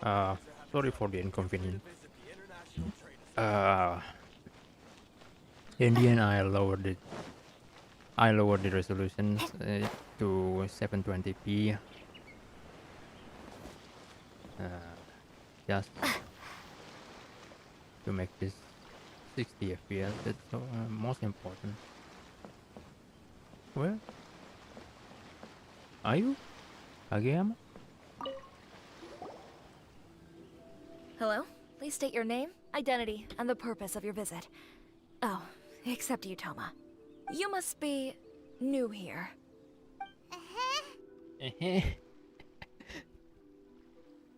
Sorry for the inconvenience. Uh, in the end, I lowered the resolutions to 720p, just to make this 60 FPS. That's most important. Where are you, Agayama? Hello? Please state your name, identity, and the purpose of your visit. Oh, except you, Toma. You must be new here.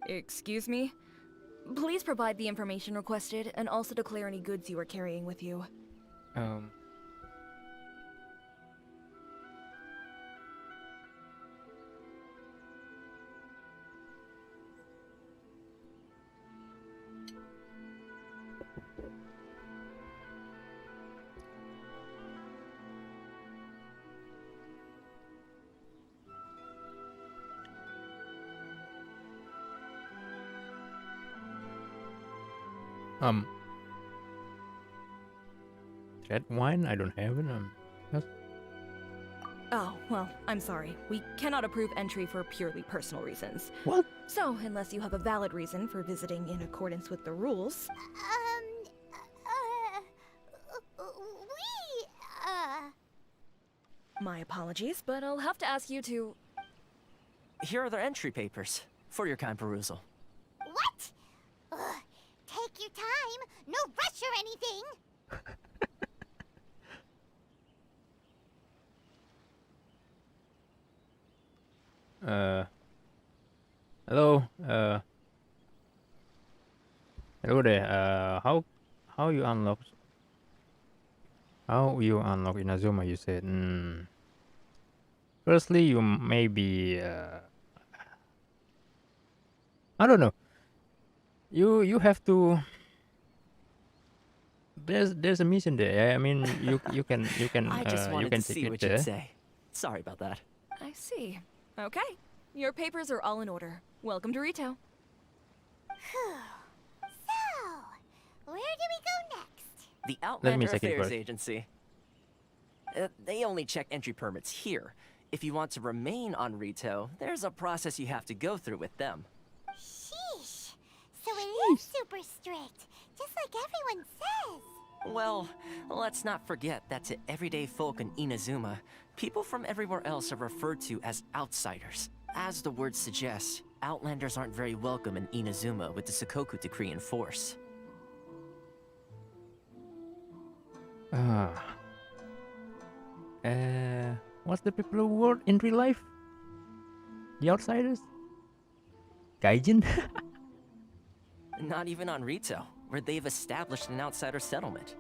Excuse me? Please provide the information requested and also declare any goods you are carrying with you. um. Um, red wine? I don't have it. Yes. Oh, well, I'm sorry. We cannot approve entry for purely personal reasons. What? So, unless you have a valid reason for visiting in accordance with the rules... My apologies, but I'll have to ask you to... Here are their entry papers, for your kind perusal. What? Ugh, take your time. No rush or anything. Hello. Hello there. How you unlock? How you unlock Inazuma? You said. Firstly, you maybe. I don't know. You have to. There's a mission there. I mean, you can I just you wanted can to take see it what there. you'd say. Sorry about that. I see. Okay. Your papers are all in order. Welcome to Rito. So, where do we go next? The Let me Outlander check it Affairs first. Agency. They only check entry permits here. If you want to remain on Rito, there's a process you have to go through with them. Sheesh. So it is super strict, just like everyone says. Well, let's not forget that to everyday folk in Inazuma, people from everywhere else are referred to as outsiders. As the word suggests, Outlanders aren't very welcome in Inazuma with the Sakoku decree in force. Ah. What's the people word in real life? The outsiders? Gaijin? Not even on Rito, where they've established an outsider settlement.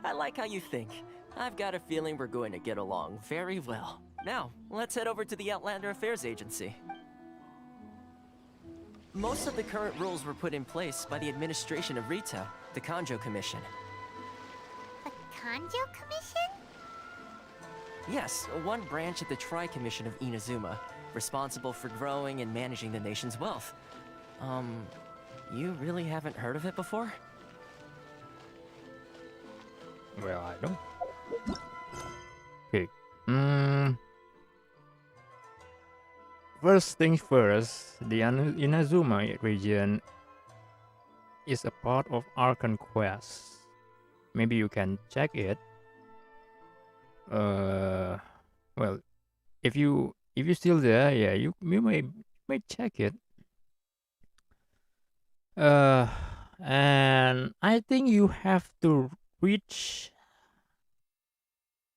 I like how you think. I've got a feeling we're going to get along very well. Now, let's head over to the Outlander Affairs Agency. Most of the current rules were put in place by the administration of Rito, the Kanjo Commission. The Kanjo Commission? Yes, one branch of the Tri-Commission of Inazuma, responsible for growing and managing the nation's wealth. You really haven't heard of it before? Well, I don't. Okay. First things first, the Inazuma region is a part of Archon Quest. Maybe you can check it. Well, if you're still there, yeah, you may check it. And I think you have to reach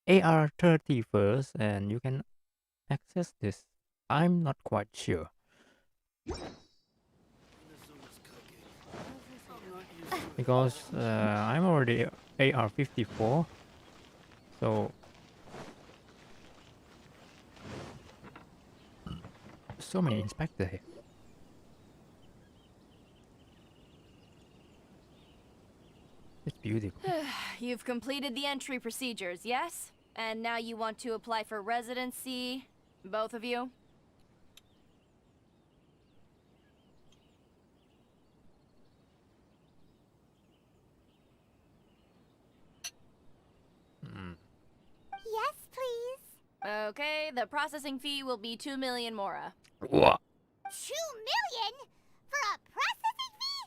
AR30 first, and you can access this. I'm not quite sure. Because I'm already AR54, so so many inspectors here. It's beautiful. You've completed the entry procedures, yes? And now you want to apply for residency? Both of you? Yes, please. Okay, the processing fee will be 2 million mora. What? 2 million? For a processing fee?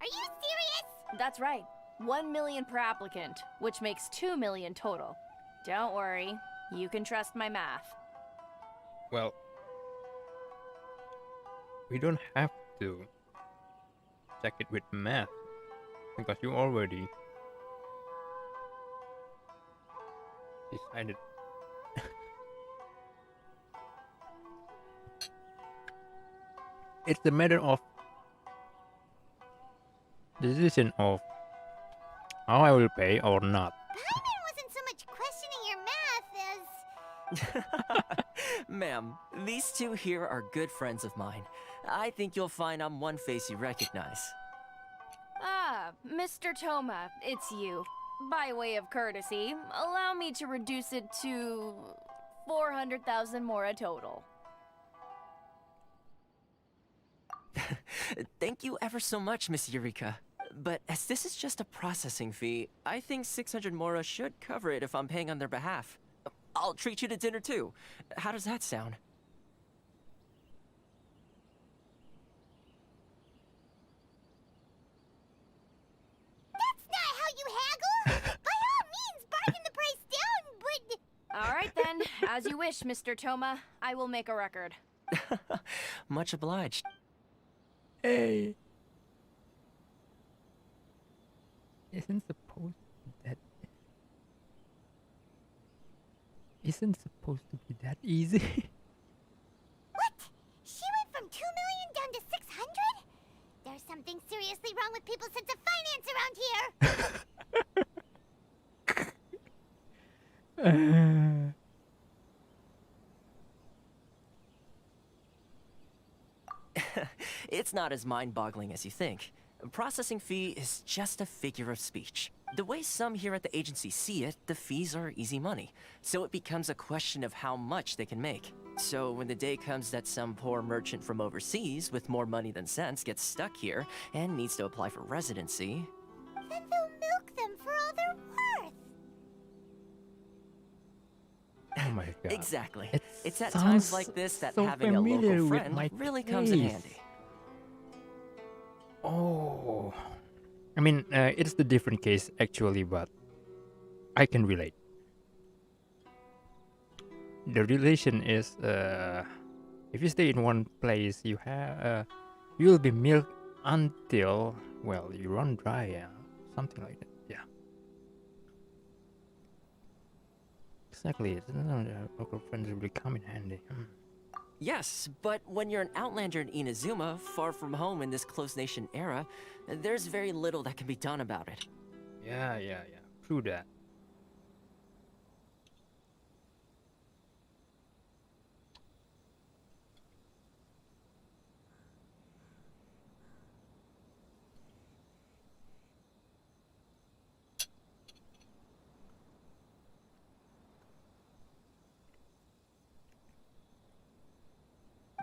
Are you serious? That's right. 1 million per applicant, which makes 2 million total. Don't worry, you can trust my math. Well, we don't have to check it with math because you already decided. It's a matter of decision of how I will pay or not. Batman wasn't so much questioning your math as... Ma'am, these two here are good friends of mine. I think you'll find I'm one face you recognize. Ah, Mr. Toma, it's you. By way of courtesy, allow me to reduce it to 400,000 mora total. Thank you ever so much, Miss Eureka. But as this is just a processing fee, I think 600 mora should cover it if I'm paying on their behalf. I'll treat you to dinner too. How does that sound? That's not how you haggle! By all means, bargain the price down, but... All right then, as you wish, Mr. Toma. I will make a record. Much obliged. Hey. Isn't supposed to be that. Isn't supposed to be that easy. What? She went from 2 million down to 600? There's something seriously wrong with people's sense of finance around here. It's not as mind-boggling as you think. Processing fee is just a figure of speech. The way some here at the agency see it, the fees are easy money. So it becomes a question of how much they can make. So when the day comes that some poor merchant from overseas with more money than sense gets stuck here and needs to apply for residency... Then they'll milk them for all they're worth. Oh my god. Exactly. It It's at sounds times like this that so having a familiar local with friend my really comes in case. handy. Oh. I mean, it's the different case actually, but I can relate. The relation is, if you stay in one place, you have, you will be milked until, well, you run dry, yeah, something like that. Yeah. Exactly. Local friends really come in handy. Yes, but when you're an outlander in Inazuma, far from home in this closed nation era, there's very little that can be done about it. Yeah. True that.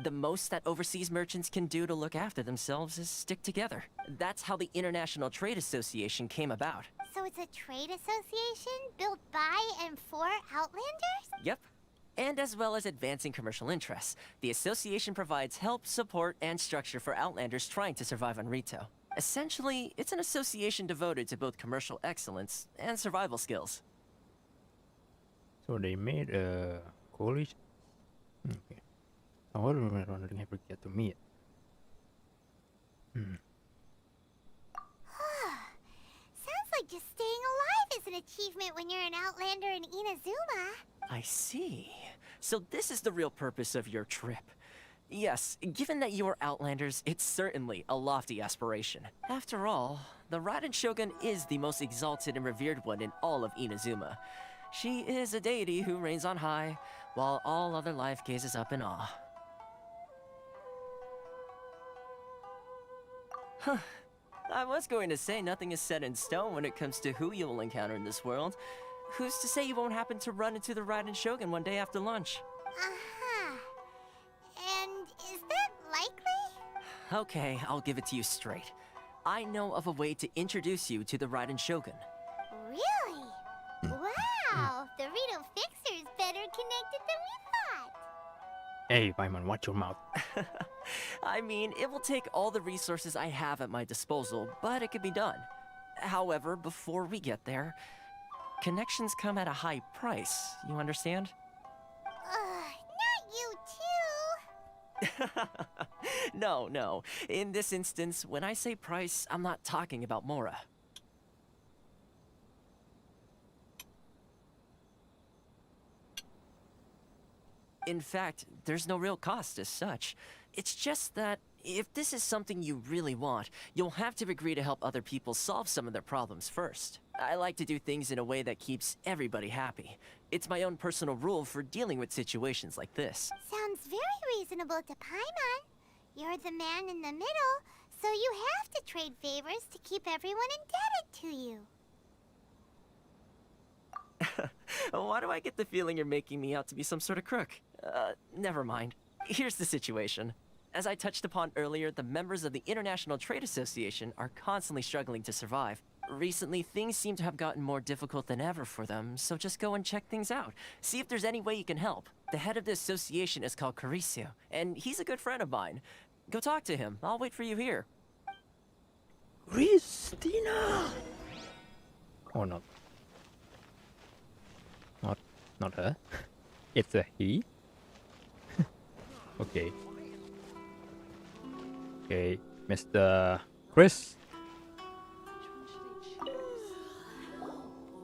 The most that overseas merchants can do to look after themselves is stick together. That's how the International Trade Association came about. So it's a trade association built by and for Outlanders? Yep. And as well as advancing commercial interests, the association provides help, support, and structure for Outlanders trying to survive on Rito. Essentially, it's an association devoted to both commercial excellence and survival skills. So they made a coalition. Okay. I wonder when they never get to meet. Sounds like just staying alive is an achievement when you're an Outlander in Inazuma. I see. So this is the real purpose of your trip. Yes, given that you are Outlanders, it's certainly a lofty aspiration. After all, the Raiden Shogun is the most exalted and revered one in all of Inazuma. She is a deity who reigns on high, while all other life gazes up in awe. Huh. I was going to say nothing is set in stone when it comes to who you will encounter in this world. Who's to say you won't happen to run into the Raiden Shogun one day after lunch? Uh-huh. And is that likely? Okay, I'll give it to you straight. I know of a way to introduce you to the Raiden Shogun. Really? Wow, the Rito Fixer is better connected than we thought. Hey, Paimon, watch your mouth. I mean, it will take all the resources I have at my disposal, but it can be done. However, before we get there, connections come at a high price, you understand? Not you too. No. In this instance, when I say price, I'm not talking about Mora. In fact, there's no real cost as such. It's just that if this is something you really want, you'll have to agree to help other people solve some of their problems first. I like to do things in a way that keeps everybody happy. It's my own personal rule for dealing with situations like this. Sounds very reasonable to Paimon. You're the man in the middle, so you have to trade favors to keep everyone indebted to you. Why do I get the feeling you're making me out to be some sort of crook? Never mind. Here's the situation. As I touched upon earlier, the members of the International Trade Association are constantly struggling to survive. Recently, things seem to have gotten more difficult than ever for them, so just go and check things out. See if there's any way you can help. The head of the association is called Caricio, and he's a good friend of mine. Go talk to him. I'll wait for you here. Christina! Oh, no. Not her. It's a he. Okay. Okay, Mr. Chris.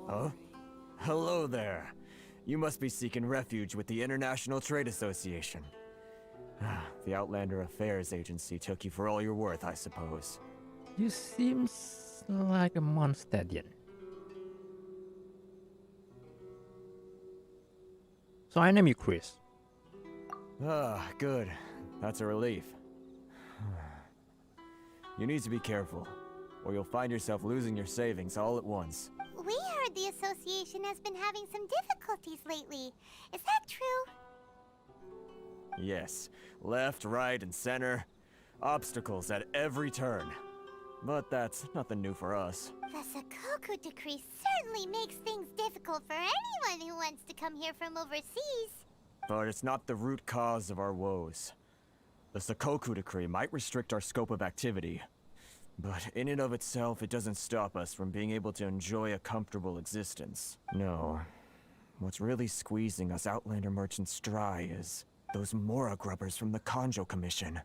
Huh? Hello there. You must be seeking refuge with the International Trade Association. The Outlander Affairs Agency took you for all you're worth, I suppose. You seems like a monstadian. So I name you Chris. Good. That's a relief. You need to be careful, or you'll find yourself losing your savings all at once. We heard the association has been having some difficulties lately. Is that true? Yes. Left, right, and center. Obstacles at every turn. But that's nothing new for us. The Sakoku Decree certainly makes things difficult for anyone who wants to come here from overseas. But it's not the root cause of our woes. The Sakoku Decree might restrict our scope of activity, but in and of itself, it doesn't stop us from being able to enjoy a comfortable existence. No. What's really squeezing us Outlander merchants dry is those Mora grubbers from the Kanjo Commission.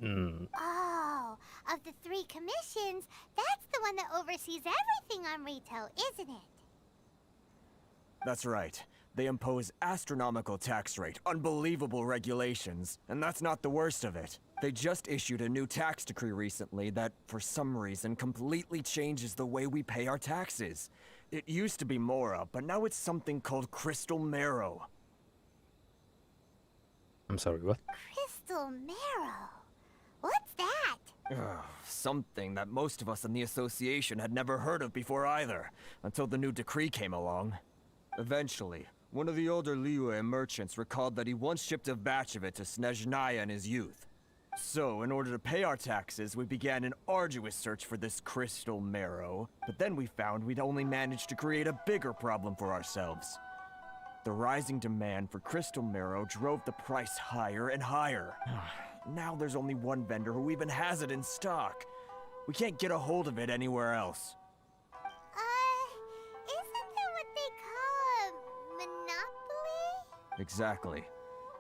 Oh, of the 3 commissions, that's the one that oversees everything on retail, isn't it? That's right. They impose astronomical tax rate, unbelievable regulations, and that's not the worst of it. They just issued a new tax decree recently that, for some reason, completely changes the way we pay our taxes. It used to be Mora, but now it's something called Crystal Marrow. I'm sorry, what? Crystal Marrow. What's that? Something that most of us in the association had never heard of before either, until the new decree came along. Eventually, one of the older Liyue merchants recalled that he once shipped a batch of it to Snezhnaya in his youth. So, in order to pay our taxes, we began an arduous search for this Crystal Marrow, but then we found we'd only managed to create a bigger problem for ourselves. The rising demand for Crystal Marrow drove the price higher and higher. Now there's only one vendor who even has it in stock. We can't get a hold of it anywhere else. Isn't that what they call a monopoly? Exactly.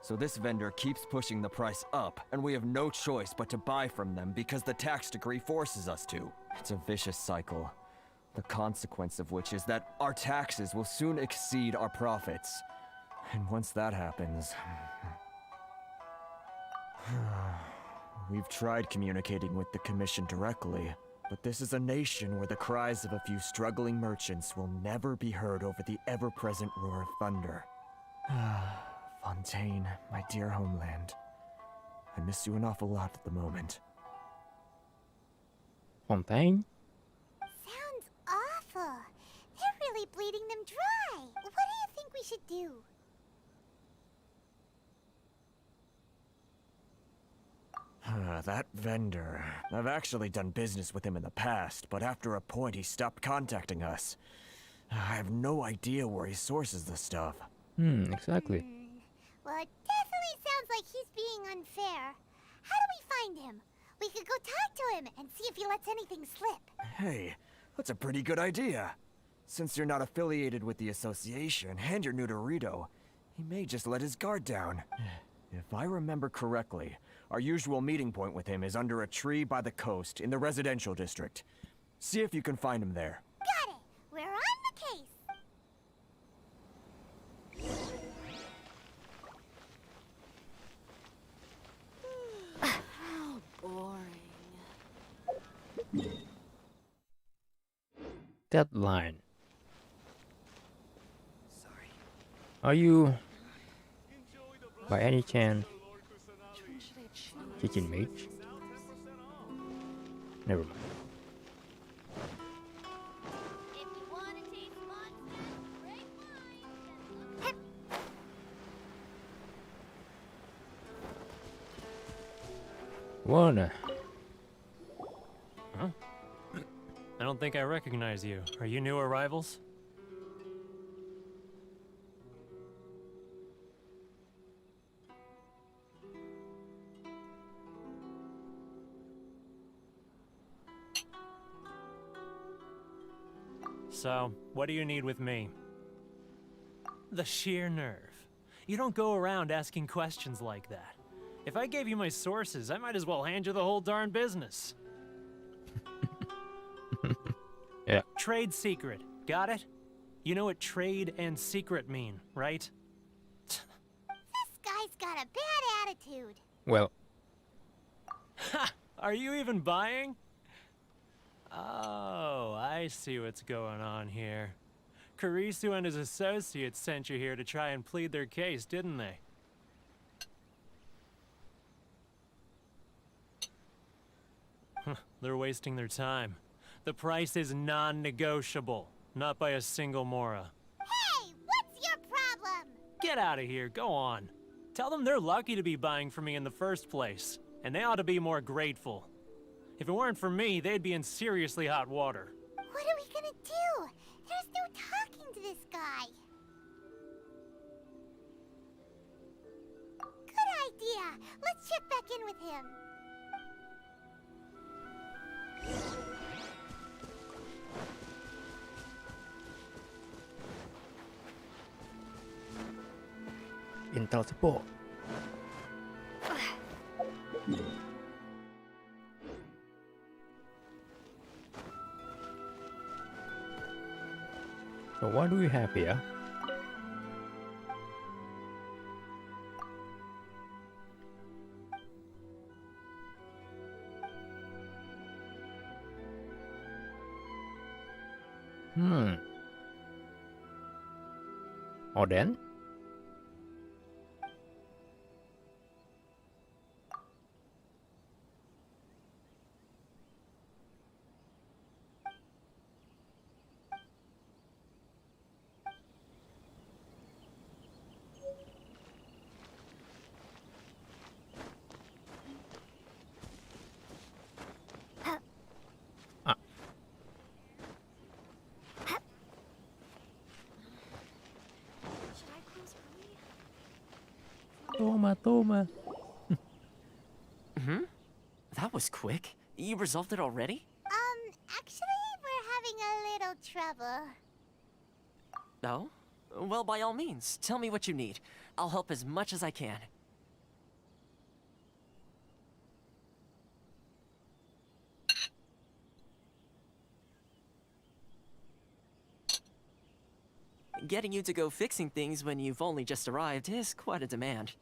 So this vendor keeps pushing the price up, and we have no choice but to buy from them because the tax decree forces us to. It's a vicious cycle. The consequence of which is that our taxes will soon exceed our profits. And once that happens... We've tried communicating with the Commission directly, but this is a nation where the cries of a few struggling merchants will never be heard over the ever-present roar of thunder. Fontaine, my dear homeland. I miss you an awful lot at the moment. Fontaine? Sounds awful. They're really bleeding them dry. What do you think we should do? That vendor. I've actually done business with him in the past, but after a point he stopped contacting us. I have no idea where he sources the stuff. Exactly. Well, it definitely sounds like he's being unfair. How do we find him? We could go talk to him and see if he lets anything slip. Hey, that's a pretty good idea. Since you're not affiliated with the association and you're new to Rito, he may just let his guard down. If I remember correctly, our usual meeting point with him is under a tree by the coast in the residential district. See if you can find him there. Got it. We're on the case. How boring. Deadline. Sorry. Are you, by any chance, Kitchen Mage? Never mind. If you want to taste monsters, break mine. Wanna? Huh? I don't think I recognize you. Are you new arrivals? So, what do you need with me? The sheer nerve. You don't go around asking questions like that. If I gave you my sources, I might as well hand you the whole darn business. Yeah. Trade secret. Got it? You know what trade and secret mean, right? This guy's got a bad attitude. Well, Ha! Are you even buying? Oh, I see what's going on here. Kurisu and his associates sent you here to try and plead their case, didn't they? They're wasting their time. The price is non-negotiable, not by a single Mora. Hey, what's your problem? Get out of here, go on. Tell them they're lucky to be buying from me in the first place, and they ought to be more grateful. If it weren't for me, they'd be in seriously hot water. What are we gonna do? There's no talking to this guy. Good idea. Let's check back in with him. Intel support. So what do we have here? Oden? Should I close early? Toma. That was quick. You resolved it already? Actually, we're having a little trouble. Oh? Well, by all means, tell me what you need. I'll help as much as I can. Getting you to go fixing things when you've only just arrived is quite a demand.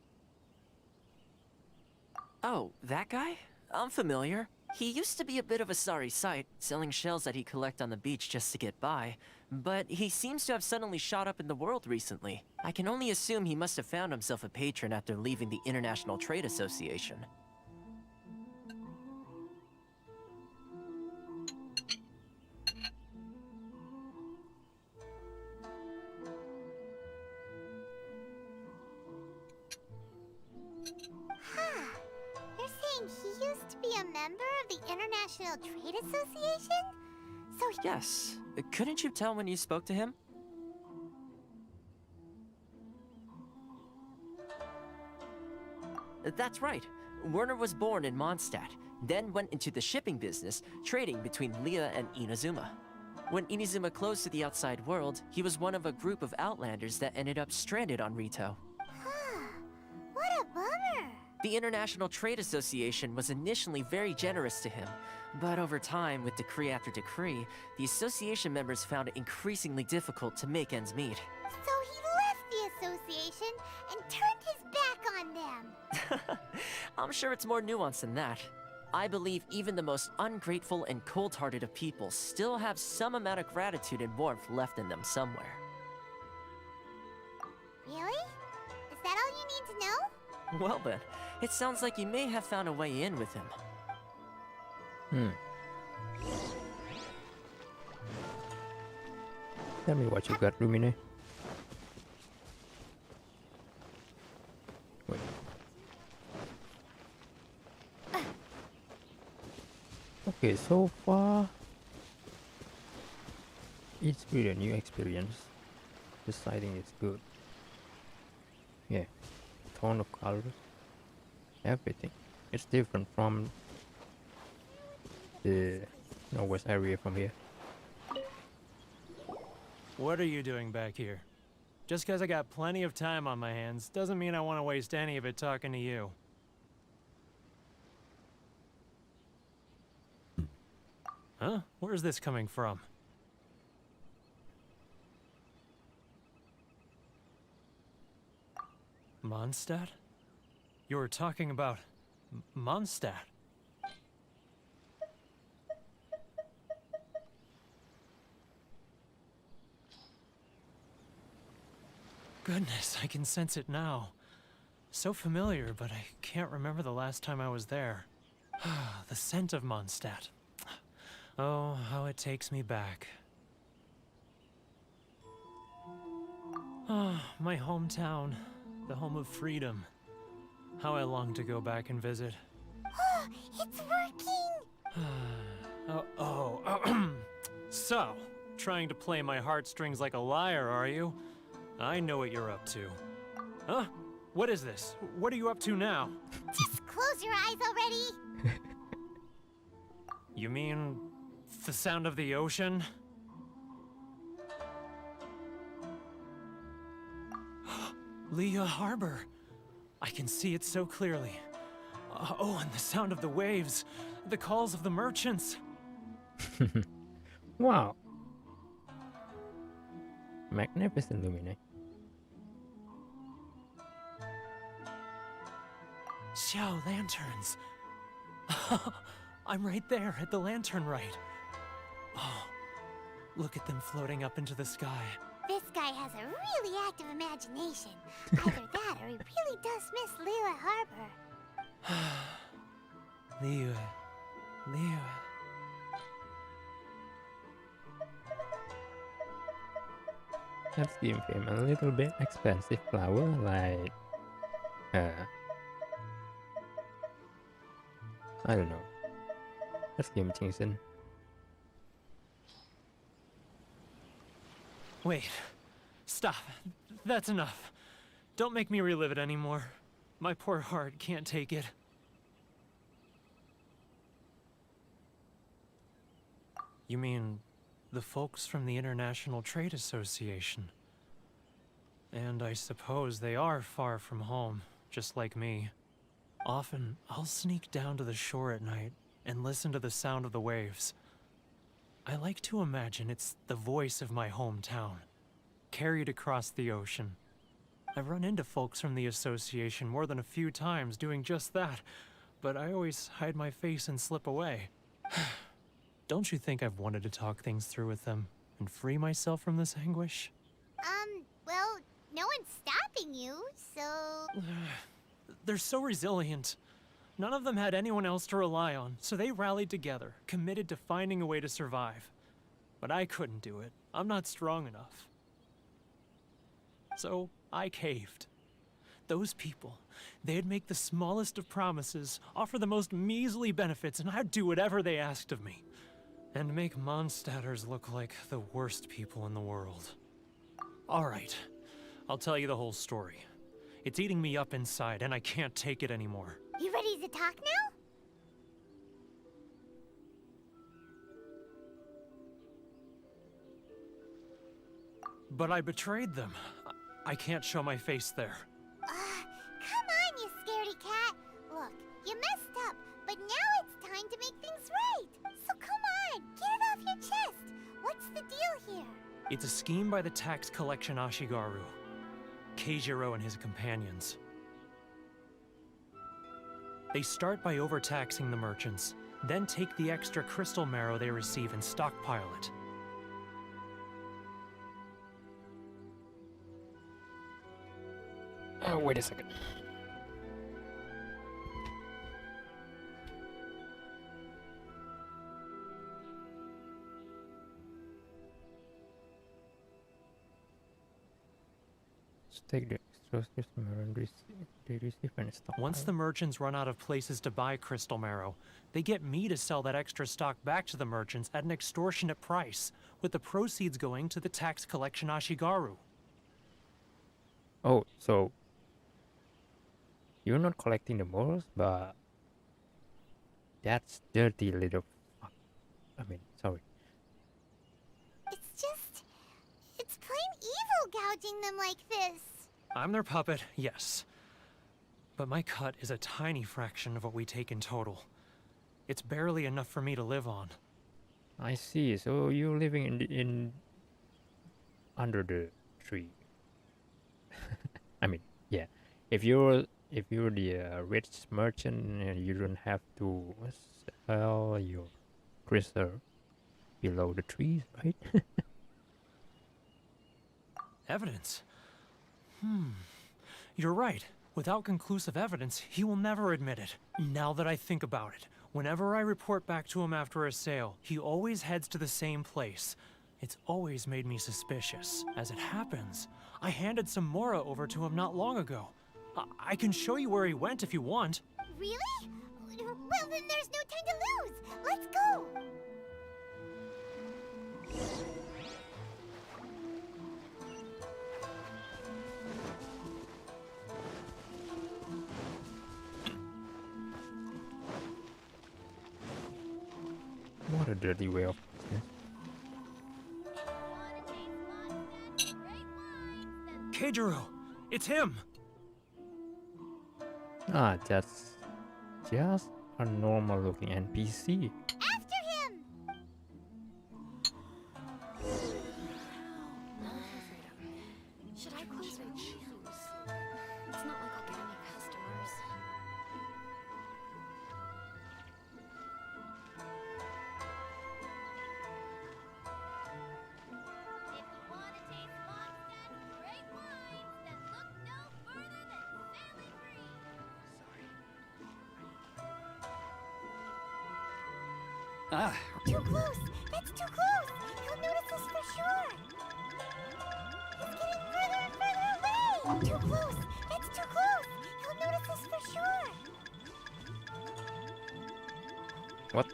Oh, that guy? I'm familiar. He used to be a bit of a sorry sight, selling shells that he'd collect on the beach just to get by. But he seems to have suddenly shot up in the world recently. I can only assume he must have found himself a patron after leaving the International Trade Association. International Trade Association? So he... Yes. Couldn't you tell when you spoke to him? That's right. Werner was born in Mondstadt, then went into the shipping business, trading between Leah and Inazuma. When Inazuma closed to the outside world, he was one of a group of outlanders that ended up stranded on Rito. What a bummer. The International Trade Association was initially very generous to him, but over time, with decree after decree, the association members found it increasingly difficult to make ends meet. So he left the association and turned his back on them. I'm sure it's more nuanced than that. I believe even the most ungrateful and cold-hearted of people still have some amount of gratitude and warmth left in them somewhere. Really? Is that all you need to know? Well then, it sounds like you may have found a way in with him. Tell me what you got, Lumine. Wait. Okay, so far it's really a new experience. Deciding it's good. Yeah, tone of colors, everything. It's different from the northwest area from here. What are you doing back here? Just because I got plenty of time on my hands doesn't mean I want to waste any of it talking to you. Huh? Where's this coming from? Mondstadt? You were talking about Mondstadt. Goodness, I can sense it now. So familiar, but I can't remember the last time I was there. The scent of Mondstadt. Oh, how it takes me back. Ah, my hometown, the home of freedom. How I long to go back and visit. It's working! So, trying to play my heartstrings like a liar, are you? I know what you're up to. Huh? What is this? What are you up to now? Just close your eyes already! You mean the sound of the ocean? Leah Harbor. I can see it so clearly. Oh, and the sound of the waves. The calls of the merchants. Wow. Magnificent, Lumine. Xiao lanterns. I'm right there at the lantern right. Oh, look at them floating up into the sky. This guy has a really active imagination. Either that or he really does miss Leela Harbor. Leah. Let's give him a little bit expensive flower, like I don't know. Let's give him Jinsen. Wait. Stop. That's enough. Don't make me relive it anymore. My poor heart can't take it. You mean the folks from the International Trade Association? And I suppose they are far from home, just like me. Often, I'll sneak down to the shore at night and listen to the sound of the waves. I like to imagine it's the voice of my hometown, carried across the ocean. I've run into folks from the association more than a few times doing just that, but I always hide my face and slip away. Don't you think I've wanted to talk things through with them and free myself from this anguish? Well, no one's stopping you, so... They're so resilient. None of them had anyone else to rely on, so they rallied together, committed to finding a way to survive. But I couldn't do it. I'm not strong enough. So I caved. Those people, they'd make the smallest of promises, offer the most measly benefits, and I'd do whatever they asked of me. And make Mondstadters look like the worst people in the world. Alright, I'll tell you the whole story. It's eating me up inside, and I can't take it anymore. You ready to talk now? But I betrayed them. I can't show my face there. Come on, you scaredy cat. Look, you messed up, but now it's time to make things right. So come on, get it off your chest. What's the deal here? It's a scheme by the tax collection Ashigaru, Keijiro and his companions. They start by overtaxing the merchants, then take the extra crystal marrow they receive and stockpile it. Wait a second. Take the extra crystal marrow and they receive and stock. Once the merchants run out of places to buy crystal marrow, they get me to sell that extra stock back to the merchants at an extortionate price, with the proceeds going to the tax collection Ashigaru. Oh, so you're not collecting the morals, but that's dirty little fuck. I mean, sorry. It's plain evil gouging them like this. I'm their puppet, yes. But my cut is a tiny fraction of what we take in total. It's barely enough for me to live on. I see. So you're living in under the tree. I mean, yeah. If you're the rich merchant, you don't have to sell your crystal below the trees, right? Evidence? You're right. Without conclusive evidence, he will never admit it. Now that I think about it, whenever I report back to him after a sale, he always heads to the same place. It's always made me suspicious. As it happens, I handed some Mora over to him not long ago. I can show you where he went if you want. Really? Well, then there's no time to lose. Let's go. What a dirty way of business. Keijiro! It's him! Ah, that's just a normal looking NPC. After him. Should I close my shoes? It's not like I'll get any customers. If you want to taste Mondstadt's great wines, then look no further than Sailing Green. Ah, Too close! That's too close! He'll notice us for sure! He's getting further and further away! Too close! That's too close! He'll notice us for sure! What?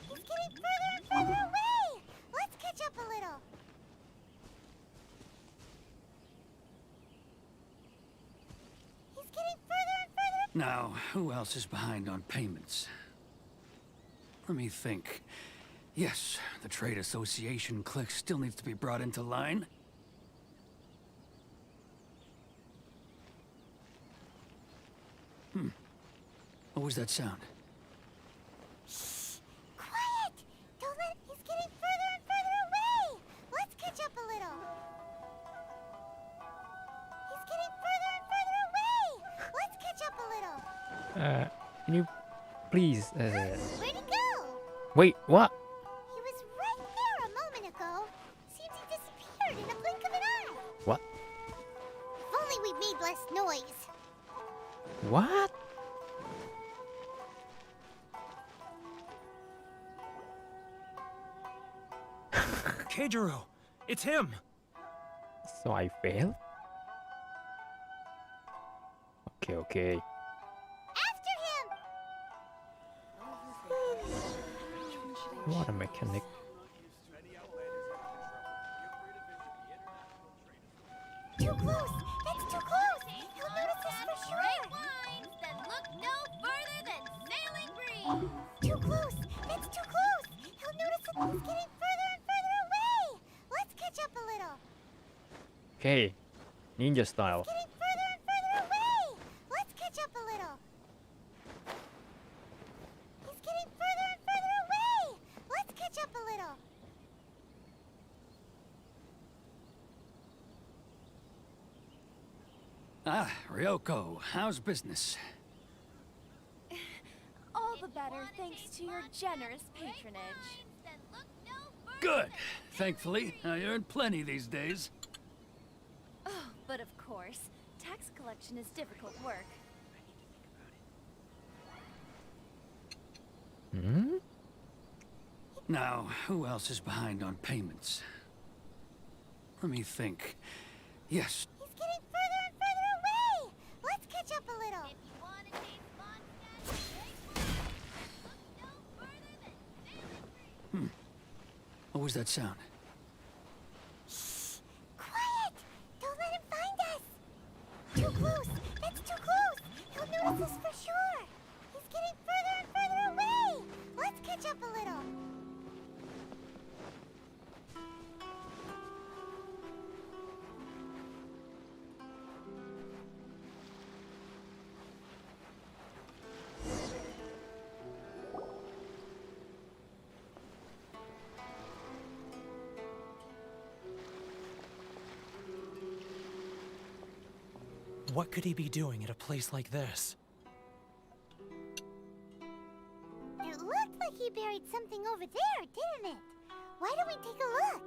He's getting further and further away! Let's catch up a little! He's getting further and further. now, who else is behind on payments? Let me think. Yes, the trade association clique still needs to be brought into line. What was that sound? Quiet! Don't let. He's getting further and further away! Let's catch up a little! He's getting further and further away! Let's catch up a little! Can you please, Where'd he go? wait, what? He was right there a moment ago. Seems he disappeared in a blink of an eye. What? If only we made less noise. What? Keijiro! It's him! So I failed? Okay, okay. After him! What a mechanic. Too close! That's too close! He'll notice us for sure! Wines, then look no further than sailing breeze. Too close! That's too close! He'll notice it. He's getting further and further away! Let's catch up a little! Okay, ninja style. Getting further and further away! Let's catch up a little! He's getting further and further away! Let's catch up a little! Ah, Ryoko, how's business? All the better thanks to your generous patronage. Good. Thankfully, I earn plenty these days. Oh, but of course, tax collection is difficult work. Hmm? Now, who else is behind on payments? Let me think. Yes, He's getting further and further away! Let's catch up a little! what was that sound? Shh! Quiet! Don't let him find us! Too close! That's too close! He'll notice us for sure! He's getting further and further away! Let's catch up a little! What could he be doing at a place like this? It looked like he buried something over there, didn't it? Why don't we take a look?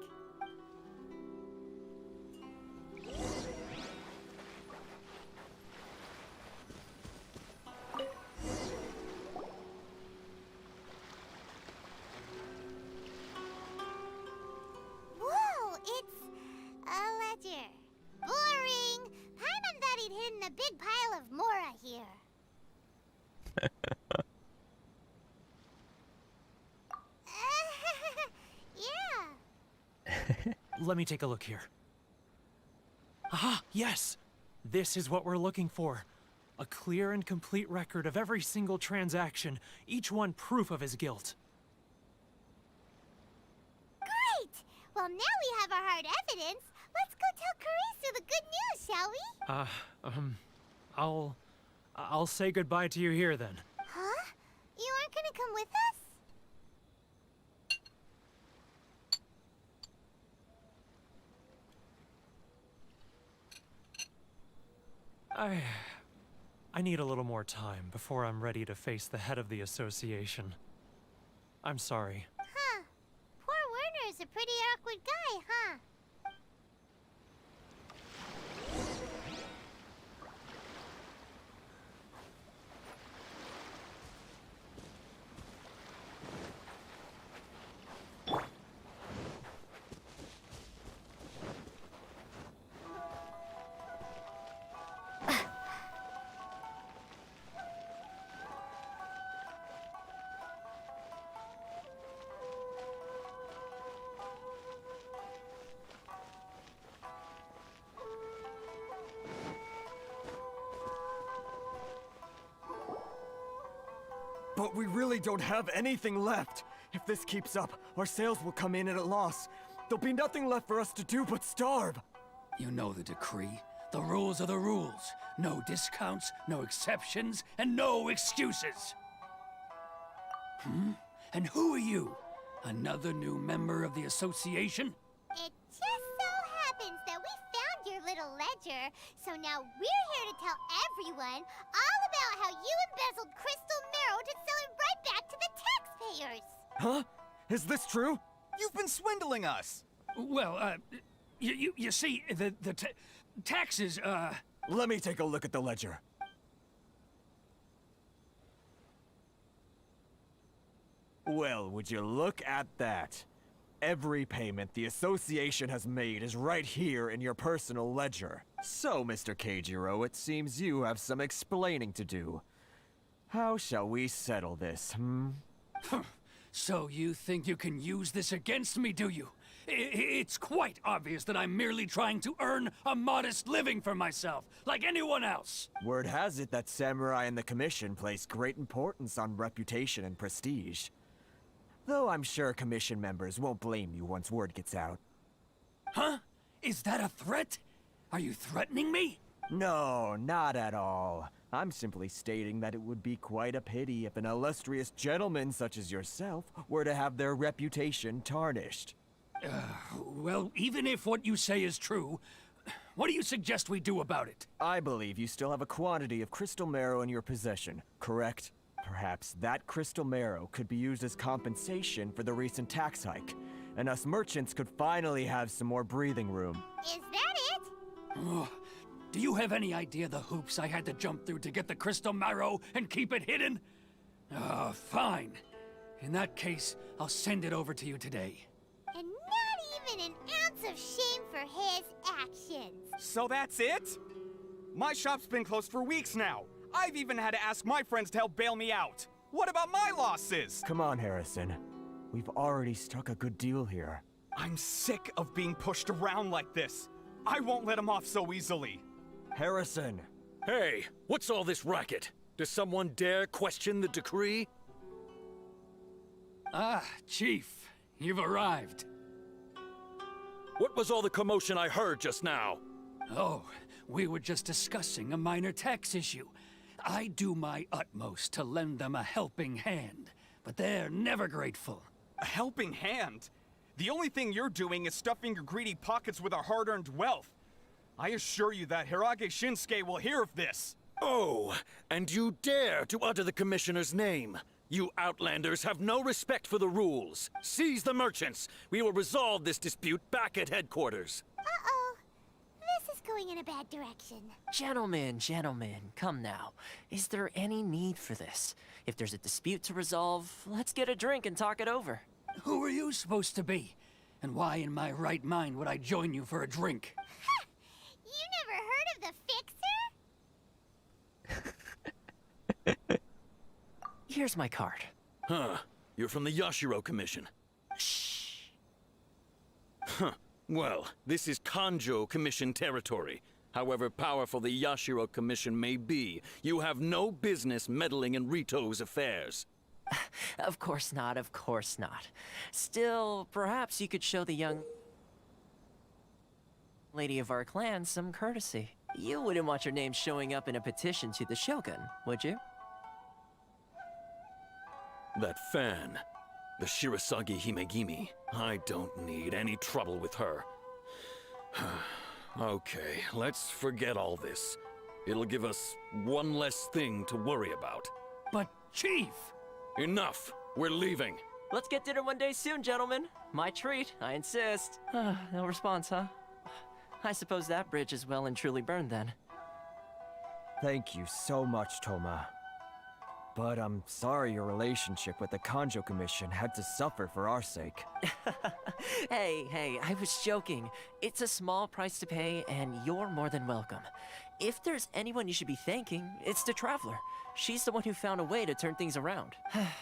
Whoa, it's a ledger. Boring! Paimon thought he'd hidden a big pile of Mora here. Yeah. Let me take a look here. Ah, yes! This is what we're looking for. A clear and complete record of every single transaction, each one proof of his guilt. Great! Well, now we have our hard evidence. Let's go tell Karisu the good news, shall we? I'll say goodbye to you here then. Huh? You aren't gonna come with us? I need a little more time before I'm ready to face the head of the association. I'm sorry. Huh. Poor Werner's a pretty awkward guy, huh? But we really don't have anything left. If this keeps up, our sales will come in at a loss. There'll be nothing left for us to do but starve. You know the decree. The rules are the rules. No discounts, no exceptions, and no excuses. And who are you? Another new member of the association? It just so happens that we found your little ledger, so now we're here to tell everyone all about how you embezzled crystal marrow to sell it right back to the taxpayers. Huh? Is this true? You've been swindling us! Well, you see, the taxes, Let me take a look at the ledger. Well, would you look at that? Every payment the association has made is right here in your personal ledger. So, Mr. Keijiro, it seems you have some explaining to do. How shall we settle this, So you think you can use this against me, do you? It's quite obvious that I'm merely trying to earn a modest living for myself, like anyone else. Word has it that Samurai and the Commission place great importance on reputation and prestige. Though I'm sure Commission members won't blame you once word gets out. Huh? Is that a threat? Are you threatening me? No, not at all. I'm simply stating that it would be quite a pity if an illustrious gentleman such as yourself were to have their reputation tarnished. Well, even if what you say is true, what do you suggest we do about it? I believe you still have a quantity of crystal marrow in your possession, correct? Perhaps that crystal marrow could be used as compensation for the recent tax hike, and us merchants could finally have some more breathing room. Is that it? Oh, do you have any idea the hoops I had to jump through to get the crystal marrow and keep it hidden? Fine. In that case, I'll send it over to you today. And not even an ounce of shame for his actions. So that's it? My shop's been closed for weeks now. I've even had to ask my friends to help bail me out. What about my losses? Come on, Harrison. We've already struck a good deal here. I'm sick of being pushed around like this. I won't let him off so easily. Harrison! Hey, what's all this racket? Does someone dare question the decree? Ah, Chief, you've arrived. What was all the commotion I heard just now? Oh, we were just discussing a minor tax issue. I do my utmost to lend them a helping hand, but they're never grateful. A helping hand? The only thing you're doing is stuffing your greedy pockets with our hard-earned wealth. I assure you that Hirage Shinsuke will hear of this. Oh, and you dare to utter the Commissioner's name? You Outlanders have no respect for the rules. Seize the merchants. We will resolve this dispute back at headquarters. Uh-oh. This is going in a bad direction. Gentlemen, come now. Is there any need for this? If there's a dispute to resolve, let's get a drink and talk it over. Who are you supposed to be? And why in my right mind would I join you for a drink? Ha! You never heard of the Fixer? Here's my card. Huh. You're from the Yashiro Commission. Shh. Huh. Well, this is Kanjo Commission territory. However powerful the Yashiro Commission may be, you have no business meddling in Rito's affairs. Of course not, of course not. Still, perhaps you could show the young lady of our clan some courtesy. You wouldn't want your name showing up in a petition to the Shogun, would you? That fan, the Shirasagi Himegimi, I don't need any trouble with her. Okay, let's forget all this. It'll give us one less thing to worry about. But, Chief! Enough! We're leaving. Let's get dinner one day soon, gentlemen. My treat, I insist. No response, huh? I suppose that bridge is well and truly burned then. Thank you so much, Toma. But I'm sorry your relationship with the Kanjo Commission had to suffer for our sake. Hey, I was joking. It's a small price to pay, and you're more than welcome. If there's anyone you should be thanking, it's the Traveler. She's the one who found a way to turn things around.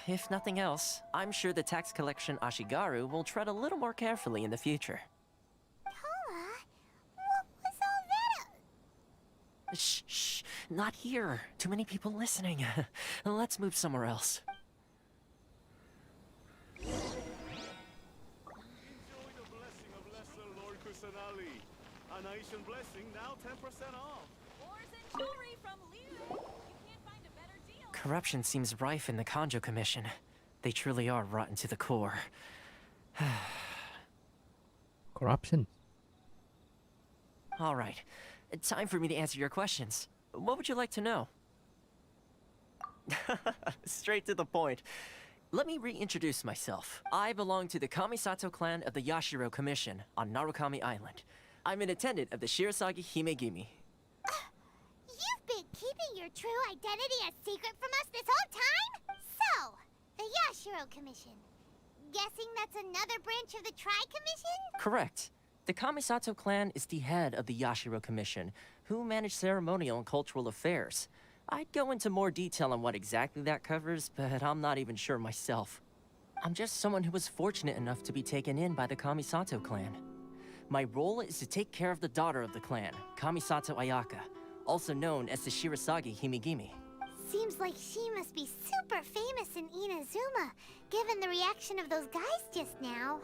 If nothing else, I'm sure the tax collection Ashigaru will tread a little more carefully in the future. Toma? What was all that? Shh, not here. Too many people listening. Let's move somewhere else. Enjoy the blessing of Lesser Lord Kusanali. An Aishan blessing now 10% off. Ores and jewelry from Liu. You can't find a better deal. Corruption seems rife in the Kanjo Commission. They truly are rotten to the core. Corruption. All right. Time for me to answer your questions. What would you like to know? Straight to the point. Let me reintroduce myself. I belong to the Kamisato clan of the Yashiro Commission on Narukami Island. I'm an attendant of the Shirasagi Himegimi. You've been keeping your true identity a secret from us this whole time? So, the Yashiro Commission. guessing that's another branch of the Tri-Commission? Correct. The Kamisato clan is the head of the Yashiro Commission, who manage ceremonial and cultural affairs. I'd go into more detail on what exactly that covers, but I'm not even sure myself. I'm just someone who was fortunate enough to be taken in by the Kamisato clan. My role is to take care of the daughter of the clan, Kamisato Ayaka, also known as the Shirasagi Himigimi. Seems like she must be super famous in Inazuma, given the reaction of those guys just now.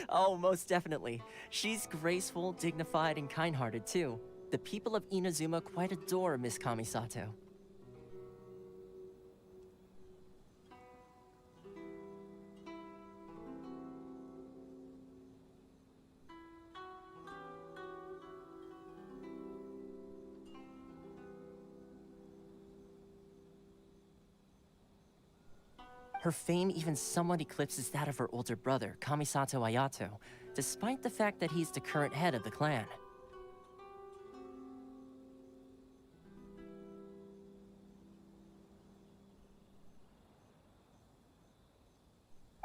Oh, most definitely. She's graceful, dignified, and kind-hearted too. The people of Inazuma quite adore Miss Kamisato. Her fame even somewhat eclipses that of her older brother, Kamisato Ayato, despite the fact that he's the current head of the clan.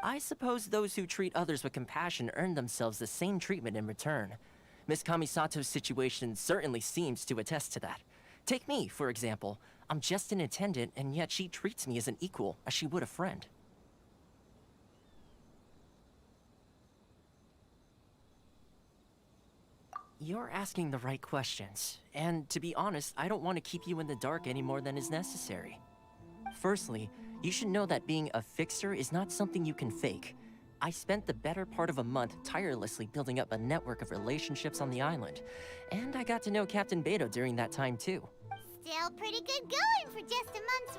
I suppose those who treat others with compassion earn themselves the same treatment in return. Miss Kamisato's situation certainly seems to attest to that. Take me, for example. I'm just an attendant, and yet she treats me as an equal, as she would a friend. You're asking the right questions, and to be honest, I don't want to keep you in the dark any more than is necessary. Firstly, you should know that being a fixer is not something you can fake. I spent the better part of a month tirelessly building up a network of relationships on the island, and I got to know Captain Beto during that time too. Still pretty good going for just a month's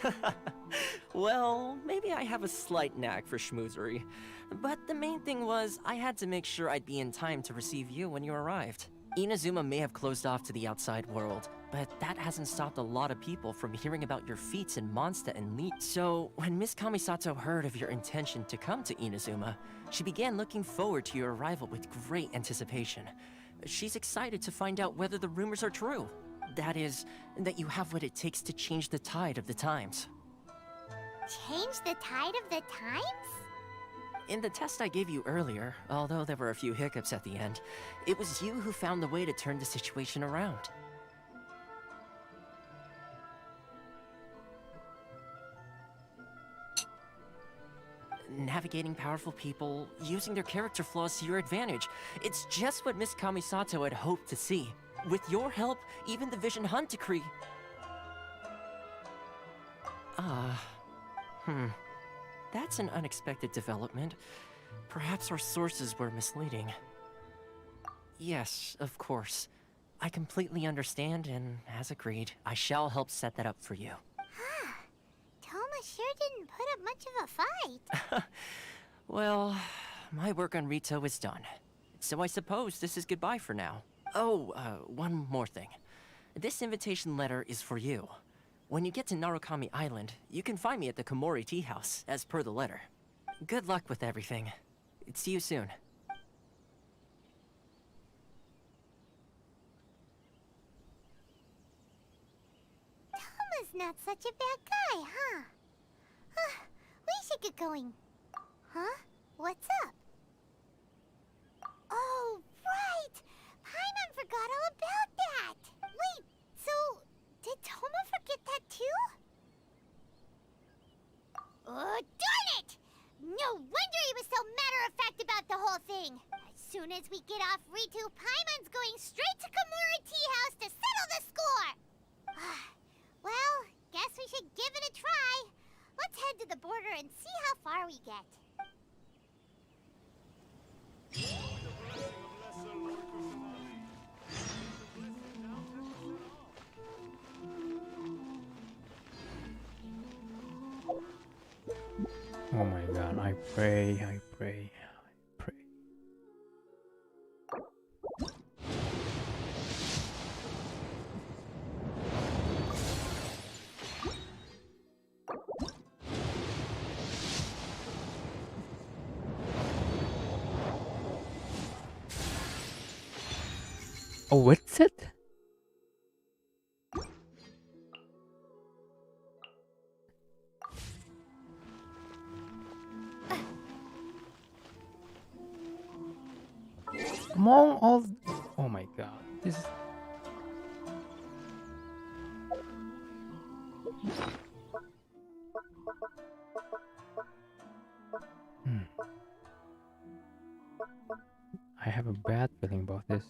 work. Well, maybe I have a slight knack for schmoozery. But the main thing was, I had to make sure I'd be in time to receive you when you arrived. Inazuma may have closed off to the outside world, but that hasn't stopped a lot of people from hearing about your feats in Mondstadt and Leet. So, when Miss Kamisato heard of your intention to come to Inazuma, she began looking forward to your arrival with great anticipation. She's excited to find out whether the rumors are true. That is, that you have what it takes to change the tide of the times. Change the tide of the times? In the test I gave you earlier, although there were a few hiccups at the end, it was you who found the way to turn the situation around. Navigating powerful people, using their character flaws to your advantage. It's just what Miss Kamisato had hoped to see. With your help, even the Vision Hunt decree... That's an unexpected development. Perhaps our sources were misleading. Yes, of course. I completely understand, and as agreed, I shall help set that up for you. Toma sure didn't put up much of a fight. Well, my work on Rito is done. So I suppose this is goodbye for now. Oh, one more thing. This invitation letter is for you. When you get to Narukami Island, you can find me at the Komori Tea House, as per the letter. Good luck with everything. See you soon. Toma's not such a bad guy, huh? We should get going. Huh? What's up? Oh, right! Paimon forgot all about that! Wait, so... did Toma forget that too? Oh, darn it! No wonder he was so matter-of-fact about the whole thing! As soon as we get off Ritu, Paimon's going straight to Komori Tea House to settle the score! Well, guess we should give it a try. Let's head to the border and see how far we get. Oh my god, I pray, I pray, I pray. Oh, what's it? Among all... Oh my god. This is... I have a bad feeling about this.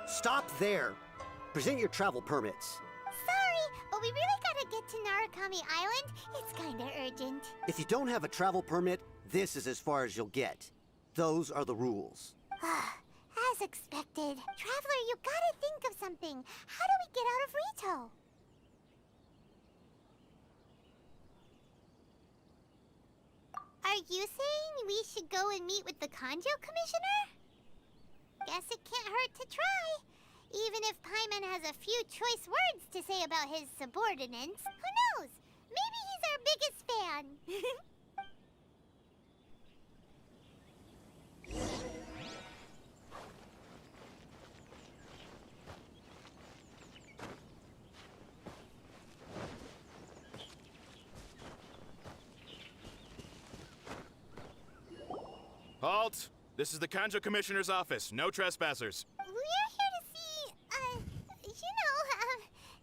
Stop there! Present your travel permits. Sorry, but we really gotta get to Narukami Island. It's kinda urgent. If you don't have a travel permit, this is as far as you'll get. Those are the rules. As expected. Traveler, you gotta think of something. How do we get out of Rito? Are you saying we should go and meet with the Kanjo Commissioner? Guess it can't hurt to try. Even if Paimon has a few choice words to say about his subordinates, who knows? Maybe he's our biggest fan. Halt! This is the Kanjo Commissioner's office. No trespassers. We're here to see,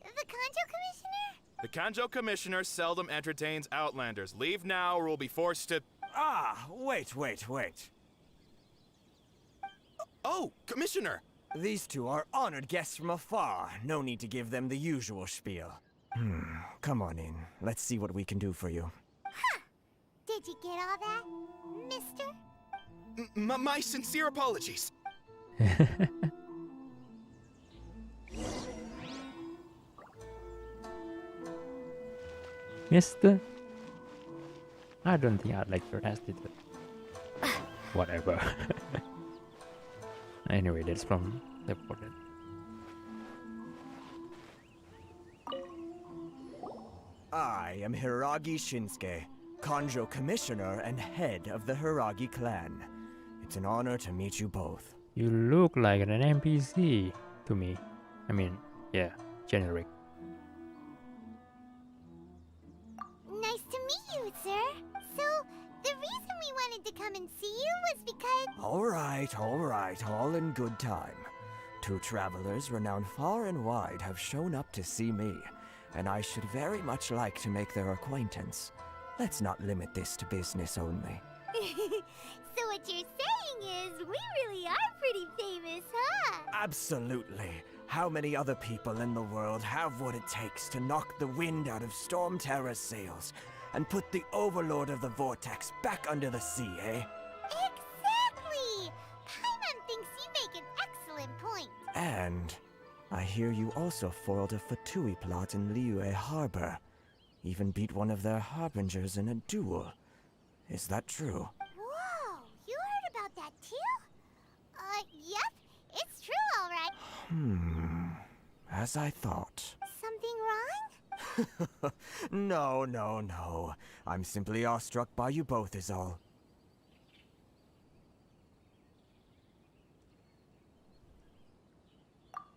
the Kanjo Commissioner? The Kanjo Commissioner seldom entertains Outlanders. Leave now or we'll be forced to... Ah, wait. Oh, Commissioner! These two are honored guests from afar. No need to give them the usual spiel. Come on in. Let's see what we can do for you. Did you get all that, mister? My sincere apologies. Mister? I don't think I'd like your attitude. Whatever. Anyway, that's from the portrait. I am Hiragi Shinsuke, Kanjo Commissioner and head of the Hiragi clan. It's an honor to meet you both. You look like an NPC to me. I mean, yeah, generic. Nice to meet you, sir. So, the reason we wanted to come and see you was because... All right, all in good time. Two travelers renowned far and wide have shown up to see me, and I should very much like to make their acquaintance. Let's not limit this to business only. So what you're saying is, we really are pretty famous, huh? Absolutely. How many other people in the world have what it takes to knock the wind out of Storm Terror's sails and put the Overlord of the Vortex back under the sea, eh? Exactly! Paimon thinks you make an excellent point. And I hear you also foiled a Fatui plot in Liyue Harbor. Even beat one of their harbingers in a duel. Is that true? Whoa, you heard about that too? Yep, it's true, all right. As I thought. Something wrong? No. I'm simply awestruck by you both is all.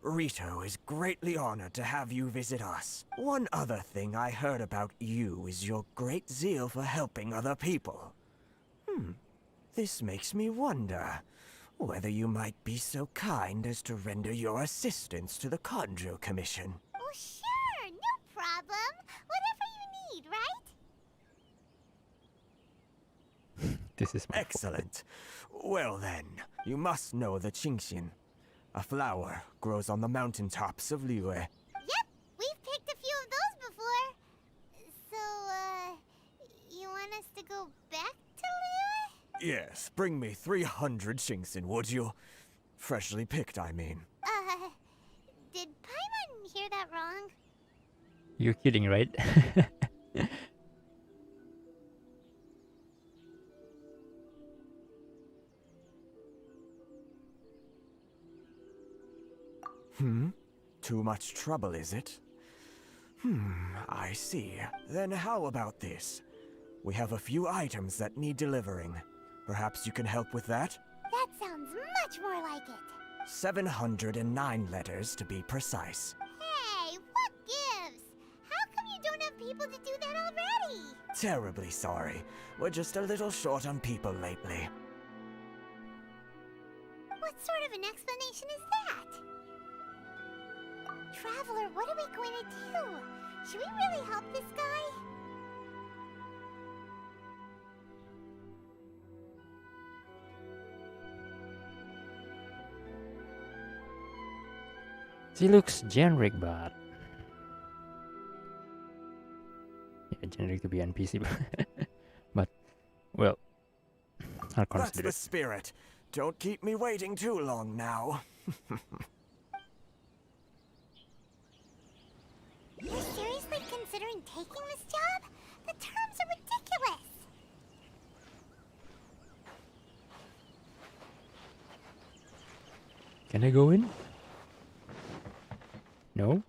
Rito is greatly honored to have you visit us. One other thing I heard about you is your great zeal for helping other people. This makes me wonder whether you might be so kind as to render your assistance to the Kanjo Commission. Oh, sure, no problem. Whatever you need, right? This is my Excellent. Well then, you must know the Qingxian. A flower grows on the mountaintops of Liyue. Yep, we've picked a few of those before. So, you want us to go back to Liyue? Yes, bring me 300 Qingxian, would you? Freshly picked, I mean. Did Paimon hear that wrong? You're kidding, right? Too much trouble, is it? I see. Then how about this? We have a few items that need delivering. Perhaps you can help with that? That sounds much more like it. 709 letters to be precise. Hey, what gives? How come you don't have people to do that already? Terribly sorry. We're just a little short on people lately. What sort of an explanation is that? Traveler, what are we going to do? Should we really help this guy? She looks generic, but yeah, generic to be NPC, but well, I'll That's consider the it. spirit. Don't keep me waiting too long now. You're seriously considering taking this job? The terms are ridiculous. Can I go in? No?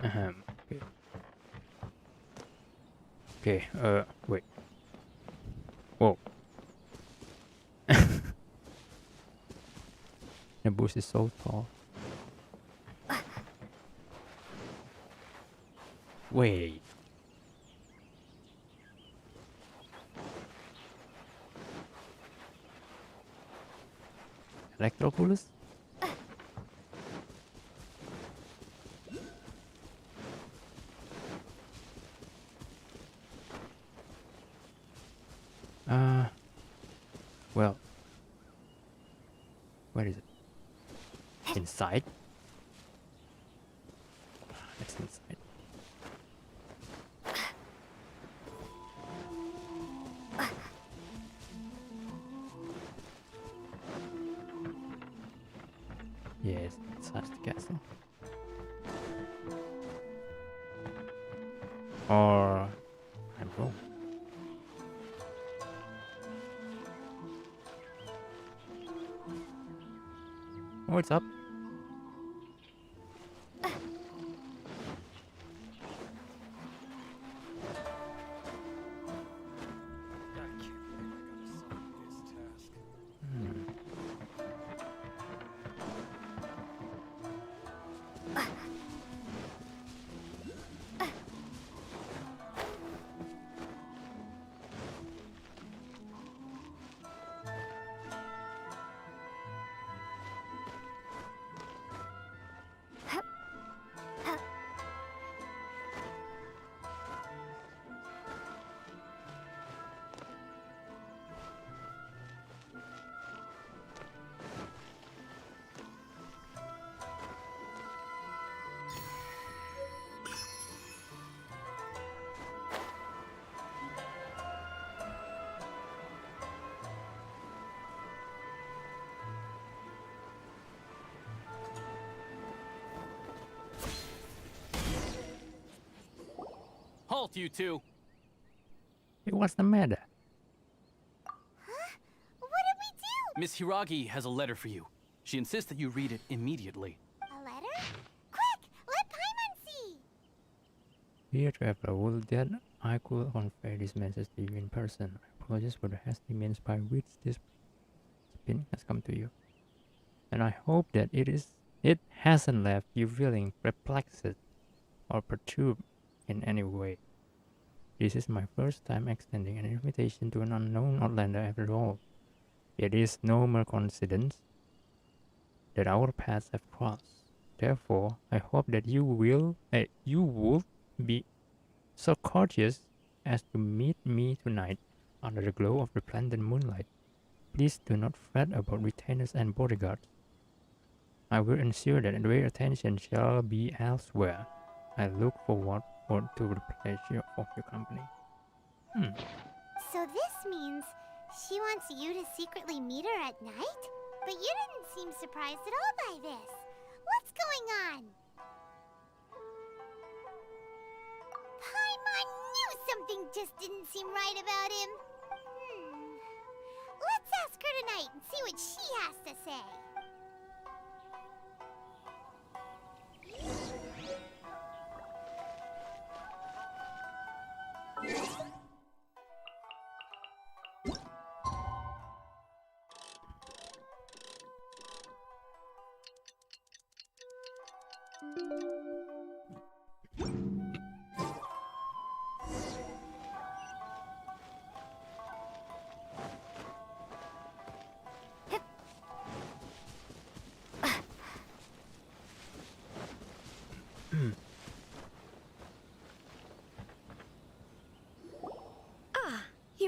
Okay. Okay, wait. Whoa. The bush is so tall. Wait. Electroculus? Well, where is it? Inside? It's inside. Yes, inside the castle. Or I'm wrong. What's up? Halt, you two! Hey, what's the matter? Huh? What did we do? Miss Hiragi has a letter for you. She insists that you read it immediately. A letter? Quick! Let Paimon see! Dear traveler, would that I could convey this message to you in person. I apologize for the hasty means by which this spin has come to you. And I hope that it hasn't left you feeling perplexed or perturbed in any way. This is my first time extending an invitation to an unknown outlander after all. It is no mere coincidence that our paths have crossed. Therefore, I hope that you would be so courteous as to meet me tonight under the glow of resplendent moonlight. Please do not fret about retainers and bodyguards. I will ensure that their attention shall be elsewhere. I look forward to the pleasure of your company. So this means she wants you to secretly meet her at night? But you didn't seem surprised at all by this. What's going on? Paimon knew something just didn't seem right about him. Let's ask her tonight and see what she has to say.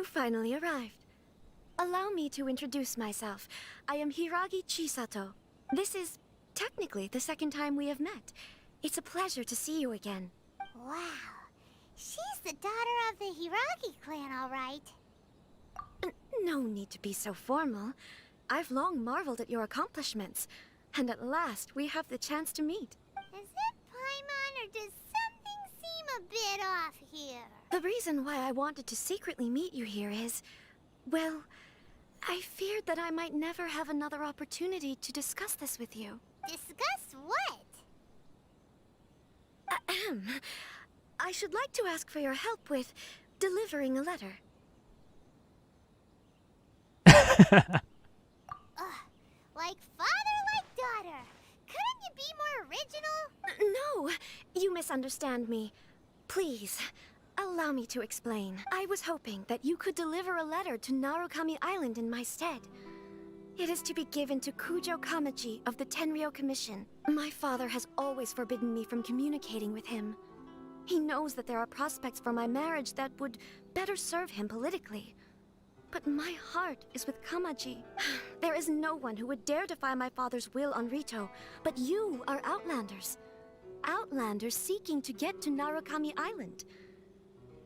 You finally arrived. Allow me to introduce myself. I am Hiragi Chisato. This is technically the second time we have met. It's a pleasure to see you again. Wow. She's the daughter of the Hiragi clan, all right. No need to be so formal. I've long marveled at your accomplishments. And at last, we have the chance to meet. Is it Paimon, or does something seem a bit off here? The reason why I wanted to secretly meet you here is... well, I feared that I might never have another opportunity to discuss this with you. Discuss what? Ahem. I should like to ask for your help with delivering a letter. Like father, like daughter. Couldn't you be more original? No, you misunderstand me. Please, allow me to explain. I was hoping that you could deliver a letter to Narukami Island in my stead. It is to be given to Kujo Kamachi of the Tenryou Commission. My father has always forbidden me from communicating with him. He knows that there are prospects for my marriage that would better serve him politically. But my heart is with Kamachi. There is no one who would dare defy my father's will on Rito, but you are Outlanders. Outlanders seeking to get to Narukami Island.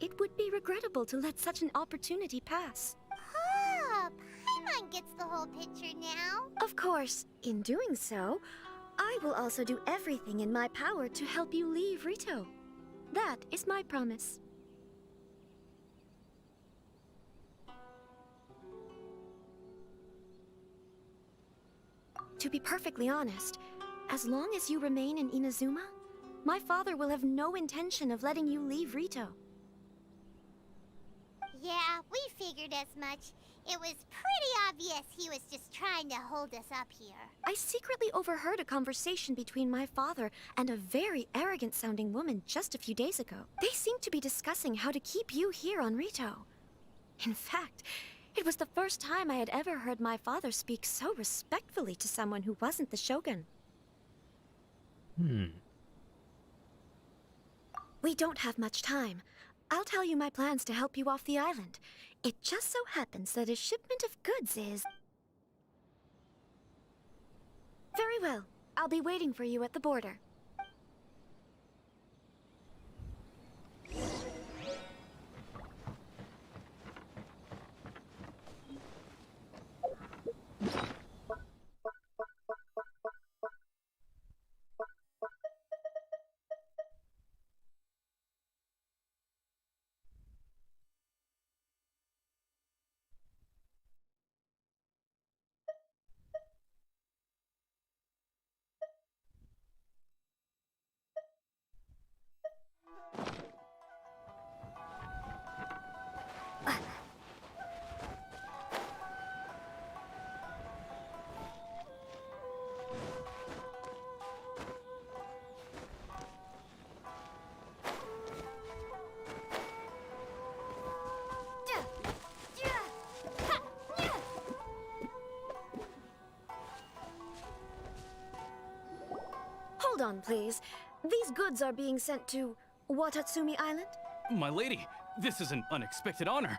It would be regrettable to let such an opportunity pass. Oh, Paimon gets the whole picture now. Of course, in doing so, I will also do everything in my power to help you leave Rito. That is my promise. To be perfectly honest, as long as you remain in Inazuma, my father will have no intention of letting you leave Rito. Yeah, we figured as much. It was pretty obvious he was just trying to hold us up here. I secretly overheard a conversation between my father and a very arrogant-sounding woman just a few days ago. They seemed to be discussing how to keep you here on Rito. In fact, it was the first time I had ever heard my father speak so respectfully to someone who wasn't the Shogun. We don't have much time. I'll tell you my plans to help you off the island. It just so happens that a shipment of goods is... Very well. I'll be waiting for you at the border. Hold on, please. These goods are being sent to Watatsumi Island? My lady, this is an unexpected honor.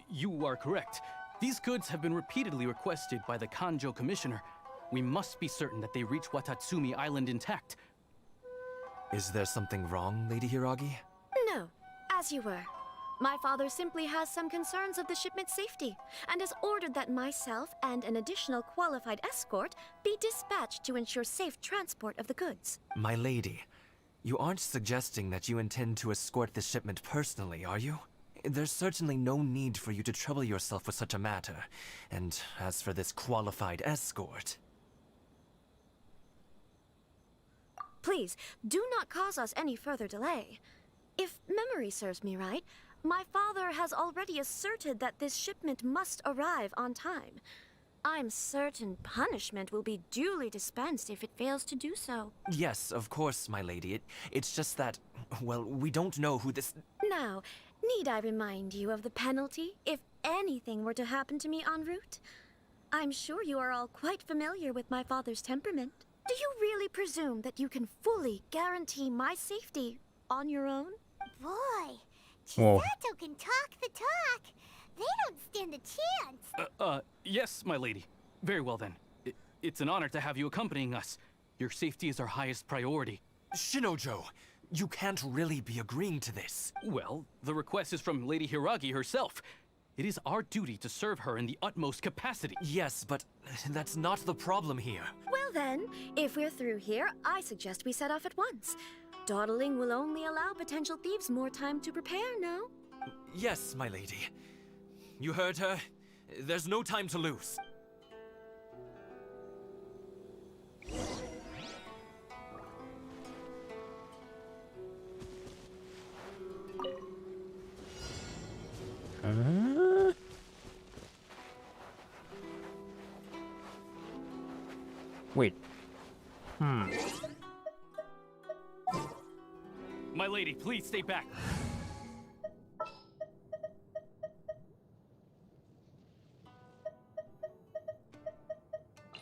You are correct. These goods have been repeatedly requested by the Kanjo Commissioner. We must be certain that they reach Watatsumi Island intact. Is there something wrong, Lady Hiragi? No, as you were. My father simply has some concerns of the shipment's safety, and has ordered that myself and an additional qualified escort be dispatched to ensure safe transport of the goods. My lady, you aren't suggesting that you intend to escort the shipment personally, are you? There's certainly no need for you to trouble yourself with such a matter. And as for this qualified escort... Please, do not cause us any further delay. If memory serves me right, my father has already asserted that this shipment must arrive on time. I'm certain punishment will be duly dispensed if it fails to do so. Yes, of course, my lady. It's just that, well, we don't know who this... Now, need I remind you of the penalty if anything were to happen to me en route? I'm sure you are all quite familiar with my father's temperament. Do you really presume that you can fully guarantee my safety on your own? Boy, Whoa. Chisato can talk the talk. stand a chance. Yes, my lady. Very well then. It's an honor to have you accompanying us. Your safety is our highest priority. Shinojo, you can't really be agreeing to this. Well, the request is from Lady Hiragi herself. It is our duty to serve her in the utmost capacity. Yes, but that's not the problem here. Well then, if we're through here, I suggest we set off at once. Dawdling will only allow potential thieves more time to prepare, no? Yes, my lady. You heard her. There's no time to lose. Wait. My lady, please stay back.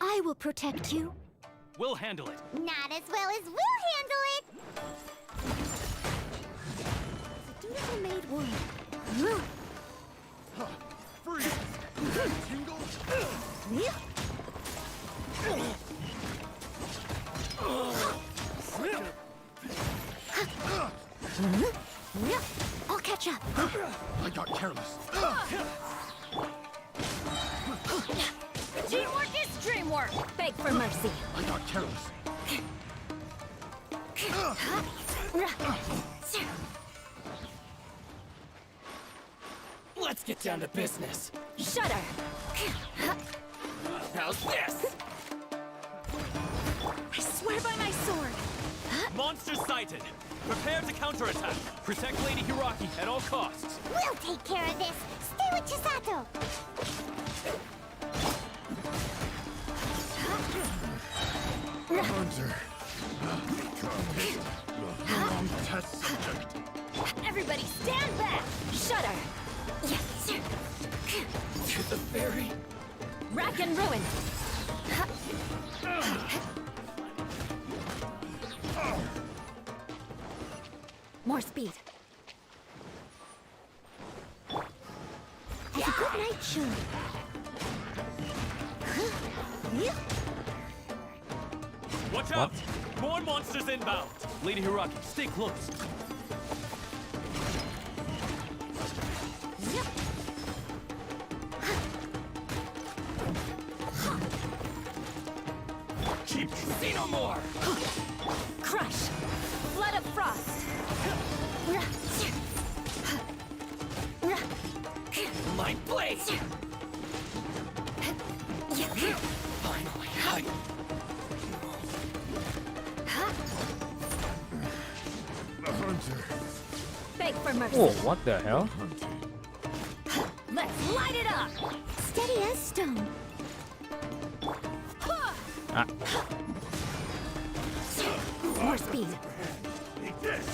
I will protect you. We'll handle it. Not as well as we'll handle it. The dutiful maid would. Freeze! Tingle! I'll catch up. I got careless. Teamwork is dreamwork. Beg for mercy. I got careless. Let's get down to business. Shudder. How's this? I swear by my sword. Monster sighted. Prepare to counterattack. Protect Lady Hiragi at all costs. We'll take care of this. Stay with Chisato. Hunter. Become test subject. Everybody stand back. Shudder. Yes. To the ferry. Rack and ruin. More speed. As a good night should. Watch out! More monsters inbound. Lady Hiragi, stay close. See no more. Crush. Flood of frost. My blade. Finally. The hunter. Beg for mercy. Oh, what the hell? Let's light it up. Steady as stone. Ah. More speed. Eat this.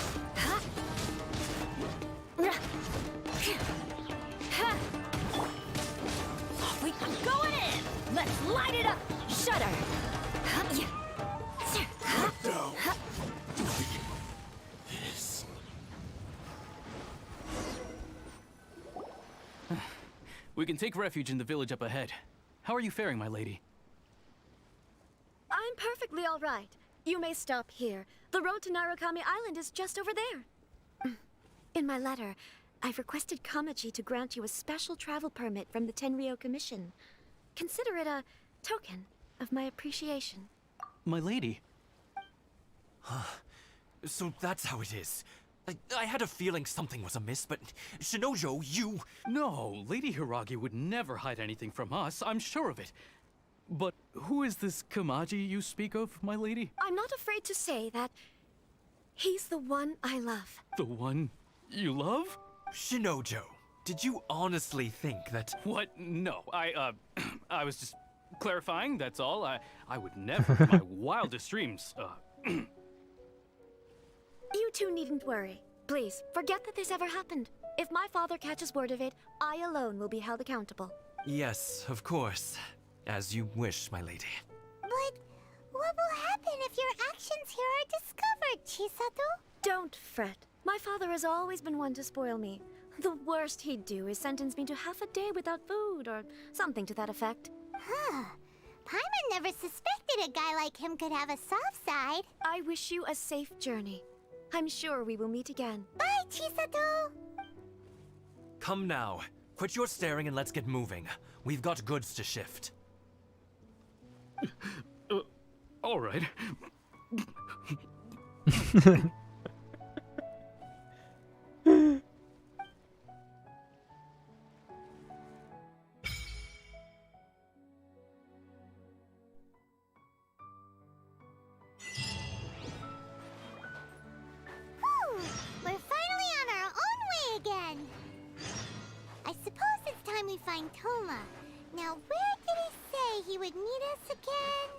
We are going in. Let's light it up. Shudder. We can take refuge in the village up ahead. How are you faring, my lady? I'm perfectly all right. You may stop here. The road to Narukami Island is just over there. In my letter, I've requested Kamaji to grant you a special travel permit from the Tenryou Commission. Consider it a token of my appreciation. My lady? So that's how it is. I had a feeling something was amiss, but Shinojo, you... No, Lady Hiragi would never hide anything from us, I'm sure of it. But who is this Kamaji you speak of, my lady? I'm not afraid to say that he's the one I love. The one you love? Shinojo, did you honestly think that... What? No, I was just clarifying, that's all. I would never, in my wildest dreams, You two needn't worry. Please, forget that this ever happened. If my father catches word of it, I alone will be held accountable. Yes, of course. As you wish, my lady. But what will happen if your actions here are discovered, Chisato? Don't fret. My father has always been one to spoil me. The worst he'd do is sentence me to half a day without food, or something to that effect. Huh. Paimon never suspected a guy like him could have a soft side. I wish you a safe journey. I'm sure we will meet again. Bye, Chisato! Come now. Quit your staring and let's get moving. We've got goods to shift. All right. Whew! We're finally on our own way again! I suppose it's time we find Toma. Now, where did he say he would meet us again?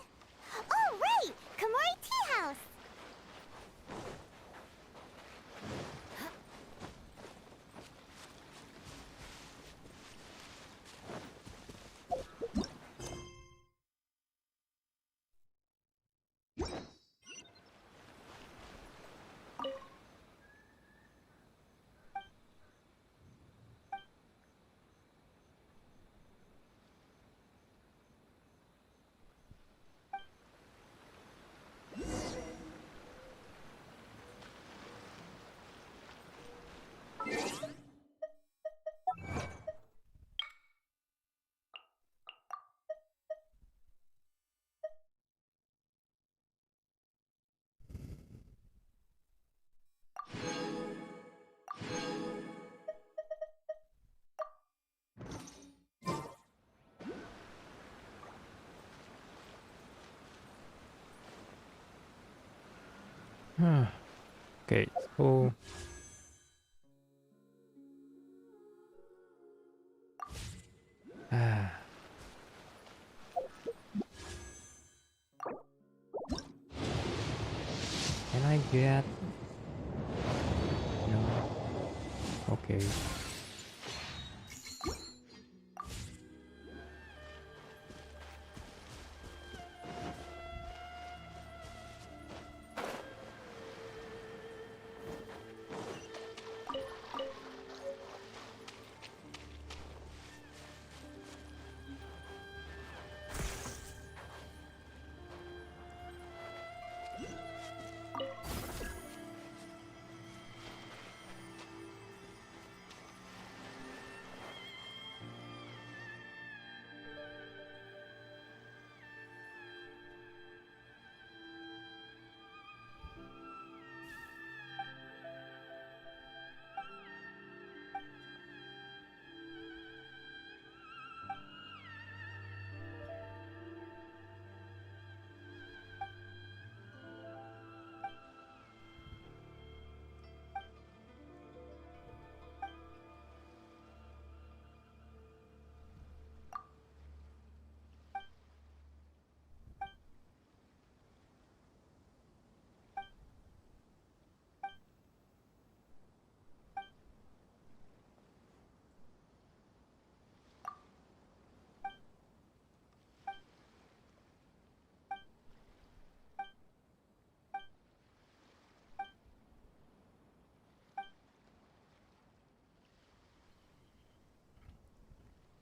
Oh, right! Komori Tea House! Okay, so can I get no? Okay.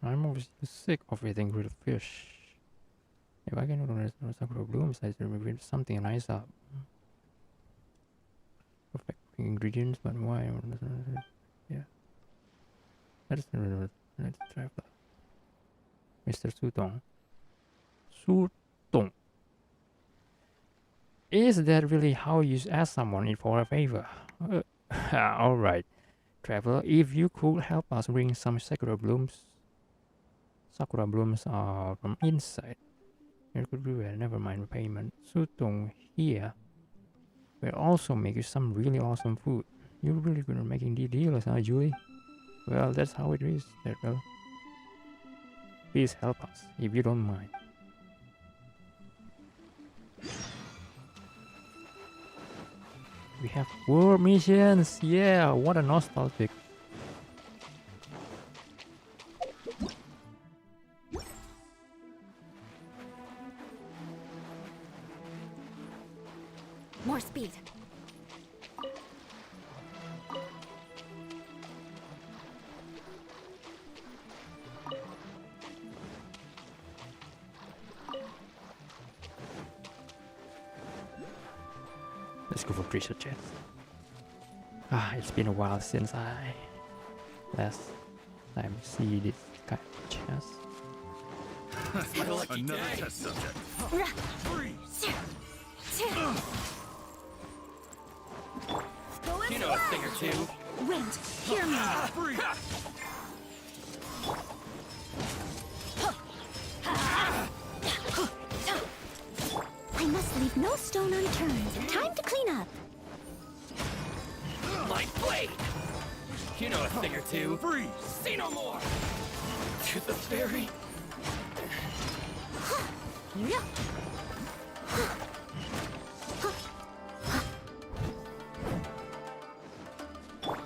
I'm obviously sick of eating grilled fish. If I can order sakura blooms, I should reveal something nice up. Perfect ingredients, but why? Yeah. Let's try that. Mr. Sutong. Sutong. Is that really how you ask someone for a favor? Alright. Traveler, if you could help us bring some sakura blooms from inside. It could be well, never mind payment. Sutong here will also make you some really awesome food. You're really good at making the deals, huh, Julie? Well, that's how it is, well. Please help us, if you don't mind. We have world missions! Yeah, what a nostalgic. More speed. Let's go for treasure chest. It's been a while since I last time see this kind of chest. Another test subject. You know a thing or two. Wind, hear me. I must leave no stone unturned. Time to clean up. Light blade. You know a thing or two. Freeze! Say no more. To the fairy.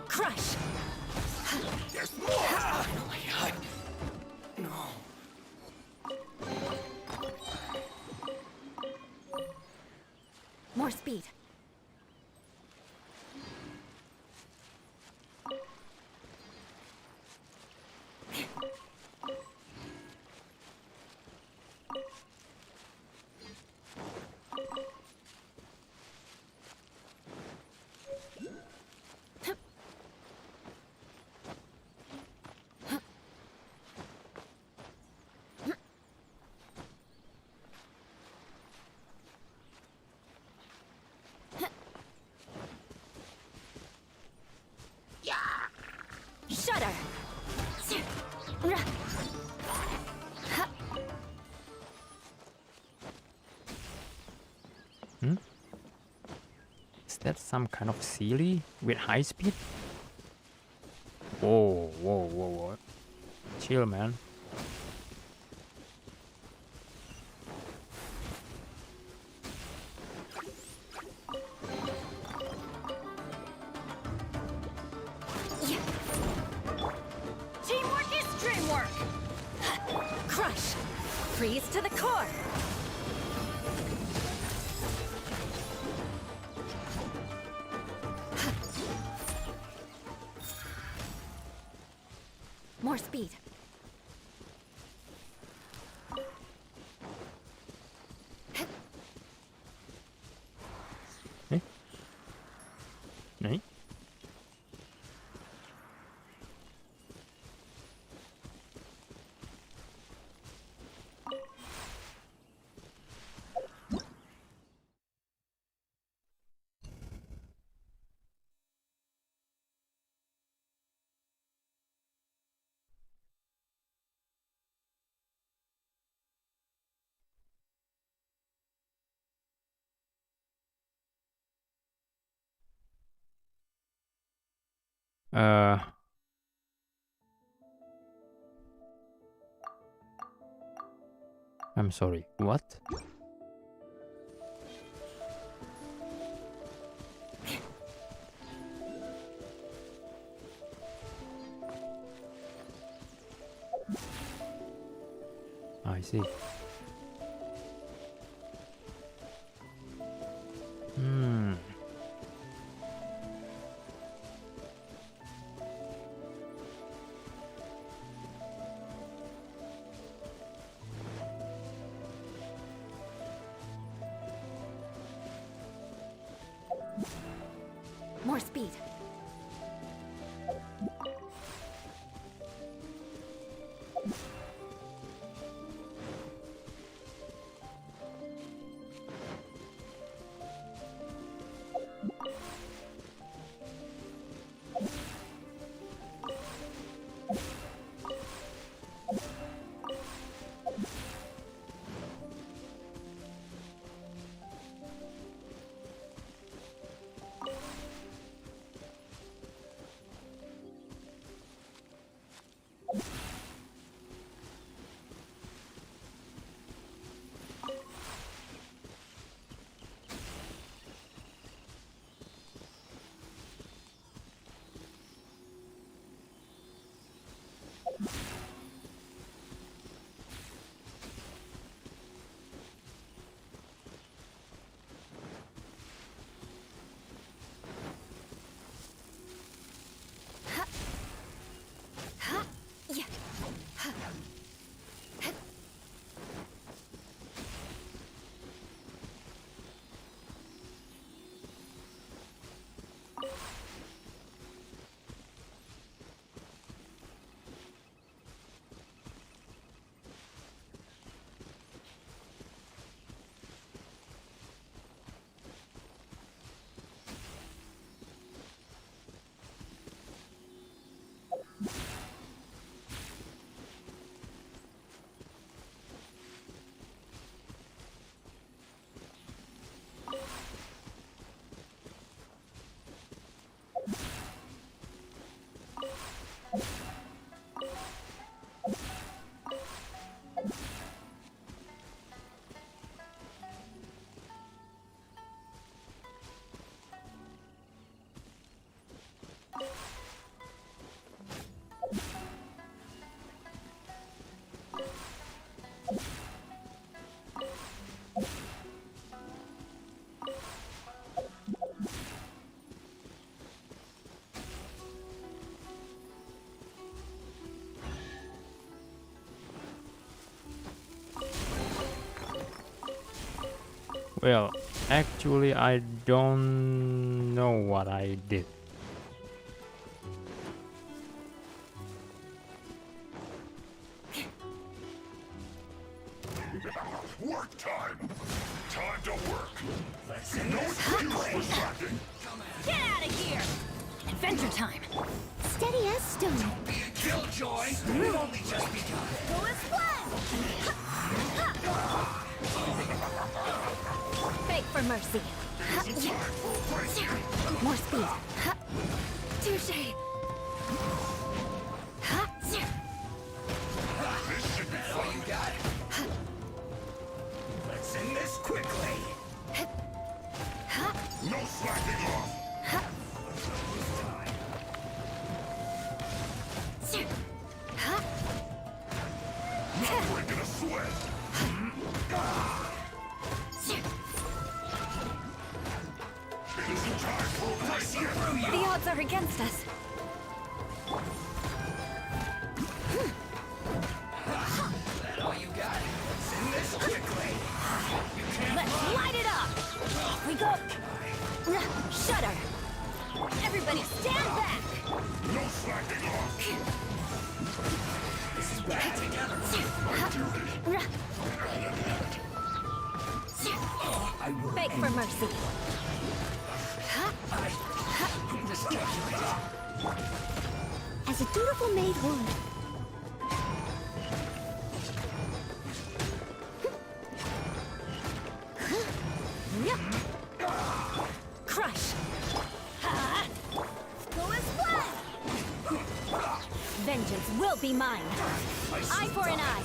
Crush. There's more. No. More speed. Shudder. Is that some kind of Sealy with high speed? Whoa, whoa, whoa, whoa. Chill, man. Teamwork is dreamwork! Crush. Freeze to the core. More speed. Right? I'm sorry, what? I see. More speed. Well, actually, I don't know what I did. Work time! Time to work! No excuse for slacking! Get out of here! Adventure time! Steady as stone. Don't be a killjoy. We've only just begun. Fullest Beg for mercy. More speed. Touche. This should be all you got. Let's end this quickly. No slacking off! Not breaking a sweat! It isn't time for a break. The odds are against us. That all you got? Let's end this quickly. You can't Let's light it up! We go... Shudder! Everybody stand back! No slacking off! This is bad together. I will Beg for mercy. just get you. As a dutiful maid would. Crush! Fullest Vengeance will be mine! Eye for an eye!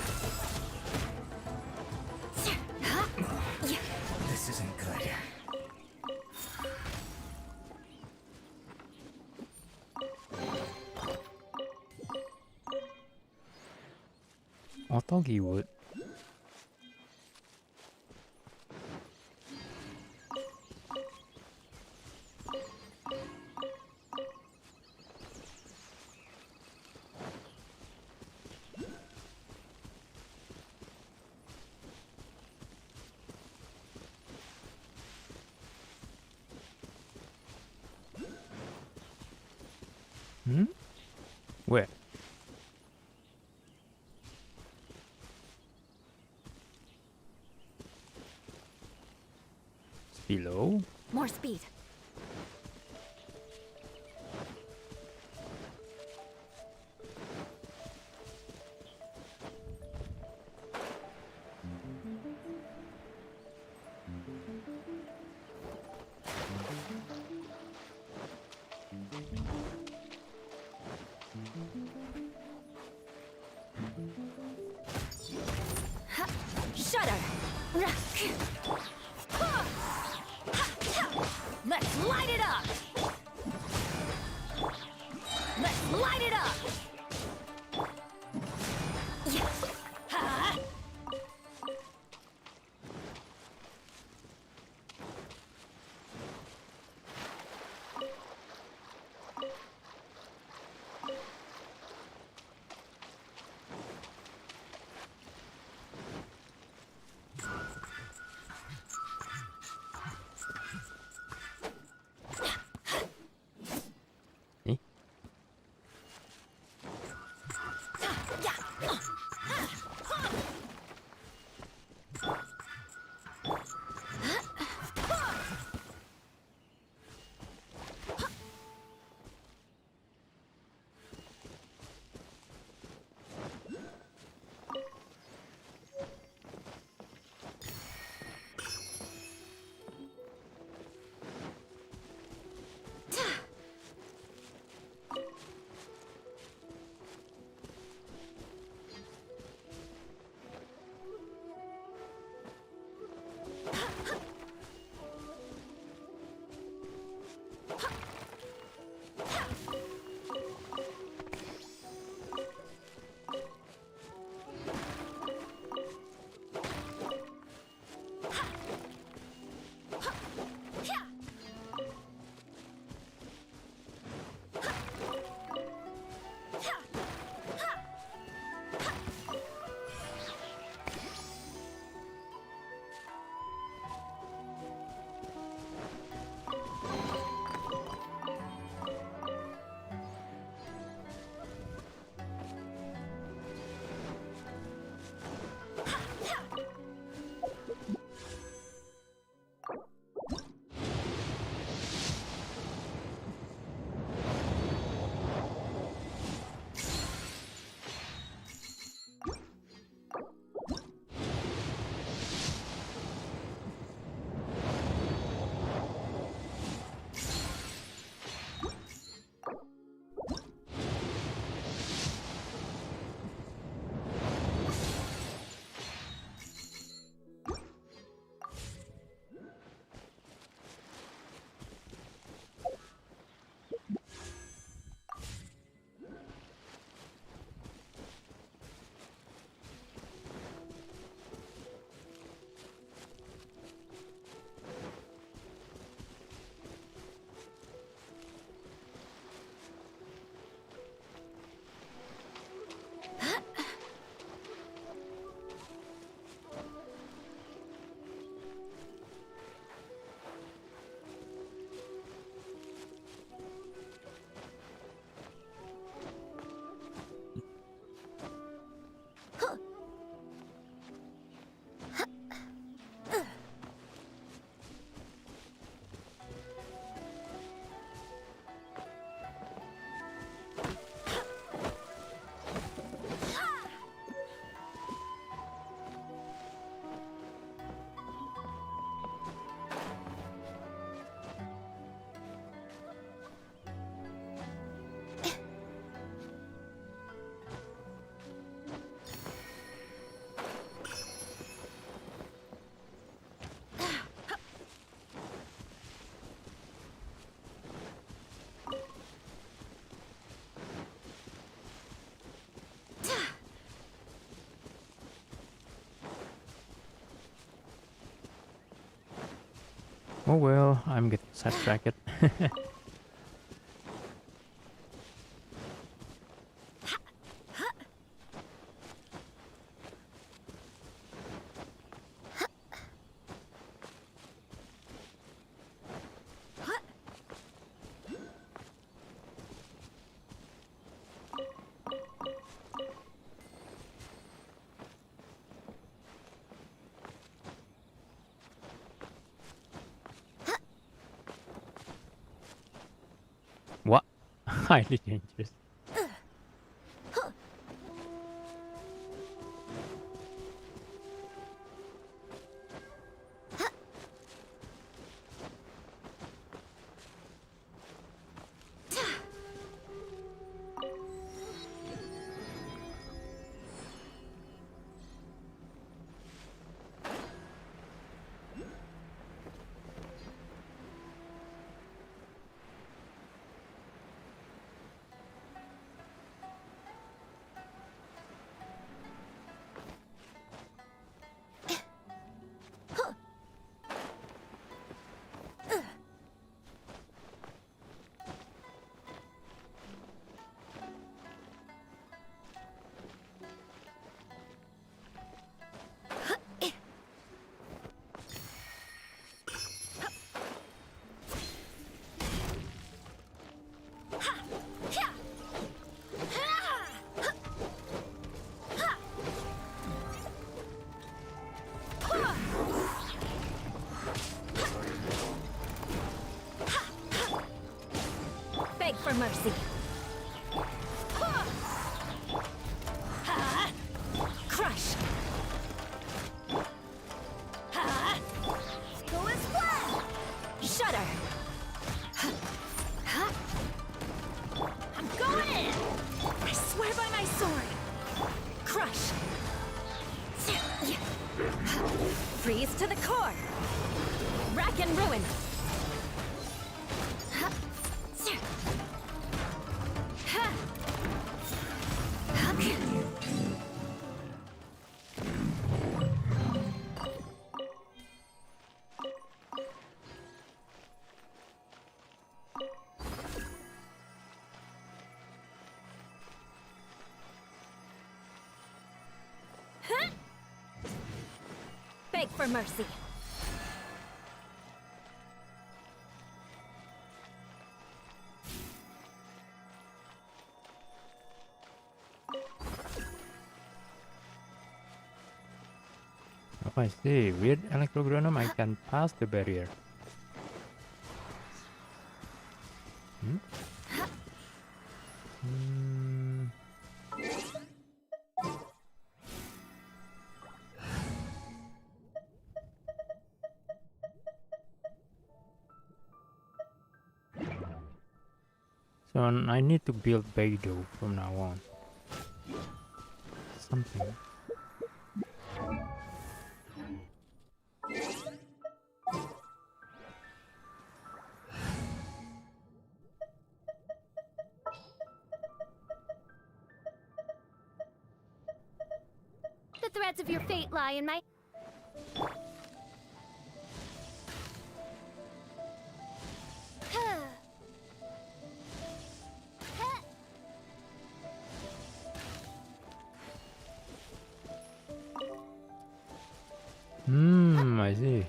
This isn't good. I thought he would. Hmm? Where? It's below? More speed. Shudder! Let's light it up! Let's light it up! Ha! Oh well, I'm getting sidetracked. What? Highly dangerous. Beg for mercy. Crush. Fullest shudder. I'm going in. I swear by my sword. Crush. Freeze to the core. Rack and ruin. Beg for mercy. Oh, I see. With Electrogranum, I can pass the barrier. Hmm? Hmm. So I need to build Beidou from now on. Something. The threads of your fate lie in my... I see.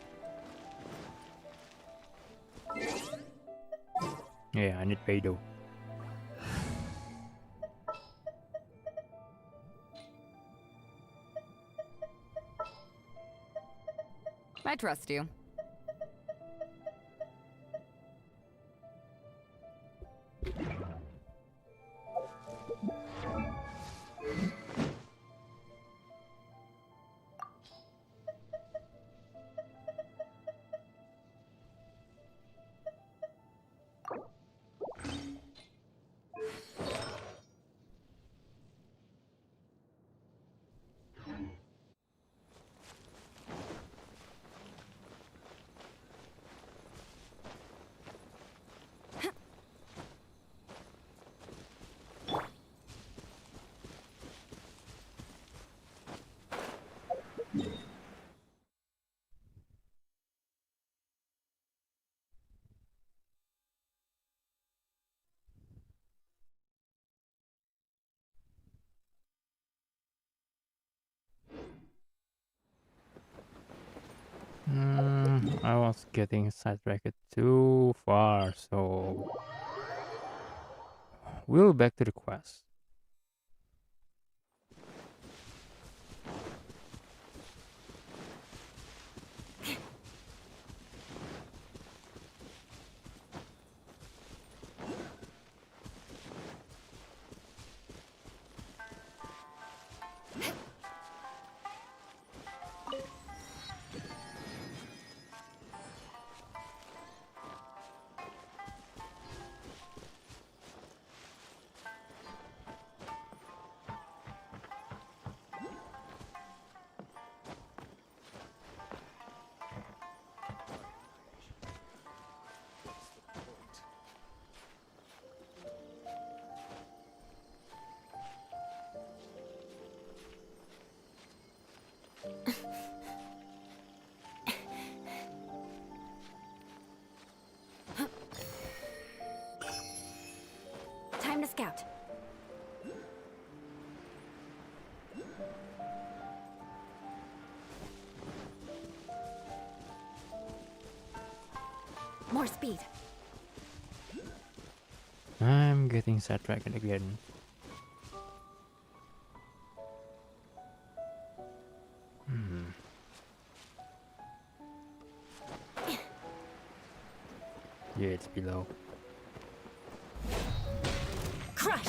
Yeah, I need Beidou. I trust you. I was getting sidetracked too far, so we'll back to the quest. Time to scout. More speed. I'm getting sidetracked again. Yeah, it's below. Crush!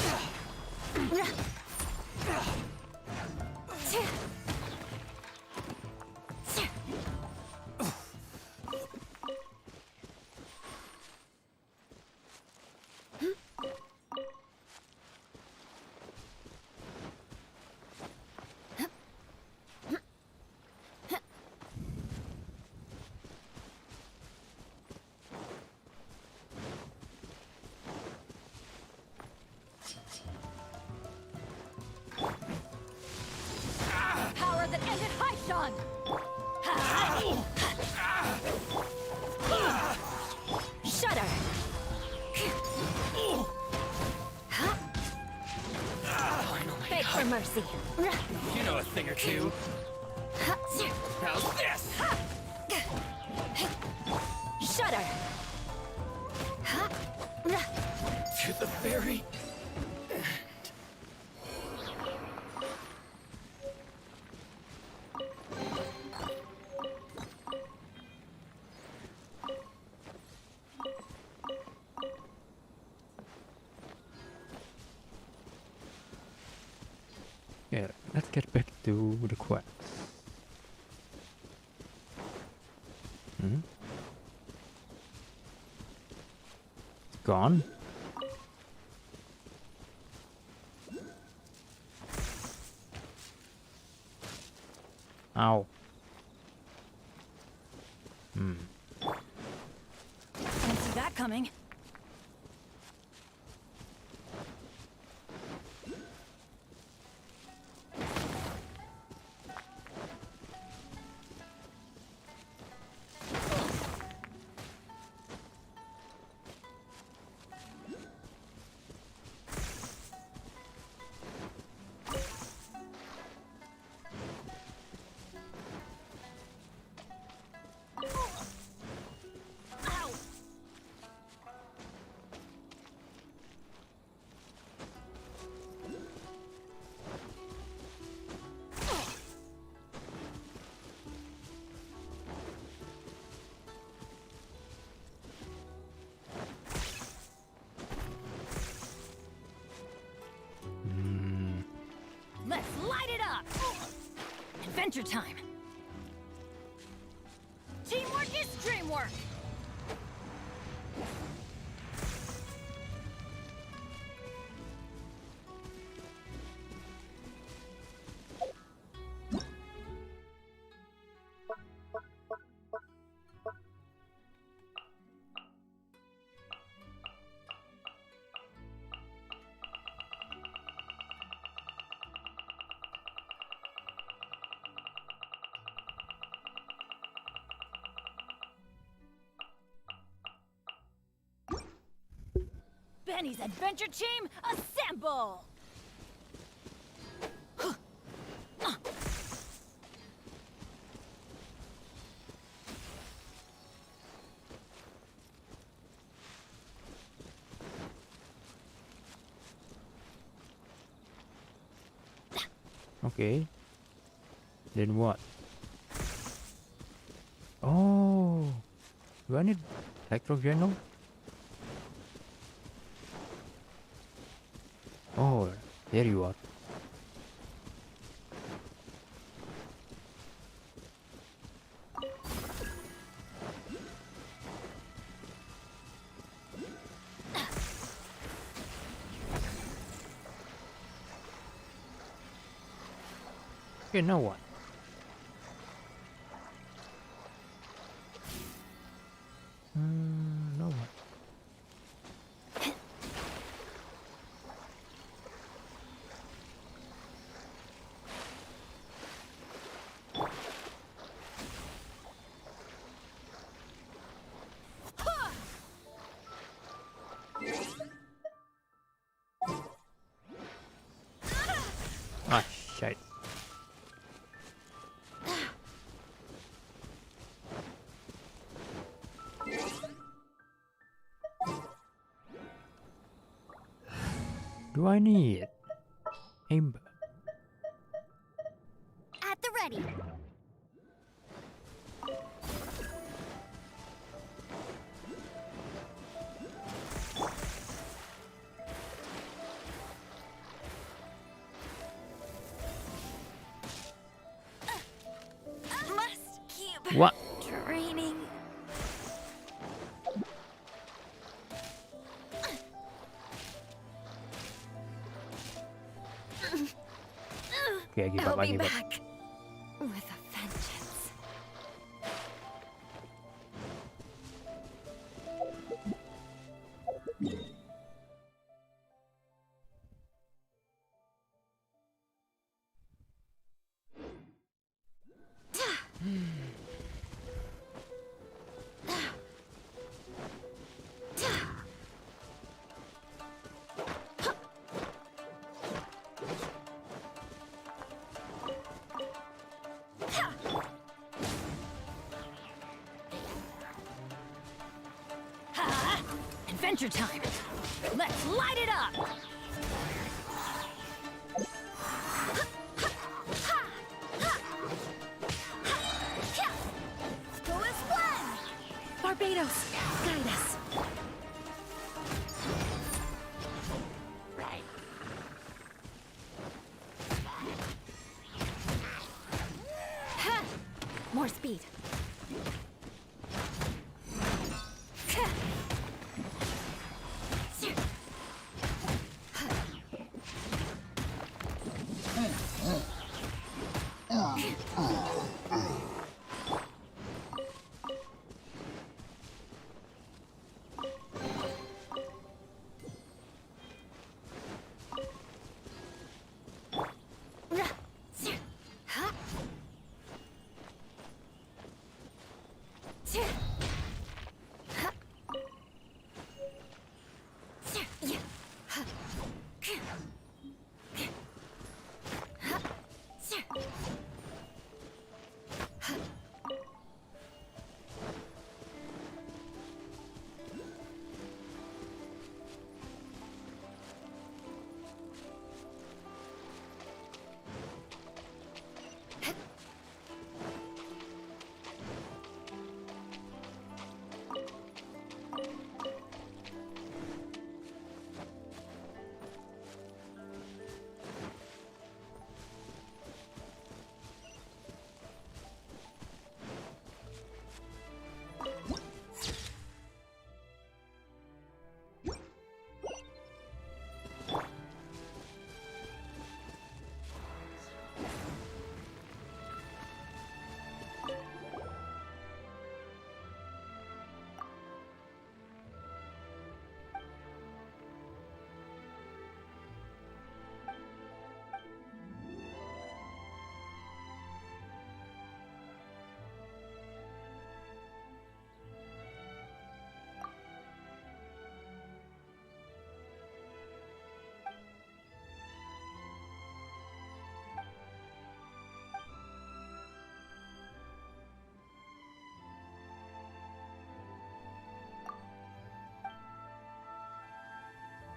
Power that ended Haishan! Shudder! Beg for mercy. You know a thing or two. How's this? Shudder! To the very Yeah, let's get back to the quest. It's gone? Ow. Didn't see that coming. Let's light it up! Adventure time! Teamwork is dreamwork! Benny's adventure team, assemble! Okay. Then what? Oh, do I need electrogeno? Oh, there you are. Okay, now what? Now what? Ah, shit. Do I need amber? At the ready. Must keep What? training. Okay, I give I'll up. I be give up. back with a vengeance. Adventure time! Let's light it up! Fullest one! Barbados, guide us. More speed.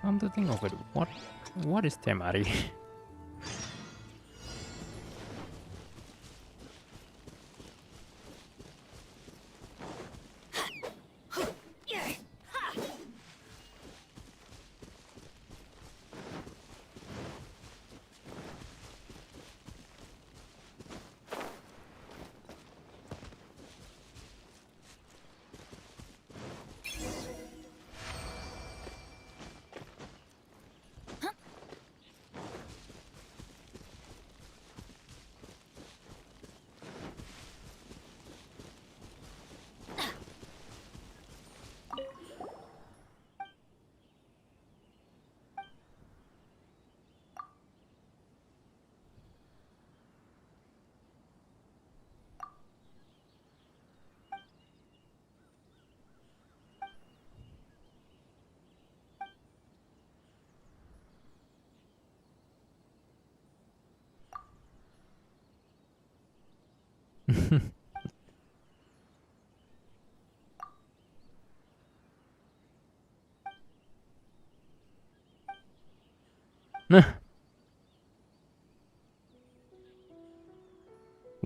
Come to think of it, what is Temari?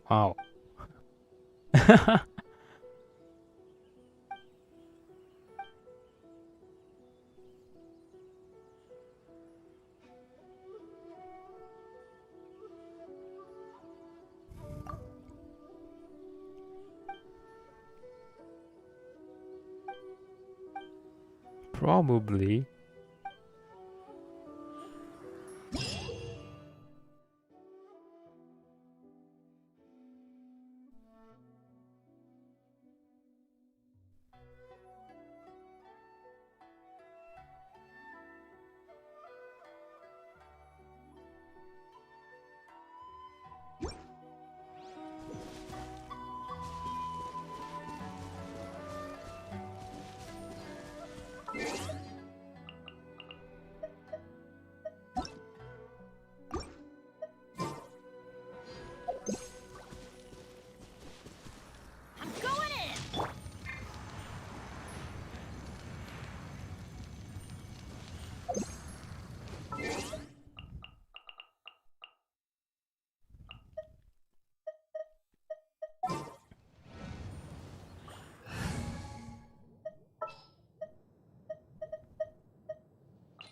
Wow. Probably. I'm going in!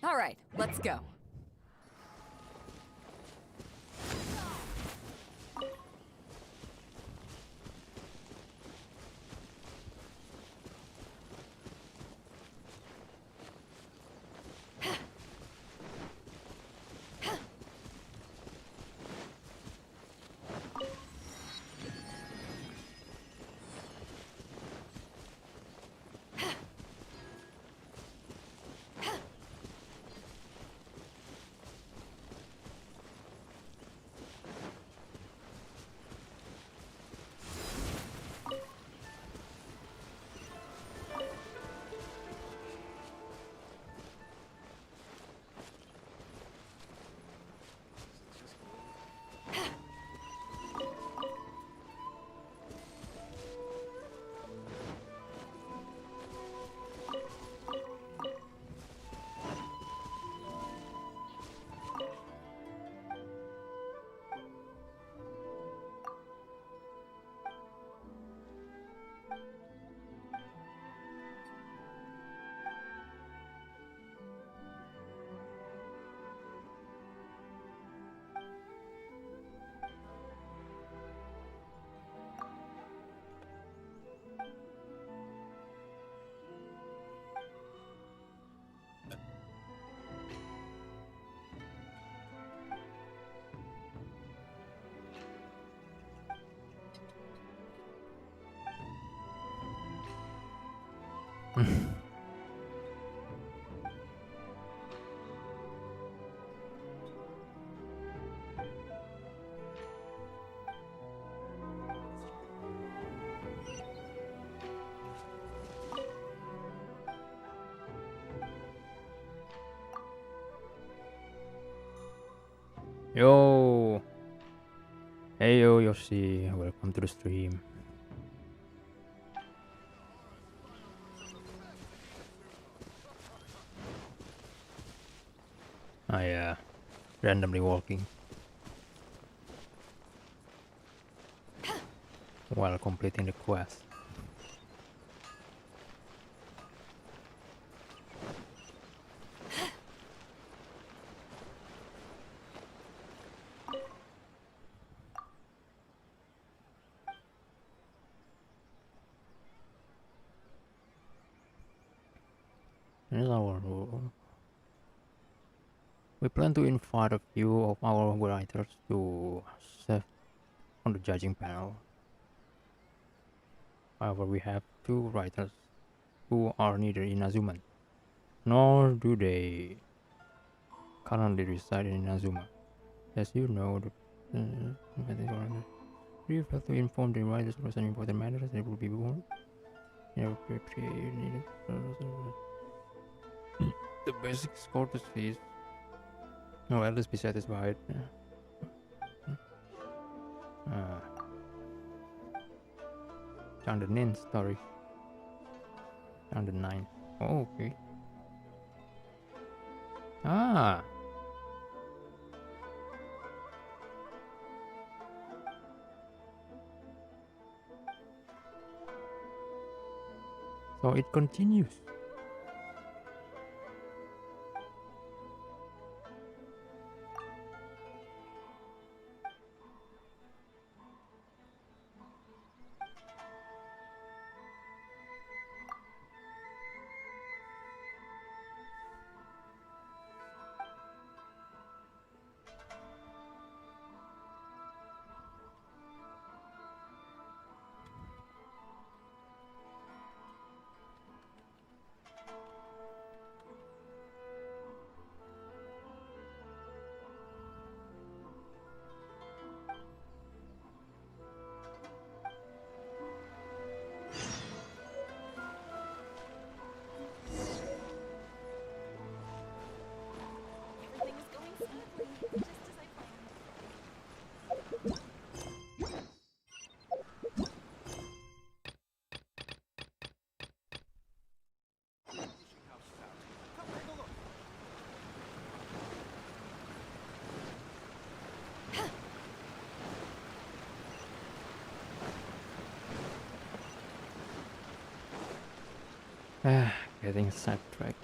All right, let's go. Yo. Hey yo Yoshi, welcome to the stream. I randomly walking while completing the quest. Here's our rule. We plan to invite a few of our writers to serve on the judging panel. However, we have two writers who are neither Inazuman nor do they currently reside in Inazuma. As you know, we have to inform the writers of some important matters that will be born. The basic courtesies. No, at least be satisfied. Chapter 9 story. Chapter 9. Oh, okay. Ah. So it continues. Everything is going smoothly, just as I Ah, getting sidetracked.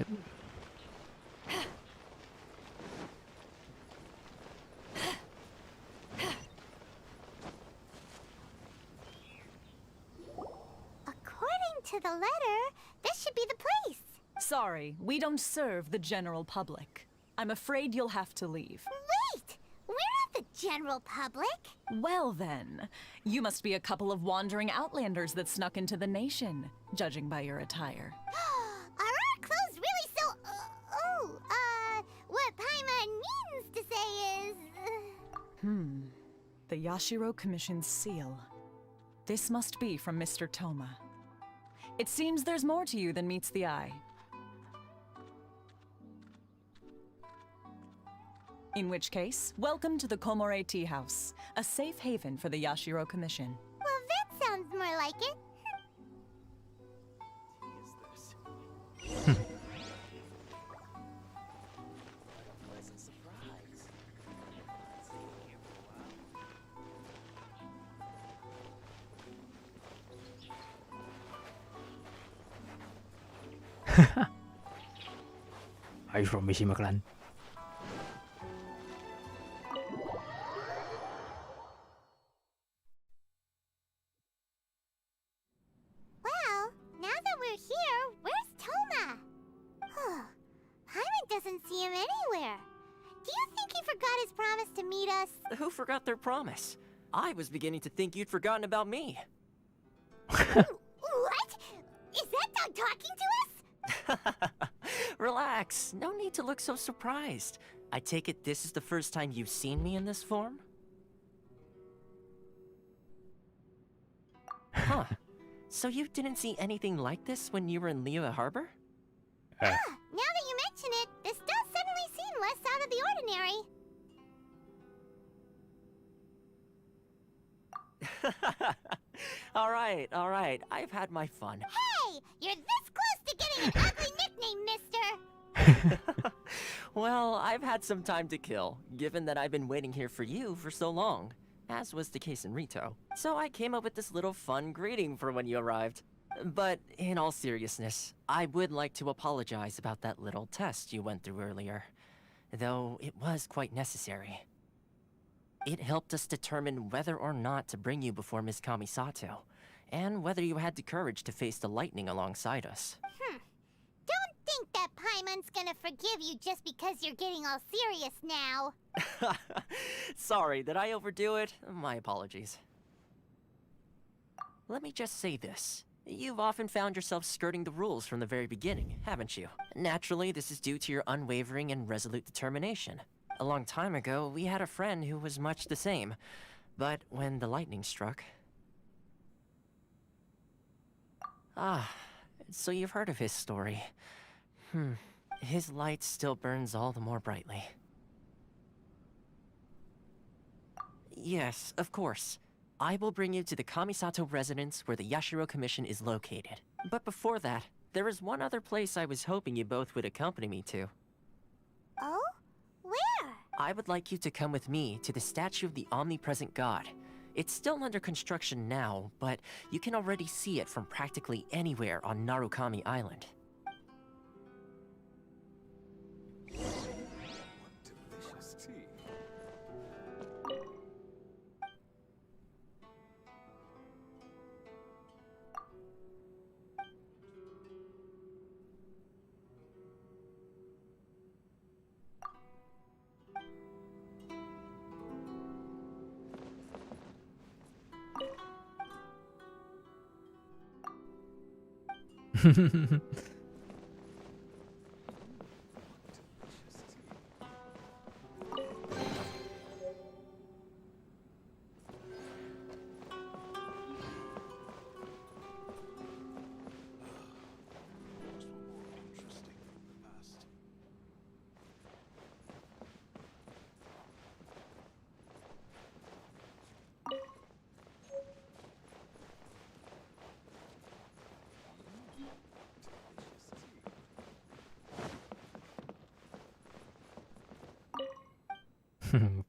According to the letter, this should be the place. Sorry, we don't serve the general public. I'm afraid you'll have to leave. Wait! We're not the general public. Well then, you must be a couple of wandering outlanders that snuck into the nation, judging by your attire. Are our clothes really so... what Paimon means to say is... The Yashiro Commission's seal. This must be from Mr. Toma. It seems there's more to you than meets the eye. In which case, welcome to the Komore Tea House, a safe haven for the Yashiro Commission. Well, that sounds more like it. Are you from Mishima clan? Well, now that we're here, where's Toma? Paimon doesn't see him anywhere. Do you think he forgot his promise to meet us? Who forgot their promise? I was beginning to think you'd forgotten about me. What? Is that dog talking to us? Relax. No need to look so surprised. I take it this is the first time you've seen me in this form? Huh. So you didn't see anything like this when you were in Liyue Harbor? Now that you mention it, this does suddenly seem less out of the ordinary. All right. I've had my fun. Hey! You're this close to getting an ugly nickname, mister! Well, I've had some time to kill, given that I've been waiting here for you for so long, as was the case in Rito. So I came up with this little fun greeting for when you arrived. But in all seriousness, I would like to apologize about that little test you went through earlier, though it was quite necessary. It helped us determine whether or not to bring you before Miss Kamisato, and whether you had the courage to face the lightning alongside us. Don't think that Paimon's gonna forgive you just because you're getting all serious now. Sorry, did I overdo it? My apologies. Let me just say this. You've often found yourself skirting the rules from the very beginning, haven't you? Naturally, this is due to your unwavering and resolute determination. A long time ago, we had a friend who was much the same. But when the lightning struck... so you've heard of his story. His light still burns all the more brightly. Yes, of course. I will bring you to the Kamisato residence where the Yashiro Commission is located. But before that, there is one other place I was hoping you both would accompany me to. Oh? Where? I would like you to come with me to the statue of the omnipresent god. It's still under construction now, but you can already see it from practically anywhere on Narukami Island. Delicious tea.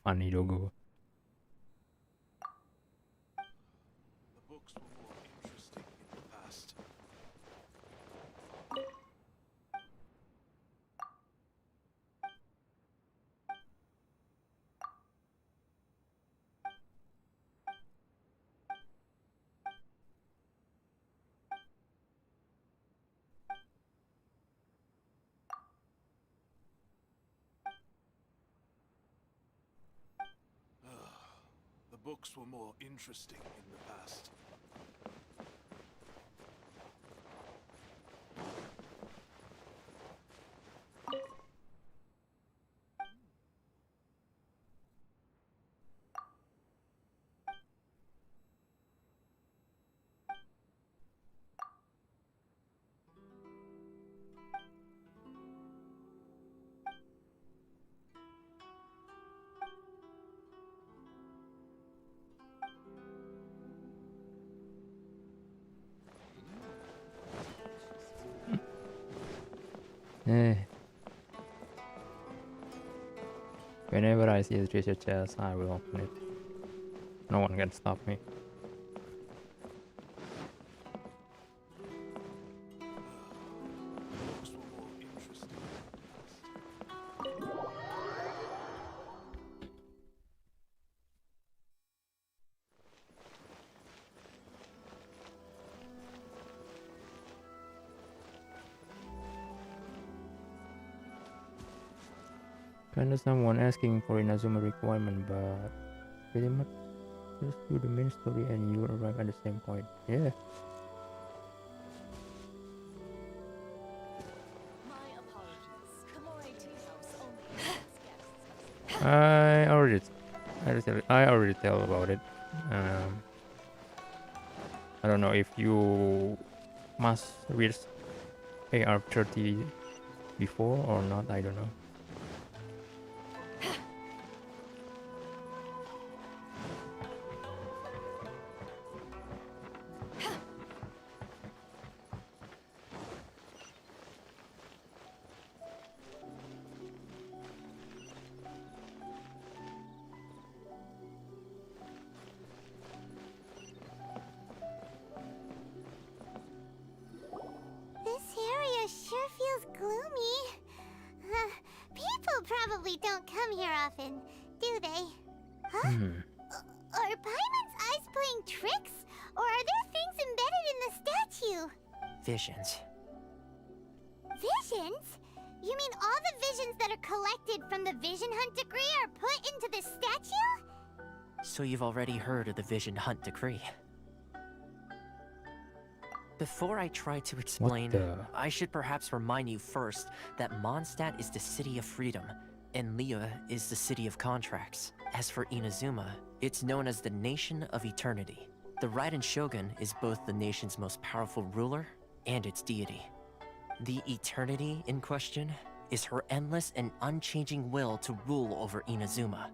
Funny logo. The books were more interesting in the past. The books were more interesting in the past. Eh. Whenever I see a treasure chest, I will open it. No one can stop me. Kinda someone asking for Inazuma requirement, but pretty much just do the main story and you arrive at the same point. Yeah. I already tell about it. I don't know if you must read AR30 before or not. I don't know. This area sure feels gloomy. People probably don't come here often, do they? Huh? Are Paimon's eyes playing tricks? Or are there things embedded in the statue? Visions. Visions? You mean all the visions that are collected from the Vision Hunt decree are put into this statue? So you've already heard of the Vision Hunt decree. Before I try to explain, I should perhaps remind you first that Mondstadt is the city of freedom, and Liyue is the city of contracts. As for Inazuma, it's known as the Nation of Eternity. The Raiden Shogun is both the nation's most powerful ruler and its deity. The Eternity in question is her endless and unchanging will to rule over Inazuma.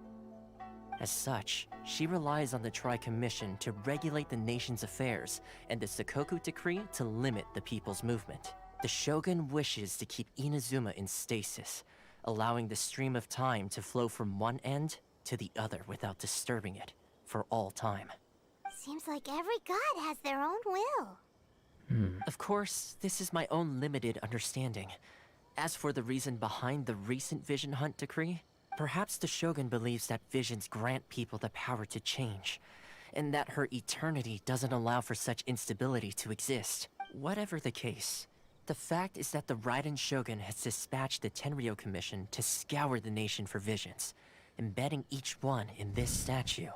As such, she relies on the Tri-Commission to regulate the nation's affairs and the Sakoku Decree to limit the people's movement. The Shogun wishes to keep Inazuma in stasis, allowing the stream of time to flow from one end to the other without disturbing it, for all time. Seems like every god has their own will. Of course, this is my own limited understanding. As for the reason behind the recent Vision Hunt decree, perhaps the Shogun believes that visions grant people the power to change, and that her eternity doesn't allow for such instability to exist. Whatever the case, the fact is that the Raiden Shogun has dispatched the Tenryo Commission to scour the nation for visions, embedding each one in this statue.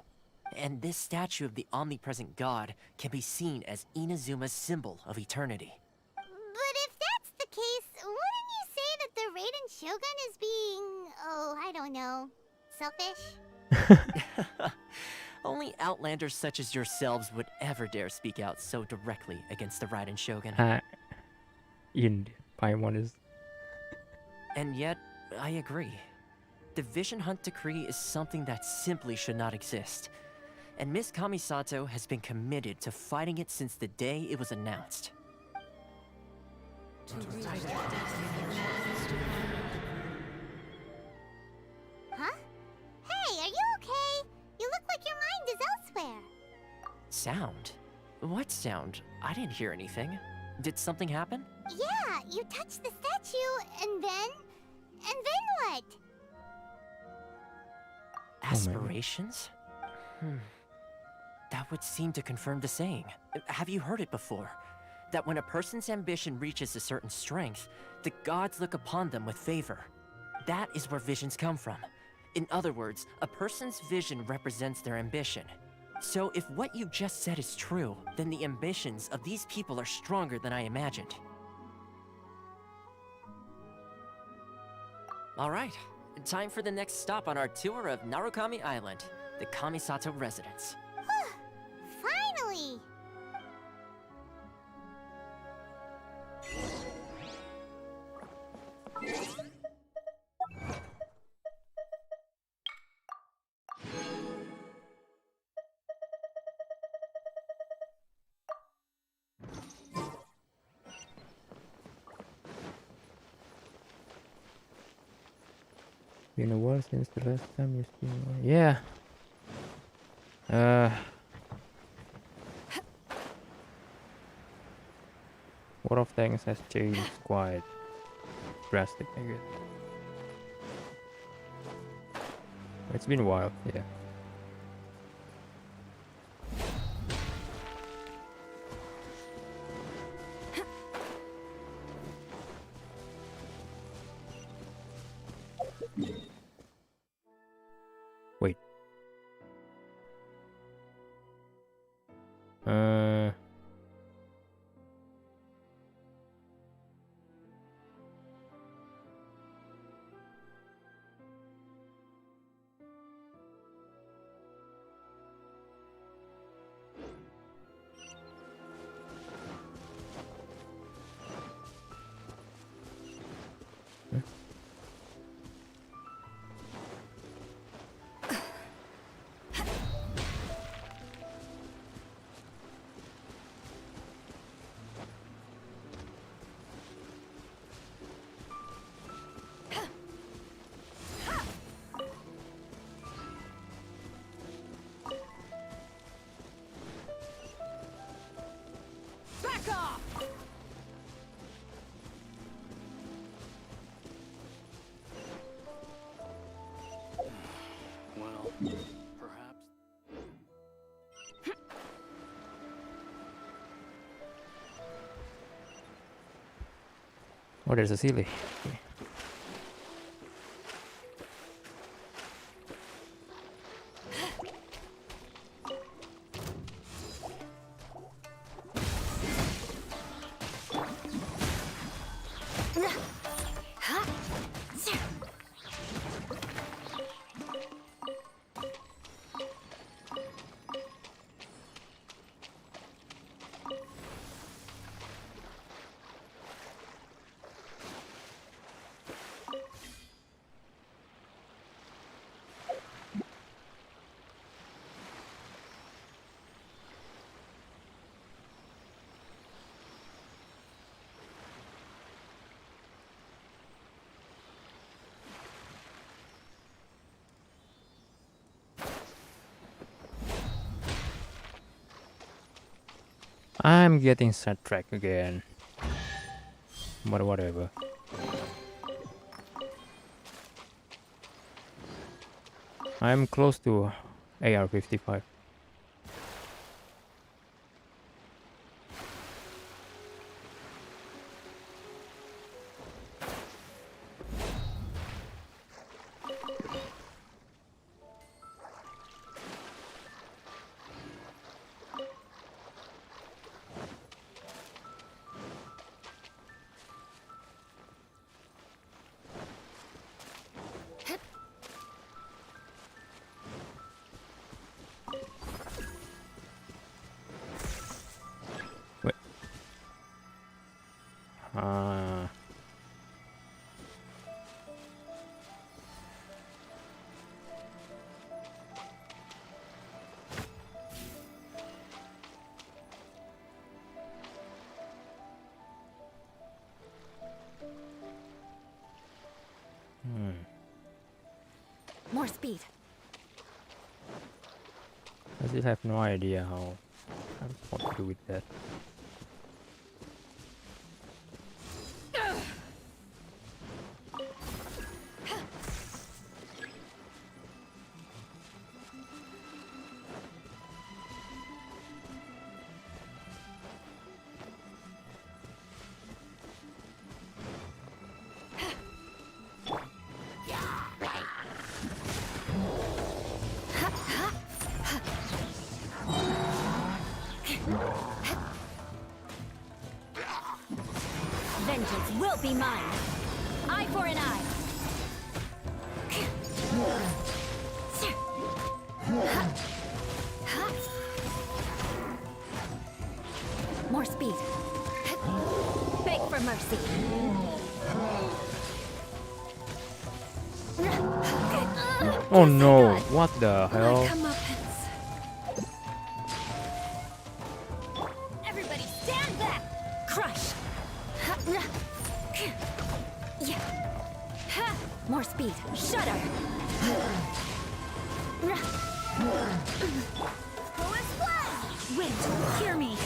And this statue of the omnipresent god can be seen as Inazuma's symbol of eternity. But if that's the case, wouldn't you say that the Raiden Shogun is being, oh, I don't know, selfish? Only outlanders such as yourselves would ever dare speak out so directly against the Raiden Shogun. In Paimon is. And yet, I agree. The Vision Hunt decree is something that simply should not exist. And Miss Kamisato has been committed to fighting it since the day it was announced. Huh? Hey, are you okay? You look like your mind is elsewhere. Sound? What sound? I didn't hear anything. Did something happen? Yeah, you touched the statue, and then what? Aspirations? That would seem to confirm the saying. Have you heard it before? That when a person's ambition reaches a certain strength, the gods look upon them with favor. That is where visions come from. In other words, a person's vision represents their ambition. So if what you just said is true, then the ambitions of these people are stronger than I imagined. Alright, time for the next stop on our tour of Narukami Island, the Kamisato residence. Finally! Been a while since the last time you seen one. Yeah. What of things has changed quite drastic, I guess. It's been a while, yeah. Wait. Back off! Well, perhaps. Oh, there's a silly. I'm getting sidetracked again. But whatever. I'm close to AR-55. Wait. More speed. I still have no idea how I'm supposed to do with that. Vengeance will be mine. Eye for an eye. More speed. Beg for mercy. Oh no, what the hell? Everybody stand back. Crush. More speed. Shudder. Fullest blast. Wind, hear me.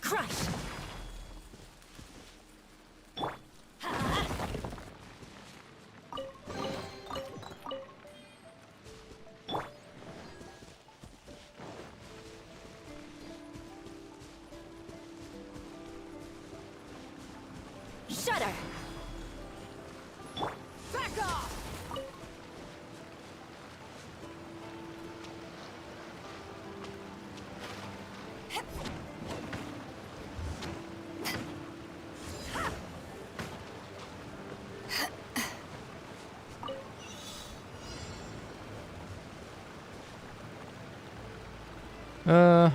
Crush. Shudder. Back off.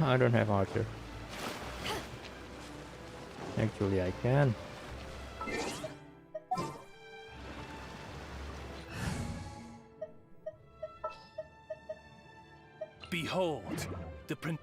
I don't have archer. Actually, I can. Behold, the prince.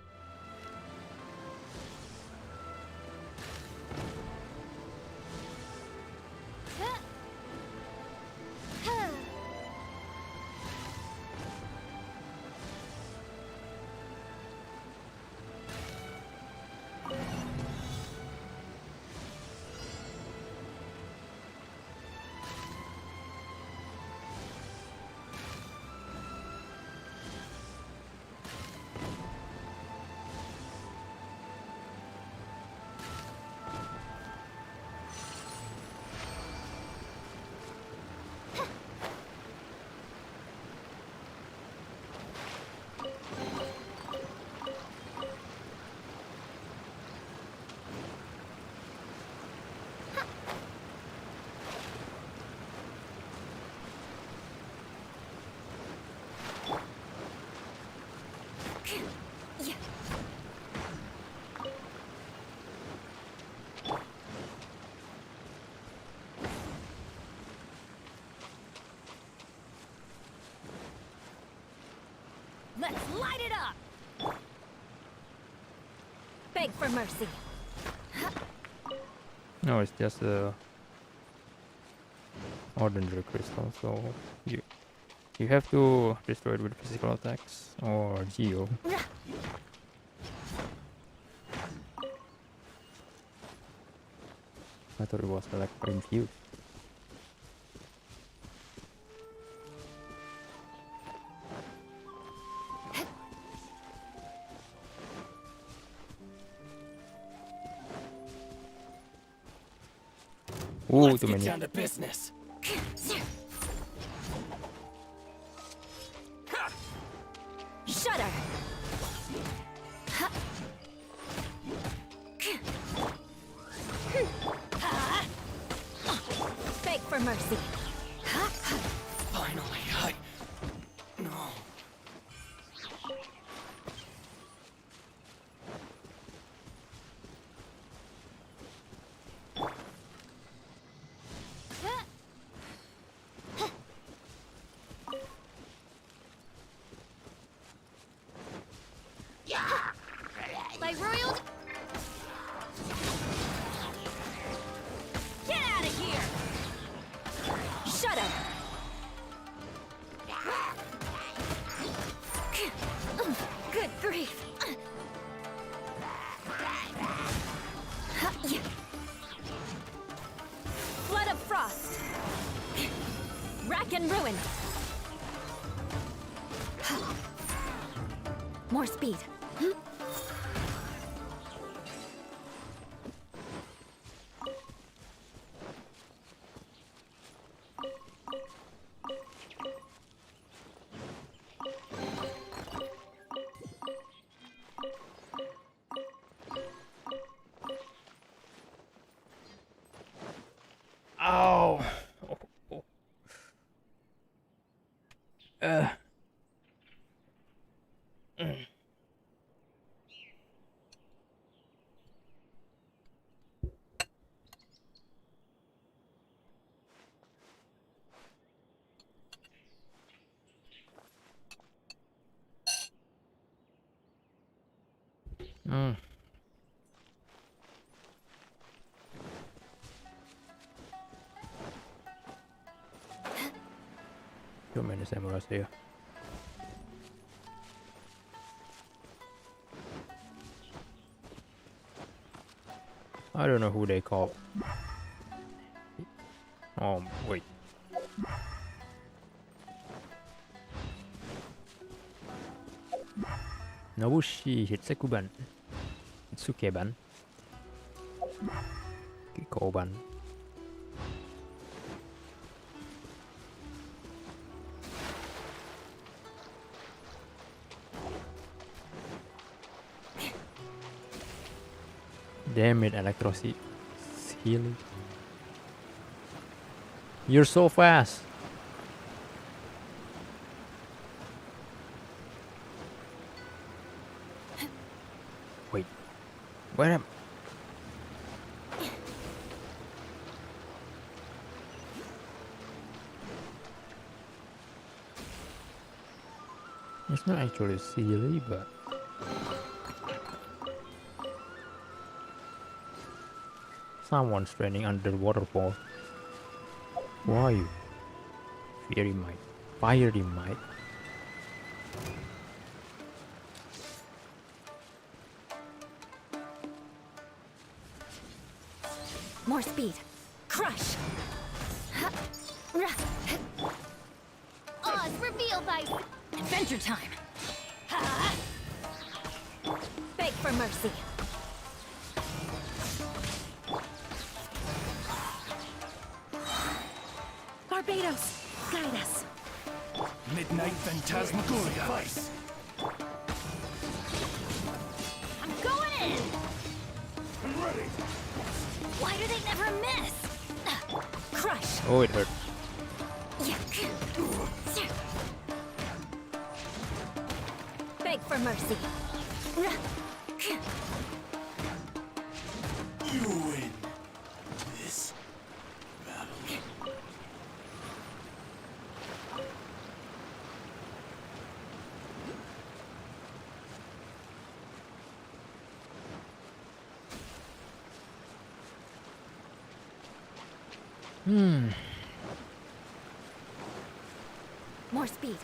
it up! Beg for mercy. No, it's just a ordinary crystal, so you have to destroy it with physical attacks or geo. I thought it was like infused. Ooh, Let's too get many. down to business. Shudder! Beg for mercy. Finally, no. By royal... Get out of here! Shudder! Good grief! Flood of frost! Rack and ruin! More speed! Ow! Too many samurais here. I don't know who they call. Oh, wait. Nobushi Hitsukuban. Hitsukeban. Kikoban. Damn it, Electrosi. Healing. You're so fast. Wait. Where am... It's not actually silly, but... Someone's training under the waterfall. Who are you? Fiery might. Fiery might. More speed. Crush! Oz, reveal thy... Adventure time! Beg for mercy. Barbados, guide us. Midnight Phantasmagoria. I'm going in! I'm ready. Why do they never miss? Crush! Oh, it hurt. Beg for mercy. You win this battle. More speed.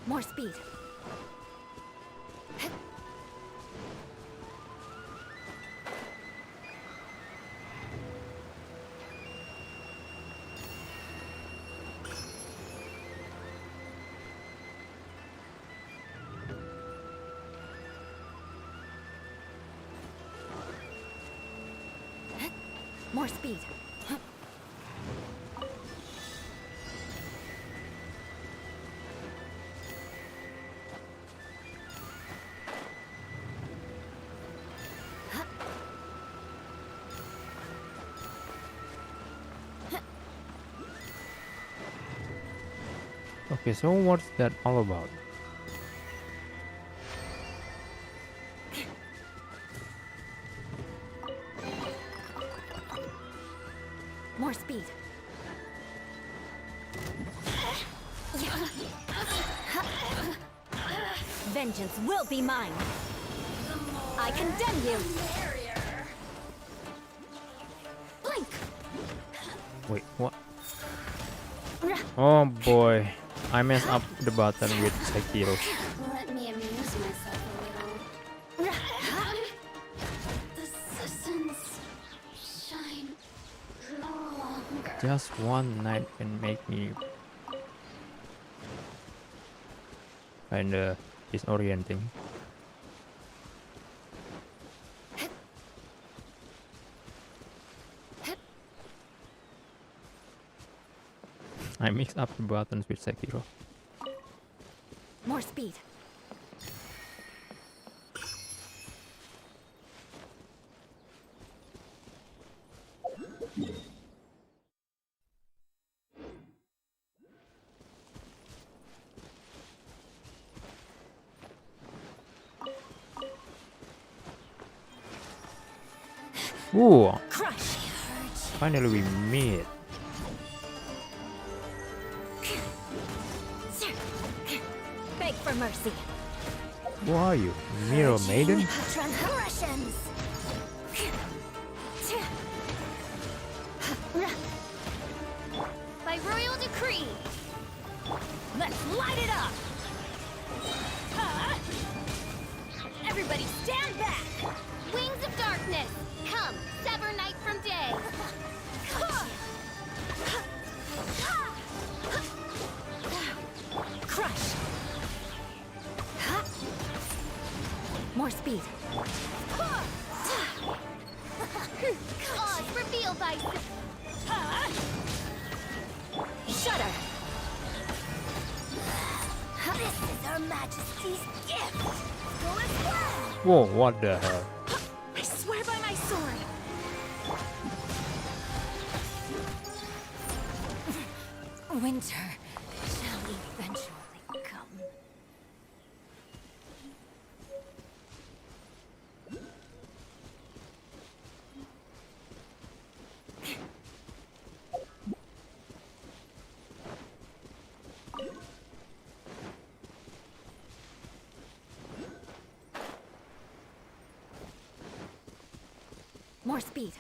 More speed. More speed. Okay, so what's that all about? More speed. Vengeance will be mine. I condemn you. Blink. Wait, what? Oh boy, I messed up the button with Sekiro. Let me amuse myself a little. The systems shine no longer. Just one night can make me kinda disorienting. I mixed up the buttons with Sekiro. More speed. Ooh, Crush. finally we meet. Beg for mercy. Who are you? Mirror Maiden? Transgressions. By royal decree. Let's light it up. Everybody stand back. Wings of darkness. Come, sever night from day. Crush. More speed. Oz reveal by Shudder. This is Her Majesty's gift. Go as well. Whoa, what the hell? I swear by my sword. Winter shall eventually come. More speed.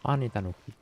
Ani Tanuki.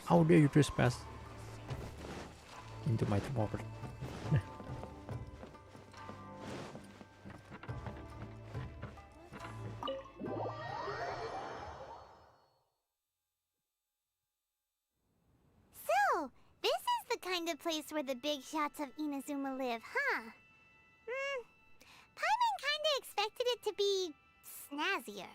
How dare you trespass into my property? So, this is the kind of place where the big shots of Inazuma live, huh? Paimon kinda expected it to be snazzier.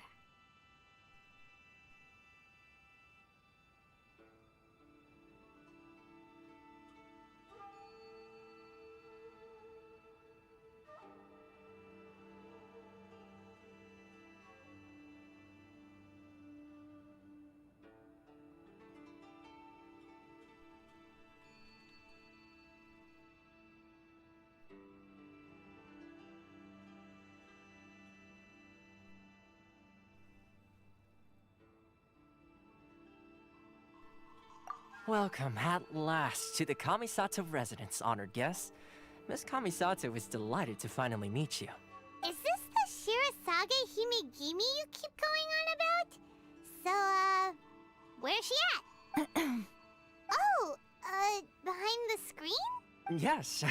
Welcome at last to the Kamisato residence, honored guests. Miss Kamisato is delighted to finally meet you. Is this the Shirazage Himegimi you keep going on about? So, where's she at? Oh, behind the screen? Yes.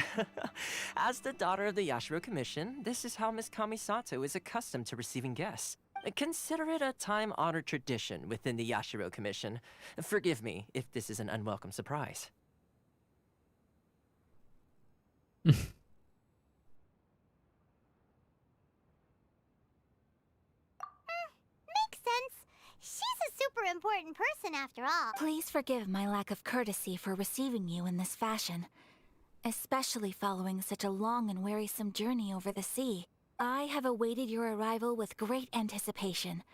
As the daughter of the Yashiro Commission, this is how Miss Kamisato is accustomed to receiving guests. Consider it a time-honored tradition within the Yashiro Commission. Forgive me if this is an unwelcome surprise. Makes sense. She's a super important person after all. Please forgive my lack of courtesy for receiving you in this fashion, especially following such a long and wearisome journey over the sea. I have awaited your arrival with great anticipation,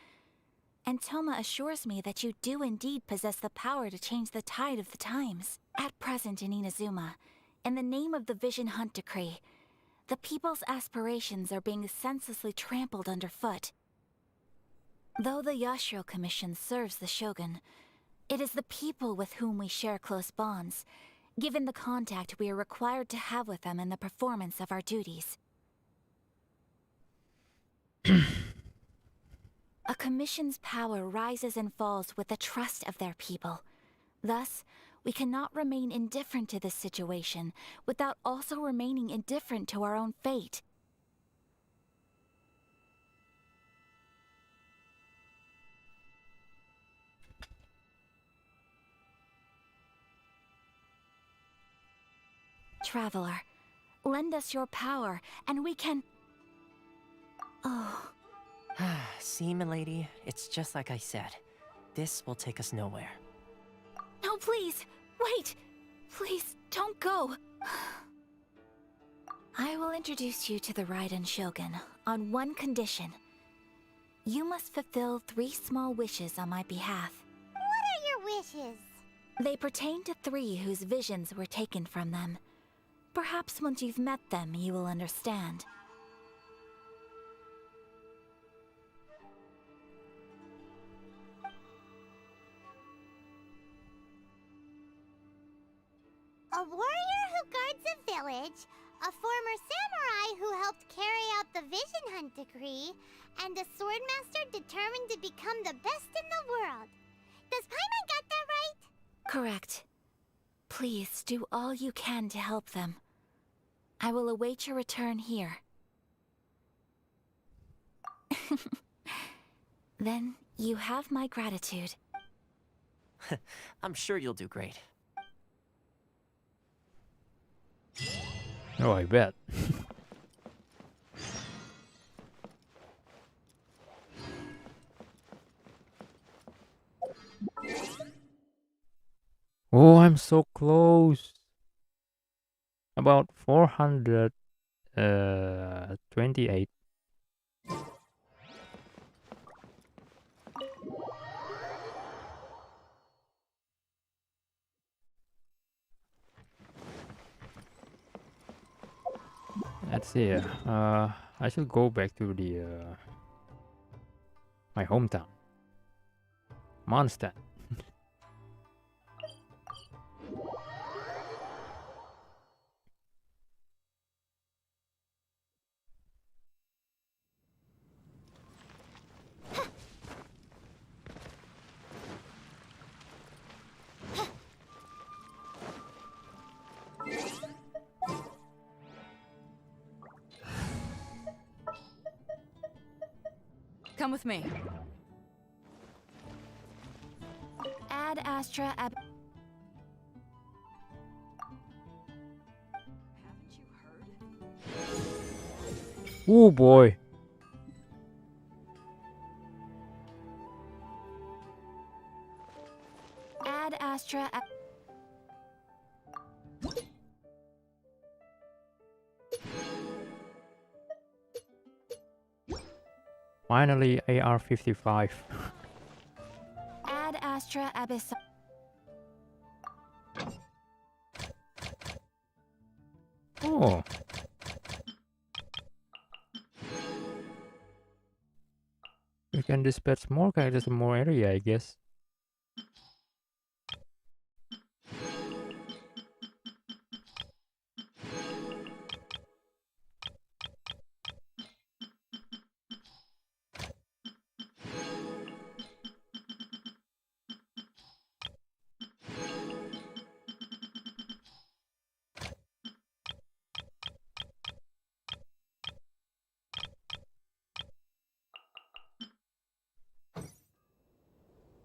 and Toma assures me that you do indeed possess the power to change the tide of the times. At present in Inazuma, in the name of the Vision Hunt Decree, the people's aspirations are being senselessly trampled underfoot. Though the Yashiro Commission serves the Shogun, it is the people with whom we share close bonds, given the contact we are required to have with them in the performance of our duties. A commission's power rises and falls with the trust of their people. Thus, we cannot remain indifferent to this situation without also remaining indifferent to our own fate. Traveler, lend us your power, and we can... Oh... See, milady, it's just like I said. This will take us nowhere. No, please! Wait! Please, don't go! I will introduce you to the Raiden Shogun on one condition. You must fulfill 3 small wishes on my behalf. What are your wishes? They pertain to 3 whose visions were taken from them. Perhaps once you've met them, you will understand. A warrior who guards a village, a former samurai who helped carry out the Vision Hunt Decree, and a swordmaster determined to become the best in the world. Does Paimon got that right? Correct. Please do all you can to help them. I will await your return here. Then you have my gratitude. I'm sure you'll do great. Oh, I bet. Oh, I'm so close. About 428. Let's see. I should go back to the my hometown, Mondstadt. Come with me. Ad Astra Ab. Oh boy. Ad Astra Ab. Finally, AR-55. Ad Astra Abyss. Oh. We can dispatch more characters in more area, I guess.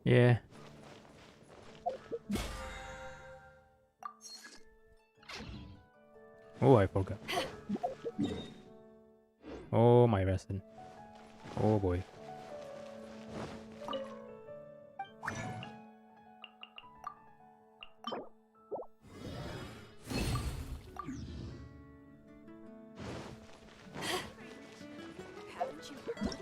Yeah. Oh, I forgot. Oh, my resin. Oh boy. Haven't you heard?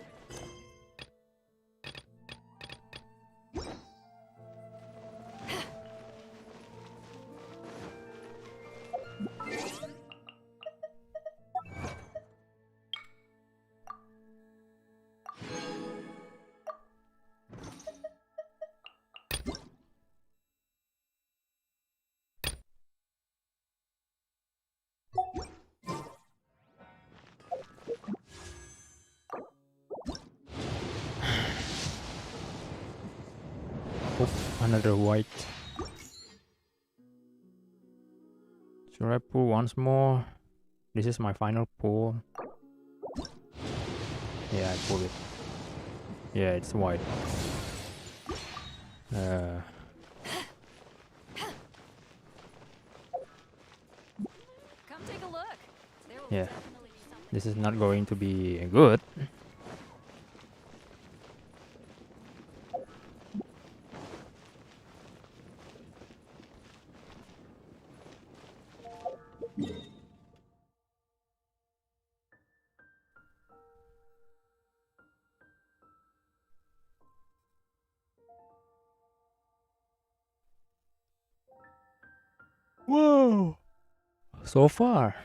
Oh, another white. Should I pull once more? This is my final pull. Yeah, I pull it. Yeah, it's white. Come take a look. There will Yeah. definitely be something. This is not going to be good. Whoa! So far.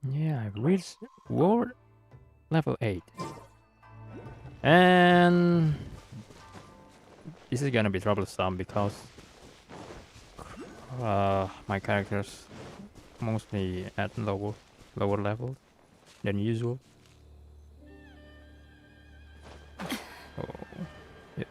Yeah, I've reached world level 8. And this is gonna be troublesome because my characters mostly at lower level than usual. Oh, yeah.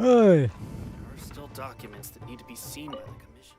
Hey. There are still documents that need to be seen by the commission.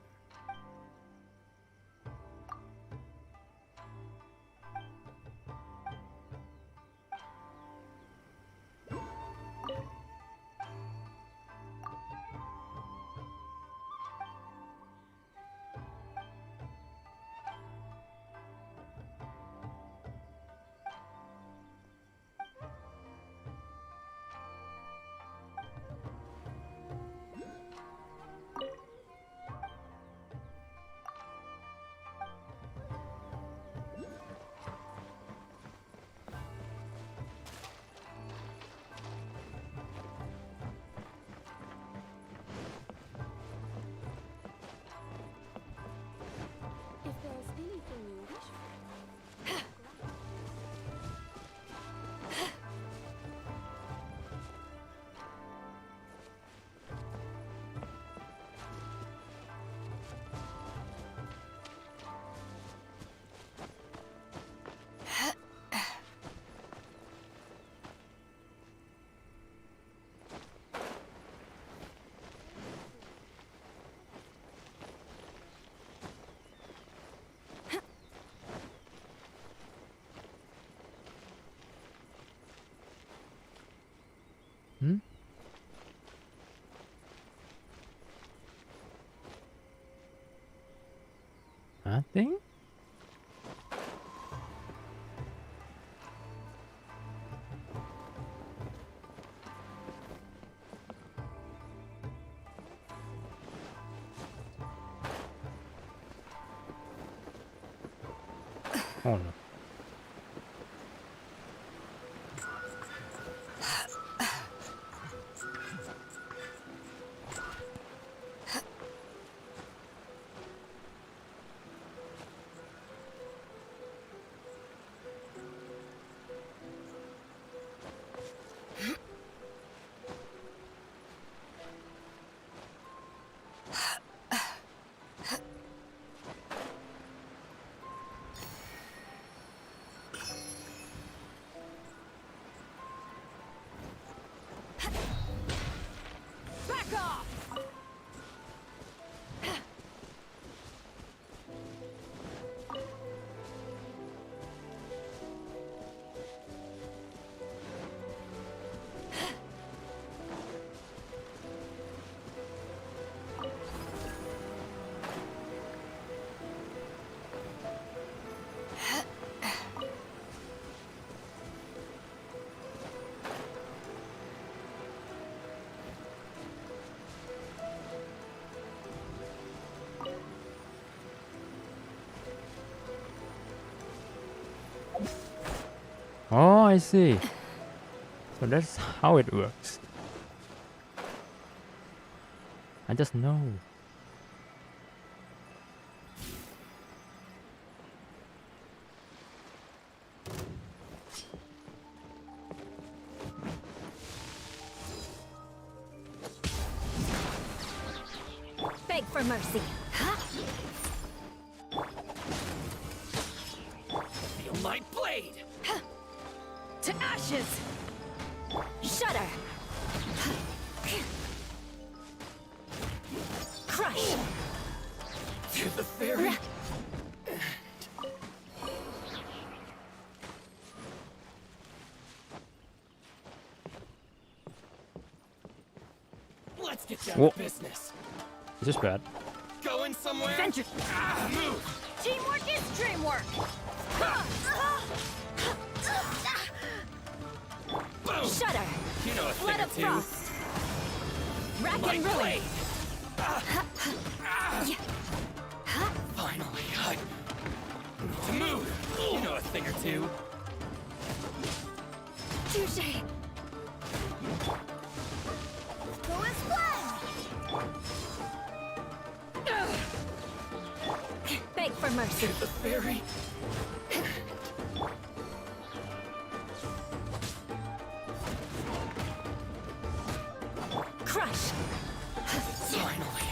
If there's anything you wish for. Hmm? Nothing? Oh no. Back off! Oh, I see. So that's how it works. I just know. Beg for mercy. Feel my blade! To ashes! Shudder! Crush! To the fairy! Let's get down Whoa. to business. Is this bad? Going somewhere? Venture. Move! Teamwork is dreamwork! Boom! Shudder! You know a thing Blood or of two. frost! Rack My and ruin! blade! Finally, to move! You know a thing or two. Touche! Fullest blood! Beg for mercy. To the fairy. Crush! Finally,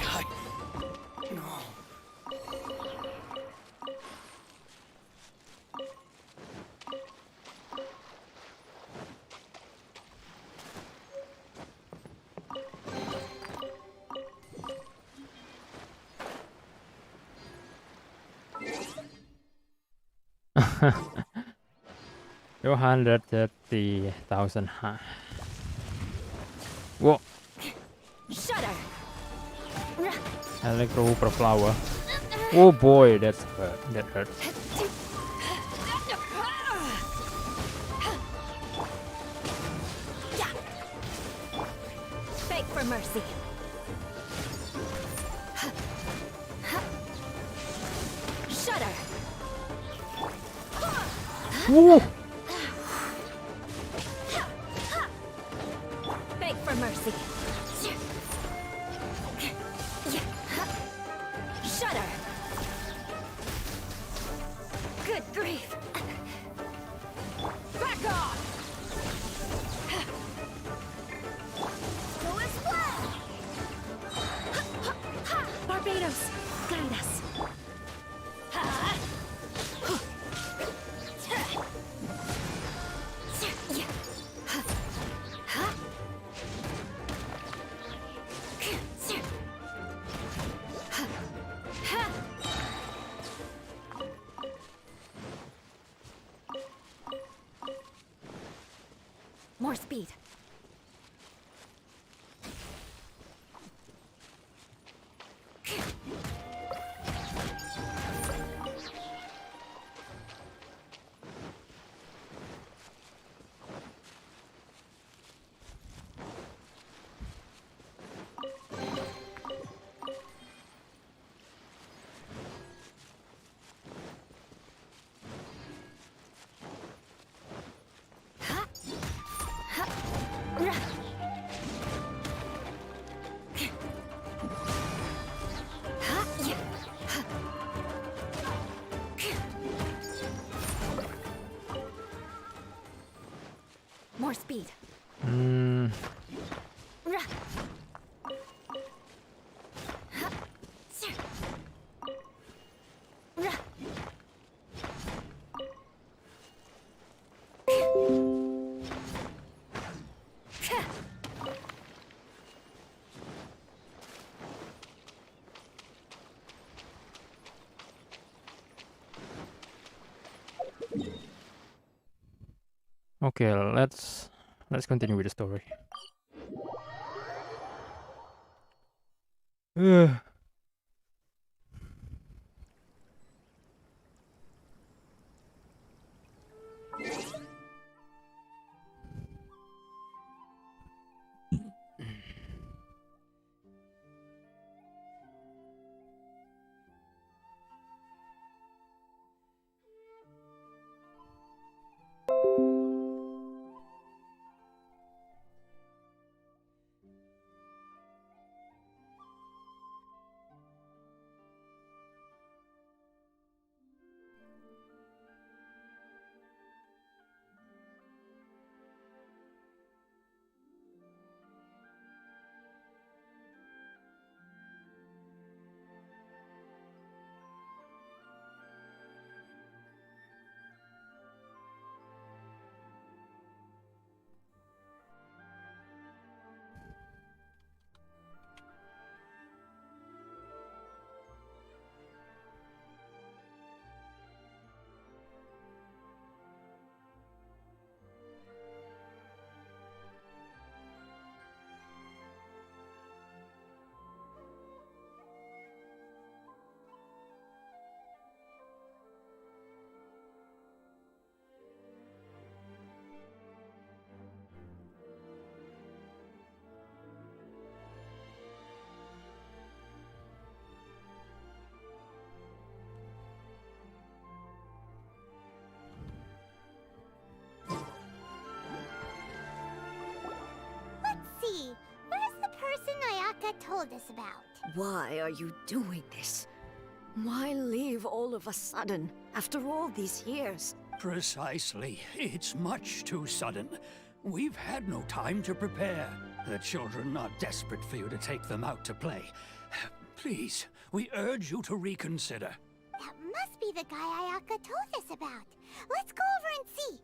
no. 230,000. Whoa! Shudder. Electro Hooper Flower. Oh boy, that hurts. Beg for mercy. Shudder. Woo! Beg for mercy. Shudder. Good grief. Back off. Barbados, guide us. More speed. More speed. Okay, let's continue with the story. See, where's the person Ayaka told us about? Why are you doing this? Why leave all of a sudden, after all these years? Precisely. It's much too sudden. We've had no time to prepare. The children are desperate for you to take them out to play. Please, we urge you to reconsider. That must be the guy Ayaka told us about. Let's go over and see.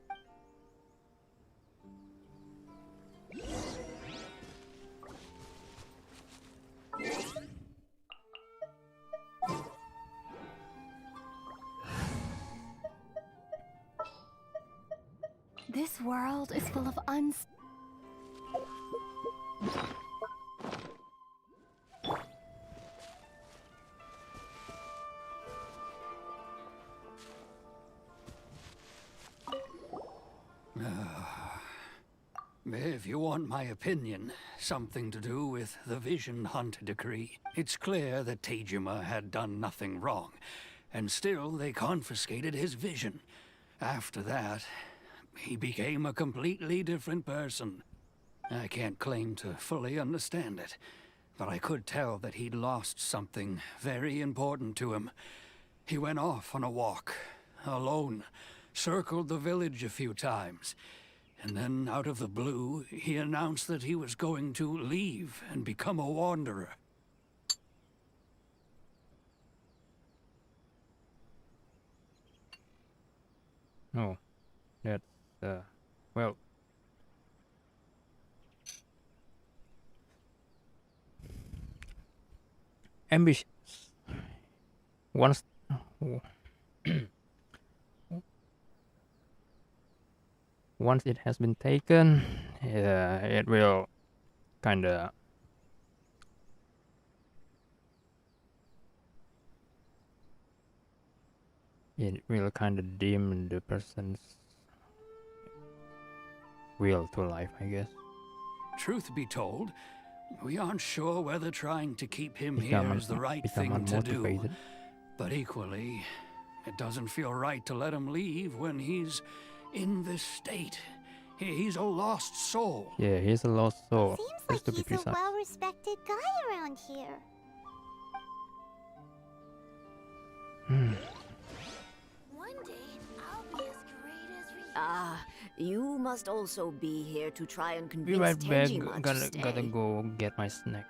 This world is full of If you want my opinion, something to do with the Vision Hunt decree. It's clear that Tejima had done nothing wrong, and still they confiscated his vision. After that, he became a completely different person. I can't claim to fully understand it, but I could tell that he'd lost something very important to him. He went off on a walk, alone, circled the village a few times, and then out of the blue, he announced that he was going to leave and become a wanderer. Oh, that's, well... Ambitions. Once... Once it has been taken, it will kinda... It will kinda dim the person's will to life, I guess. Truth be told, we aren't sure whether trying to keep him here is the right thing to do. Unmotivated. But equally, it doesn't feel right to let him leave when he's in this state. He's a lost soul. Yeah, he's a lost soul. Seems Just like to be he's precise. a well-respected guy around here. One day, I'll be as great as Ryu. Ah, you must also be here to try and Be convince right back. Tejima to stay. Gotta go get my snack.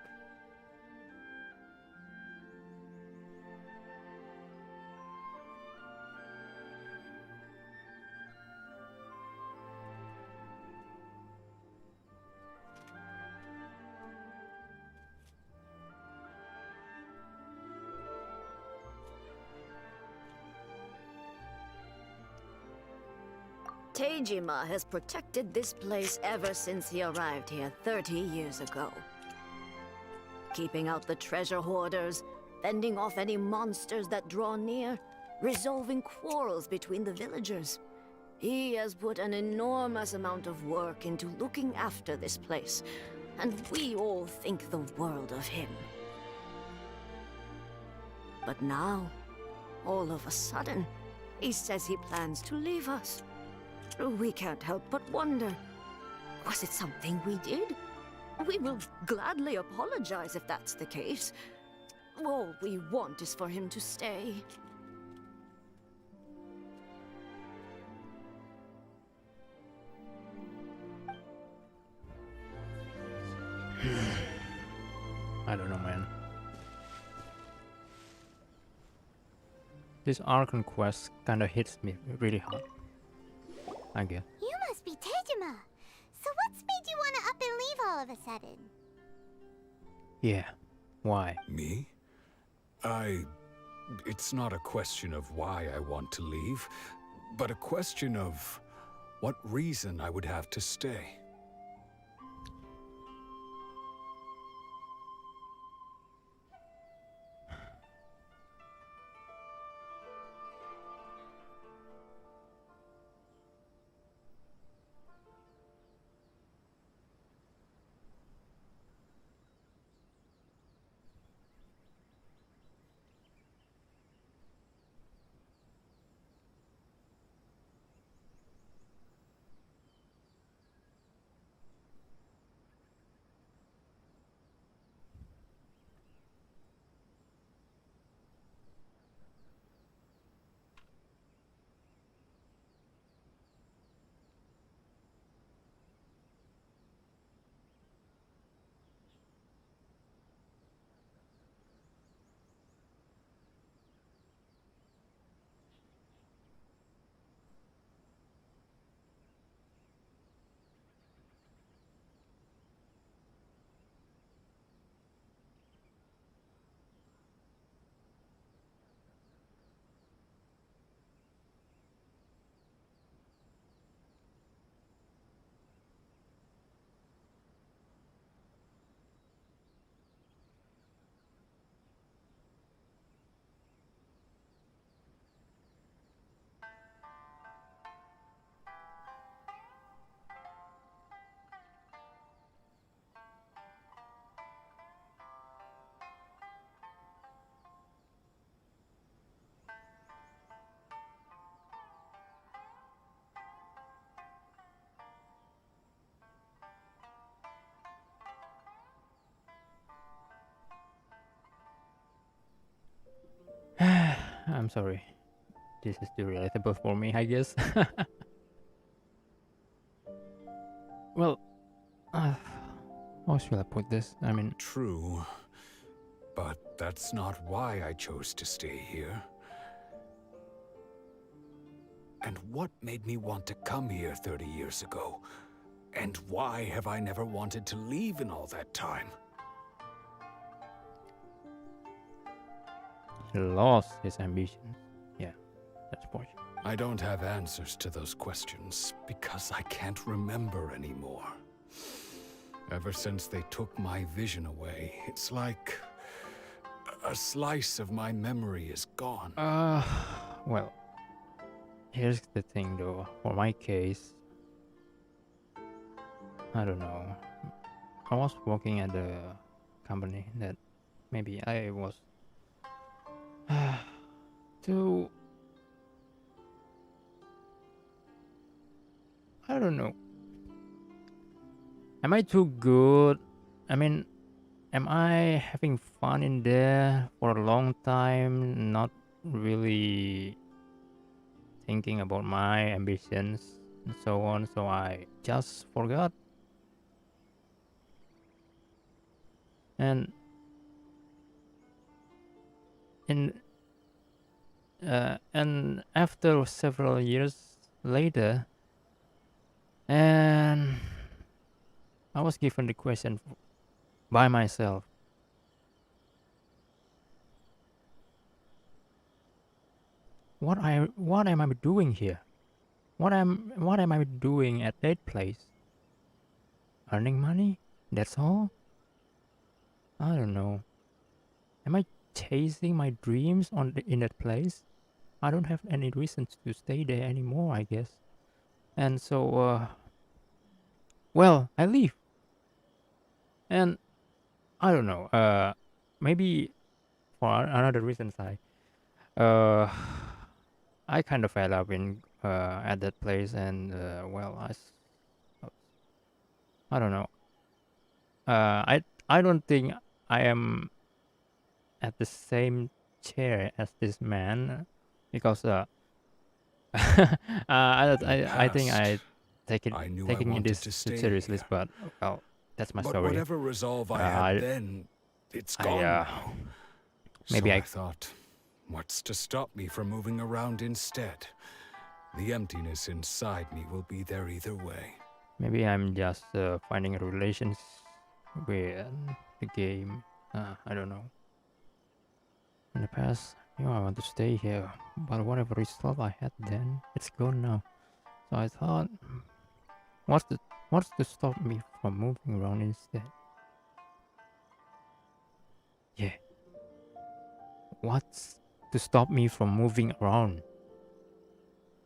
Tejima has protected this place ever since he arrived here 30 years ago. Keeping out the treasure hoarders, fending off any monsters that draw near, resolving quarrels between the villagers. He has put an enormous amount of work into looking after this place, and we all think the world of him. But now, all of a sudden, he says he plans to leave us. We can't help but wonder, was it something we did? We will gladly apologize if that's the case. All we want is for him to stay. I don't know, man. This Archon quest kinda hits me really hard, I guess. You must be Tejima. So what's made you want to up and leave all of a sudden? Yeah. Why? Me? It's not a question of why I want to leave, but a question of what reason I would have to stay. I'm sorry. This is too relatable for me, I guess. Well, how should I put this? I mean, true, but that's not why I chose to stay here. And what made me want to come here 30 years ago? And why have I never wanted to leave in all that time? he lost his ambition. Yeah, that's point. I don't have answers to those questions because I can't remember anymore. Ever since they took my vision away, it's like a slice of my memory is gone. Well, here's the thing though. For my case, I don't know. I was working at a company that maybe I was too. I don't know. Am I too good? I mean, am I having fun in there for a long time, not really thinking about my ambitions and so on, so I just forgot? And and after several years later, and I was given the question by myself. What am I doing here? What am I doing at that place? Earning money? That's all? I don't know. Am I chasing my dreams in that place? I don't have any reasons to stay there anymore, I guess. And so, well, I leave. And I don't know. Maybe for another reason, I kind of fell up in at that place, and well, I don't know. I don't think I am at the same chair as this man, because I think I taking this seriously, but well, that's my story. Whatever resolve I had then, it's gone now. Maybe so I thought, what's to stop me from moving around instead? The emptiness inside me will be there either way. Maybe I'm just finding a relations with the game. I don't know. In the past, I want to stay here, but whatever result I had then, it's gone now. So I thought, what's to stop me from moving around instead? Yeah. What's to stop me from moving around?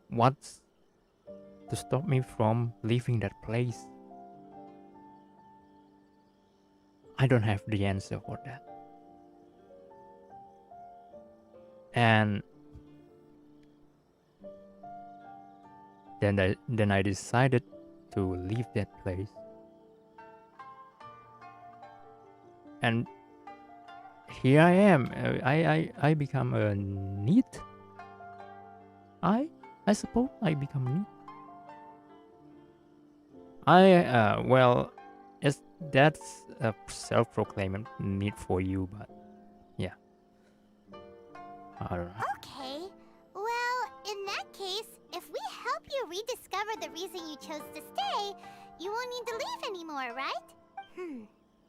What's to stop me from leaving that place? I don't have the answer for that. And then I decided to leave that place. And here I am. I become a NEET. I suppose I become NEET. Well, that's a self-proclaimed need for you, but yeah. I don't know. Okay. Well, in that case, if we help you rediscover the reason you chose to stay, you won't need to leave anymore, right?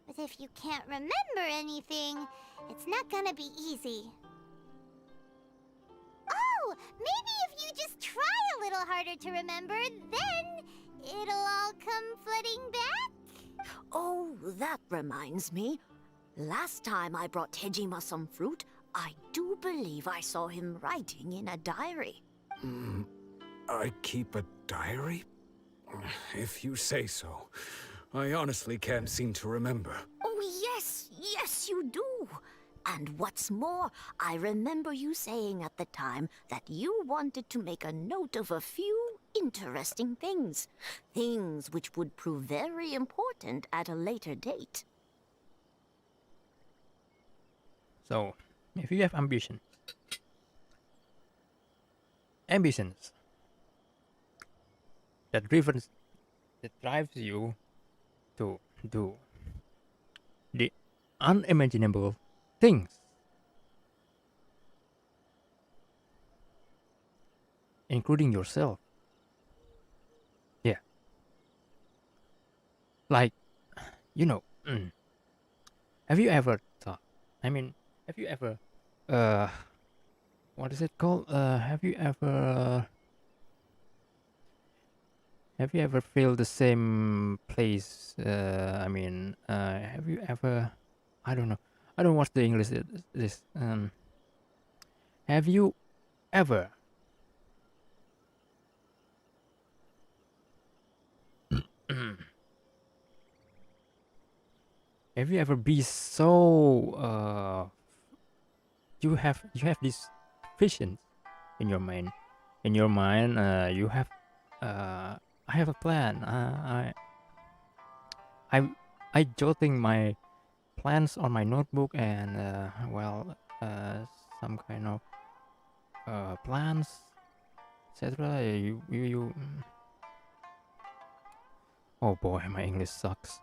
But if you can't remember anything, it's not gonna be easy. Oh, maybe if you just try a little harder to remember, then it'll all come flooding back? Oh, that reminds me. Last time I brought Hejima some fruit, I do believe I saw him writing in a diary. I keep a diary? If you say so. I honestly can't seem to remember. Oh, yes, you do. And what's more, I remember you saying at the time that you wanted to make a note of a few interesting things. Things which would prove very important at a later date. So, if you have ambition, ambitions that drives you to do the unimaginable things, including yourself. Yeah, like have you ever thought? I mean, have you ever uh, what is it called? Have you ever feel the same place? Have you ever? I don't know. I don't know what's the English this. Have you ever? Have you ever be so you have this vision in your mind. In your mind, you have I have a plan. I jotting my plans on my notebook and some kind of plans, etc. Oh boy, my English sucks.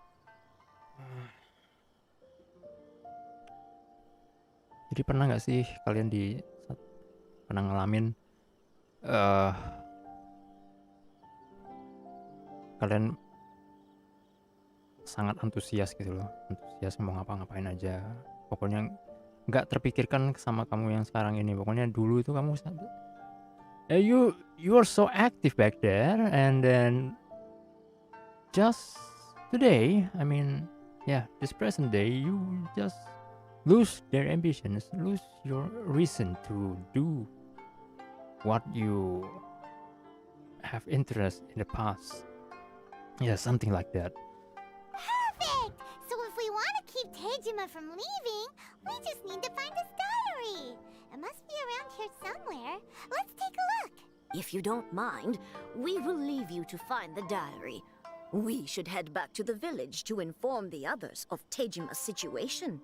Jadi pernah nggak sih kalian pernah ngalamin kalian sangat antusias gitu loh, antusias mau ngapa-ngapain aja, pokoknya nggak terpikirkan sama kamu yang sekarang ini. Pokoknya dulu itu kamu you are so active back there, and then just today, this present day, you just lose their ambitions, lose your reason to do what you have interest in the past. Yeah, something like that. Perfect! So if we want to keep Tejima from leaving, we just need to find his diary. It must be around here somewhere. Let's take a look. If you don't mind, we will leave you to find the diary. We should head back to the village to inform the others of Tejima's situation.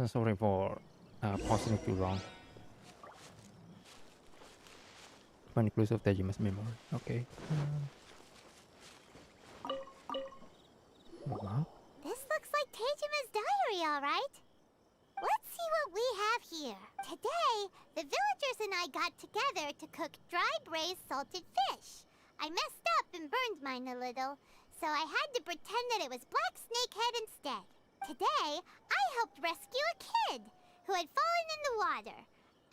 Sorry for pausing too long. Find clues of Tejima's memory. Okay. Wow. This looks like Tejima's diary, all right. Let's see what we have here. Today, the villagers and I got together to cook dry braised salted fish. I messed up and burned mine a little, so I had to pretend that it was black snakehead instead. Today, I helped rescue a kid who had fallen in the water.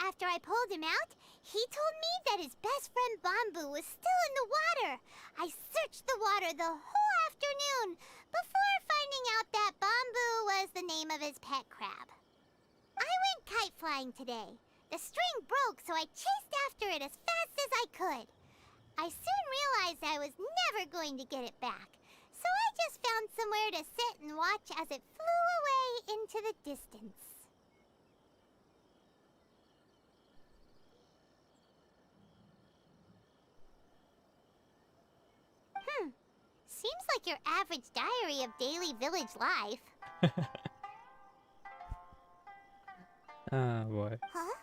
After I pulled him out, he told me that his best friend Bamboo was still in the water. I searched the water the whole afternoon before finding out that Bamboo was the name of his pet crab. I went kite flying today. The string broke, so I chased after it as fast as I could. I soon realized I was never going to get it back, so I just found somewhere to sit and watch as it flew away into the distance. Seems like your average diary of daily village life. Ah, boy. Huh?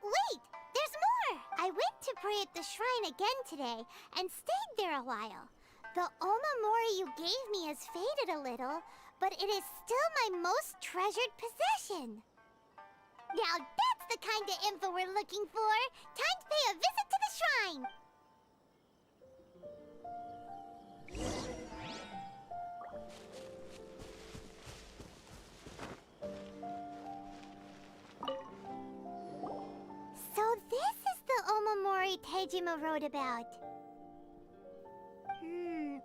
Wait! There's more! I went to pray at the shrine again today and stayed there a while. The omamori you gave me has faded a little, but it is still my most treasured possession. Now that's the kind of info we're looking for! Time to pay a visit to the shrine! So this is the omamori Tejima wrote about.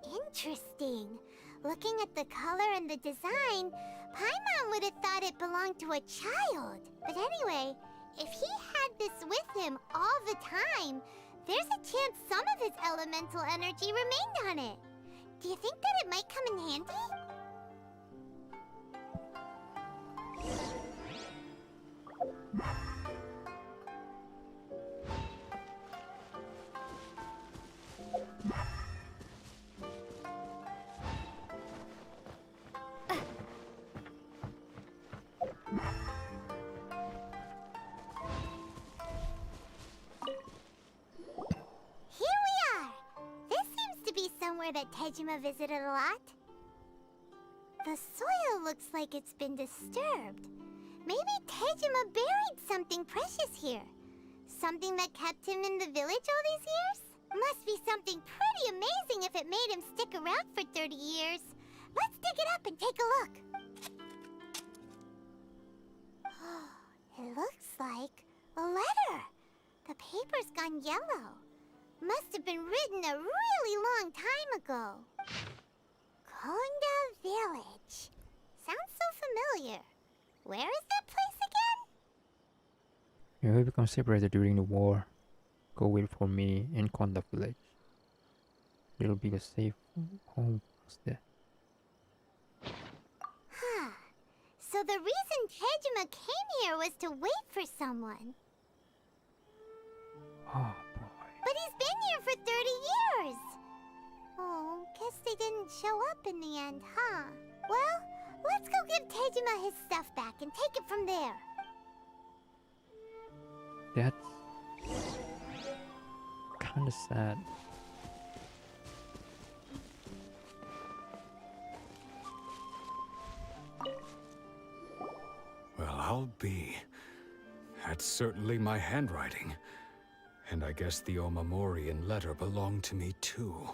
Interesting. Looking at the color and the design, Paimon would have thought it belonged to a child. But anyway, if he had this with him all the time, there's a chance some of his elemental energy remained on it. Do you think that it might come in handy? Here we are! This seems to be somewhere that Tejima visited a lot. The soil looks like it's been disturbed. Maybe Tejima buried something precious here. Something that kept him in the village all these years? Must be something pretty amazing if it made him stick around for 30 years. Let's dig it up and take a look. It looks like a letter. The paper's gone yellow. Must have been written a really long time ago. Konda Village. Sounds so familiar. Where is that place again? You will become separated during the war. Go wait for me in Konda village. It'll be a safe home for us there. Huh. So the reason Tejima came here was to wait for someone. Oh, But he's been here for 30 years! Oh, guess they didn't show up in the end, huh? Well, let's go give Tejima his stuff back and take it from there. That's kinda sad. Well, I'll be. That's certainly my handwriting. And I guess the Omamorian letter belonged to me too.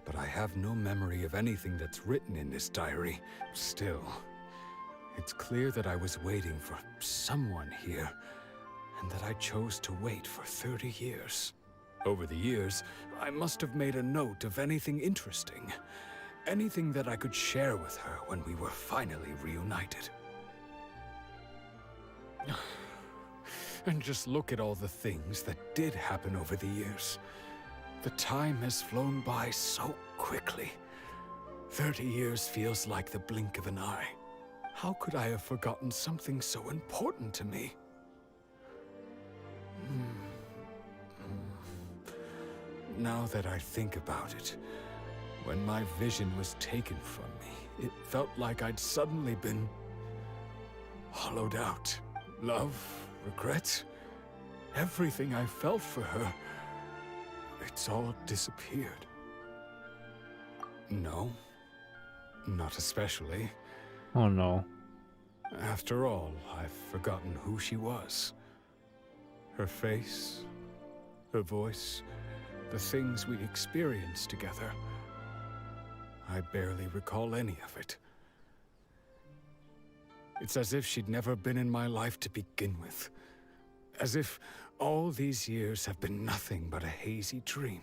But I have no memory of anything that's written in this diary. Still, it's clear that I was waiting for someone here, and that I chose to wait for 30 years. Over the years, I must have made a note of anything interesting. Anything that I could share with her when we were finally reunited. And just look at all the things that did happen over the years. The time has flown by so quickly. 30 years feels like the blink of an eye. How could I have forgotten something so important to me? Now that I think about it, when my vision was taken from me, it felt like I'd suddenly been hollowed out. Love, regret, everything I felt for her, it's all disappeared. No, not especially. Oh no. After all, I've forgotten who she was. Her face, her voice, the things we experienced together. I barely recall any of it. It's as if she'd never been in my life to begin with. As if all these years have been nothing but a hazy dream.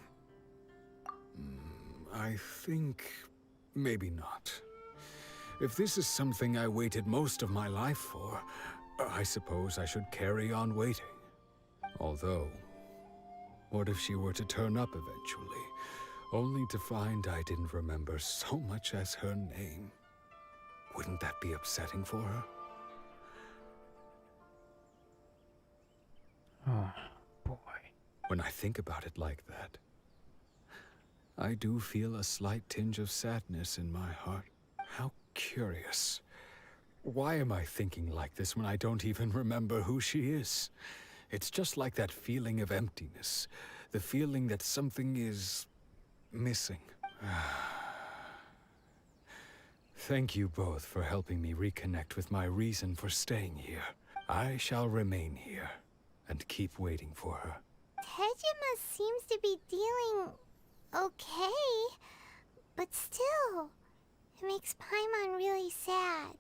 I think maybe not. If this is something I waited most of my life for, I suppose I should carry on waiting. Although, what if she were to turn up eventually, only to find I didn't remember so much as her name? Wouldn't that be upsetting for her? Oh, boy. When I think about it like that, I do feel a slight tinge of sadness in my heart. How curious. Why am I thinking like this when I don't even remember who she is? It's just like that feeling of emptiness. The feeling that something is missing. Thank you both for helping me reconnect with my reason for staying here. I shall remain here and keep waiting for her. Tejima seems to be dealing okay, but still, it makes Paimon really sad.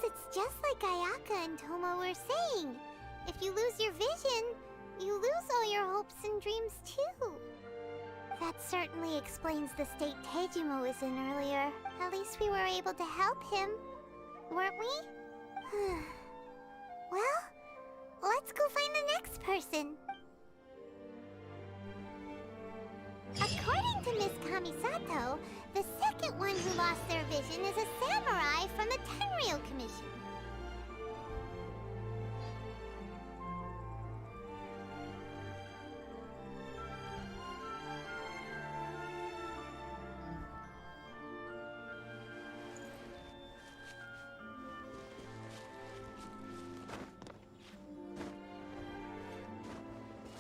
it's just like Ayaka and Toma were saying. If you lose your vision, you lose all your hopes and dreams too. That certainly explains the state Tejimo was in earlier. At least we were able to help him, weren't we? Well, let's go find the next person. According to Miss Kamisato, the second one who lost their vision is a samurai from the Tenryou Commission.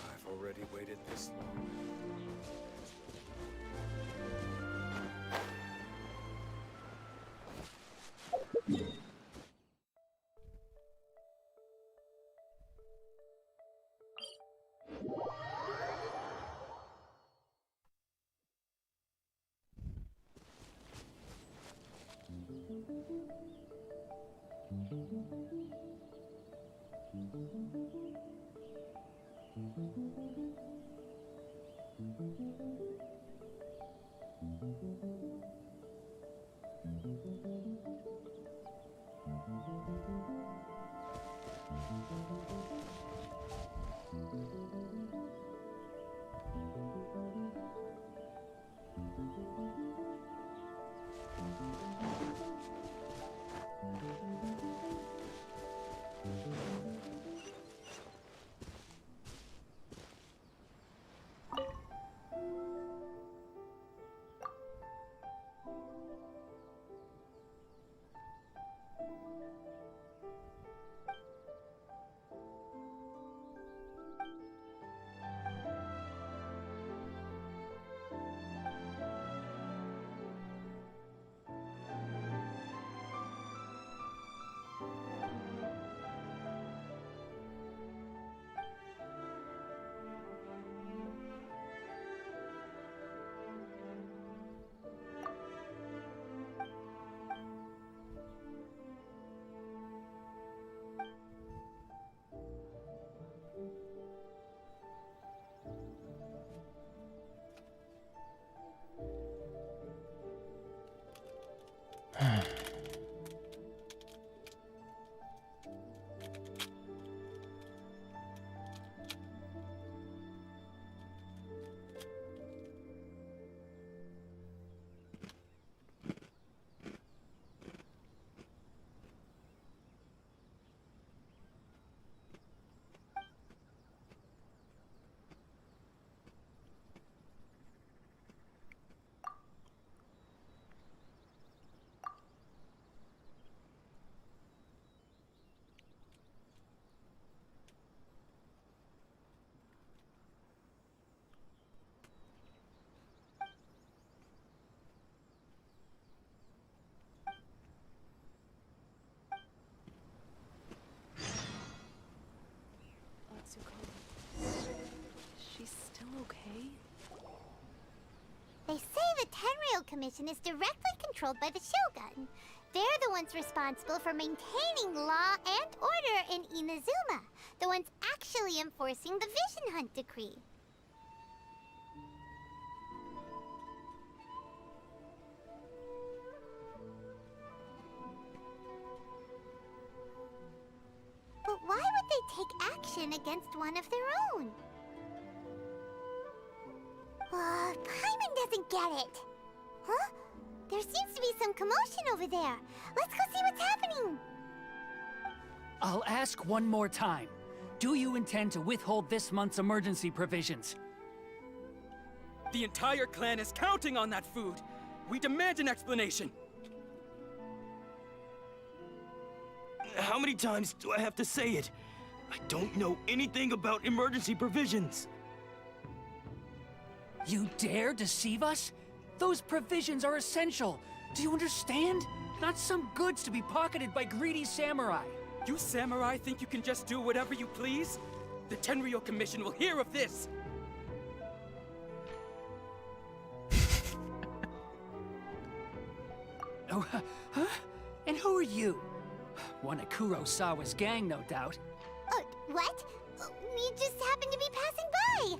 I've already waited this long. She's still okay? They say the Tenryou Commission is directly controlled by the Shogun. They're the ones responsible for maintaining law and order in Inazuma. The ones actually enforcing the Vision Hunt Decree. But why would they take action against one of their own? Paimon doesn't get it. Huh? There seems to be some commotion over there. Let's go see what's happening. I'll ask one more time. Do you intend to withhold this month's emergency provisions? The entire clan is counting on that food. We demand an explanation. How many times do I have to say it? I don't know anything about emergency provisions. You dare deceive us? Those provisions are essential. Do you understand? Not some goods to be pocketed by greedy samurai. You samurai think you can just do whatever you please? The Tenryou Commission will hear of this! Oh, huh? And who are you? One of Kurosawa's gang, no doubt. What? We just happened to be passing by.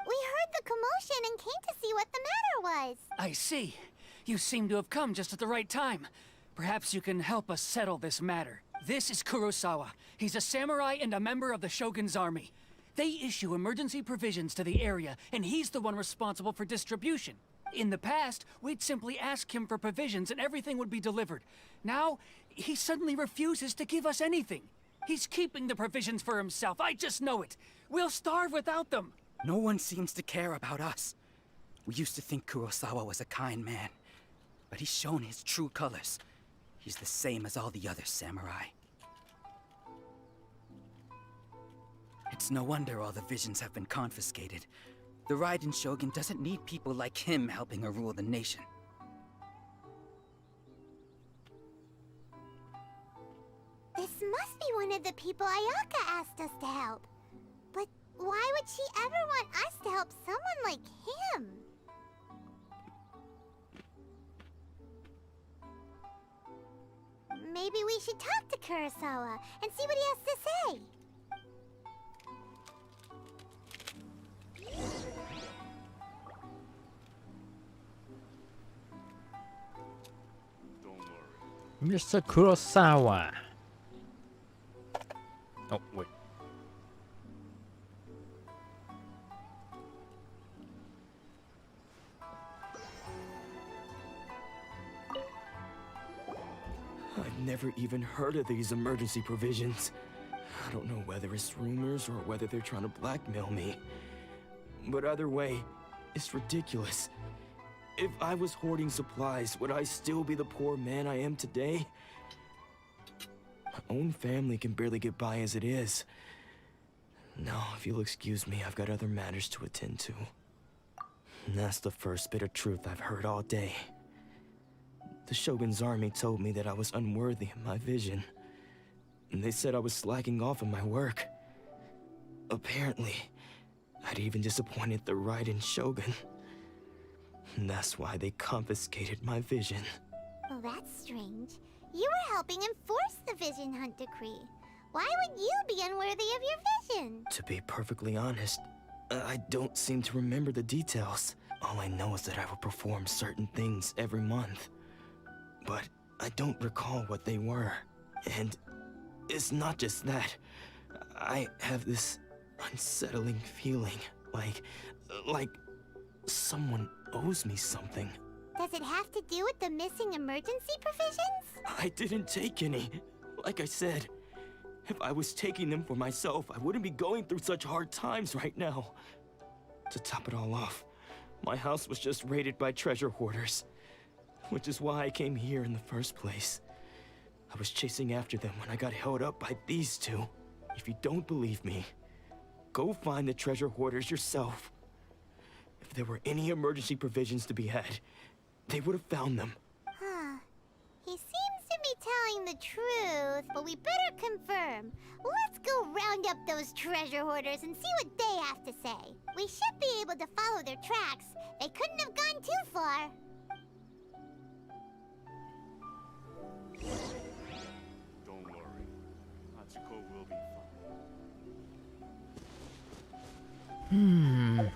We heard the commotion and came to see what the matter was. I see. You seem to have come just at the right time. Perhaps you can help us settle this matter. This is Kurosawa. He's a samurai and a member of the Shogun's army. They issue emergency provisions to the area, and he's the one responsible for distribution. In the past, we'd simply ask him for provisions and everything would be delivered. Now, he suddenly refuses to give us anything. He's keeping the provisions for himself. I just know it. We'll starve without them. No one seems to care about us. We used to think Kurosawa was a kind man, but he's shown his true colors. He's the same as all the other samurai. It's no wonder all the visions have been confiscated. The Raiden Shogun doesn't need people like him helping her rule the nation. This must be one of the people Ayaka asked us to help. But why would she ever want us to help someone like him? Maybe we should talk to Kurosawa and see what he has to say. Mr. Kurosawa. Oh, wait. I've never even heard of these emergency provisions. I don't know whether it's rumors or whether they're trying to blackmail me. But either way, it's ridiculous. If I was hoarding supplies, would I still be the poor man I am today? My own family can barely get by as it is. No, if you'll excuse me, I've got other matters to attend to. And that's the first bit of truth I've heard all day. The Shogun's army told me that I was unworthy of my vision. And they said I was slacking off in my work. Apparently, I'd even disappointed the Raiden Shogun. And that's why they confiscated my vision. Well, that's strange. You were helping enforce the Vision Hunt Decree. Why would you be unworthy of your vision? To be perfectly honest, I don't seem to remember the details. All I know is that I would perform certain things every month. But I don't recall what they were. And it's not just that. I have this unsettling feeling, like someone owes me something. Does it have to do with the missing emergency provisions? I didn't take any. Like I said, if I was taking them for myself, I wouldn't be going through such hard times right now. To top it all off, my house was just raided by treasure hoarders, which is why I came here in the first place. I was chasing after them when I got held up by these two. If you don't believe me, go find the treasure hoarders yourself. If there were any emergency provisions to be had, they would have found them. Huh. He seems to be telling the truth, but we better confirm. Let's go round up those treasure hoarders and see what they have to say. We should be able to follow their tracks. They couldn't have gone too far. Don't worry. Hachiko will be fine.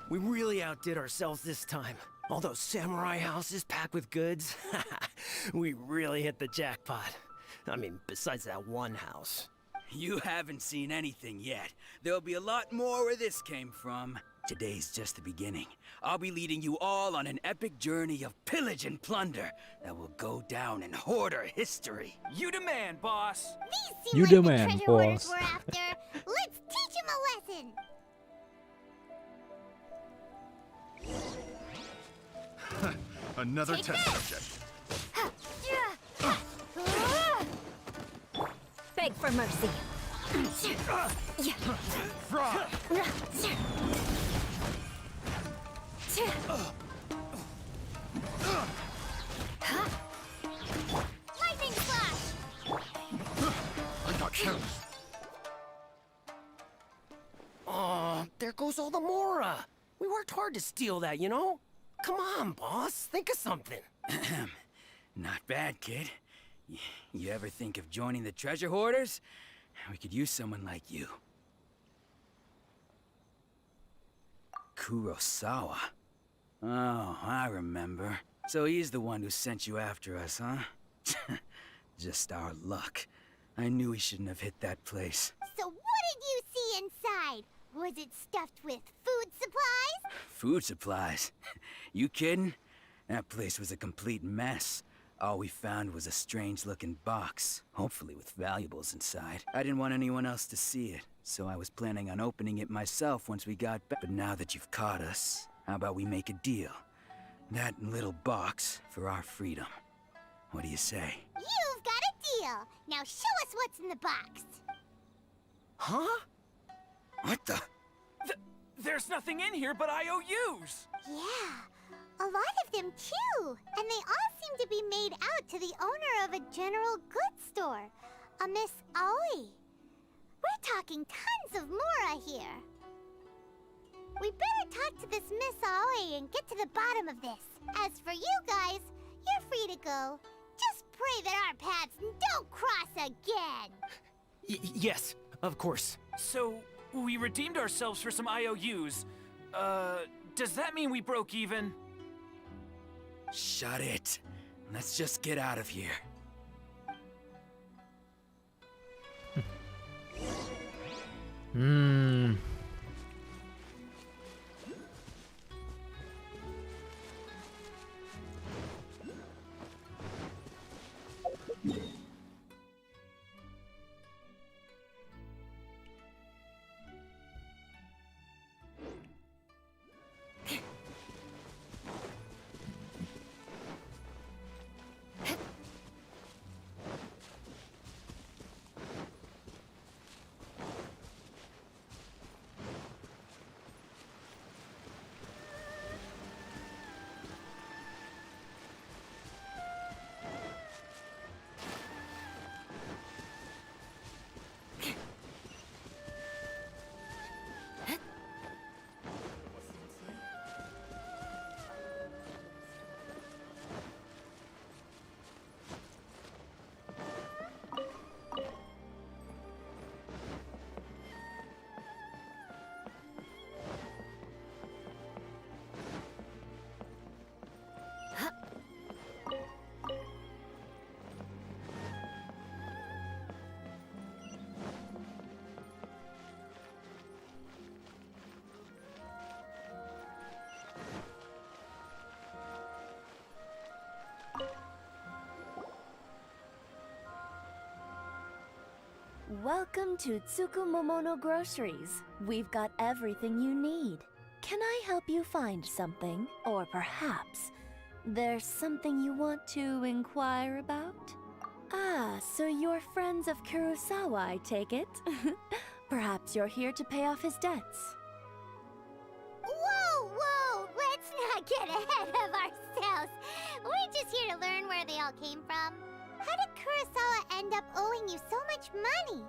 We really outdid ourselves this time. All those samurai houses packed with goods. We really hit the jackpot. I mean, besides that one house. You haven't seen anything yet. There'll be a lot more where this came from. Today's just the beginning. I'll be leading you all on an epic journey of pillage and plunder that will go down in hoarder history. You demand, boss. These seem like the treasure hoarders we're after. Let's teach them a lesson. Another Take test this! subject. Beg for mercy. Fraud! Lightning flash! I got careless. Aw, there goes all the Mora. We worked hard to steal that, you know? Come on, boss. Think of something. Not bad, kid. You ever think of joining the treasure hoarders? We could use someone like you. Kurosawa. Oh, I remember. So he's the one who sent you after us, huh? Just our luck. I knew he shouldn't have hit that place. So what did you see inside? Was it stuffed with food supplies? Food supplies? You kidding? That place was a complete mess. All we found was a strange-looking box, hopefully with valuables inside. I didn't want anyone else to see it, so I was planning on opening it myself once we got back. But now that you've caught us, how about we make a deal? That little box for our freedom. What do you say? You've got a deal. Now show us what's in the box. Huh? What the? There's nothing in here but IOUs! Yeah, a lot of them too. And they all seem to be made out to the owner of a general goods store, a Miss Aoi. We're talking tons of Mora here. We better talk to this Miss Aoi and get to the bottom of this. As for you guys, you're free to go. Just pray that our paths don't cross again. Yes, of course. So, we redeemed ourselves for some IOUs. Does that mean we broke even? Shut it. Let's just get out of here. Welcome to Tsukumomono Groceries. We've got everything you need. Can I help you find something? Or perhaps there's something you want to inquire about? Ah, so you're friends of Kurosawa, I take it? Perhaps you're here to pay off his debts. Whoa, whoa! Let's not get ahead of ourselves. We're just here to learn where they all came from. How did Kurosawa end up owing you so much money?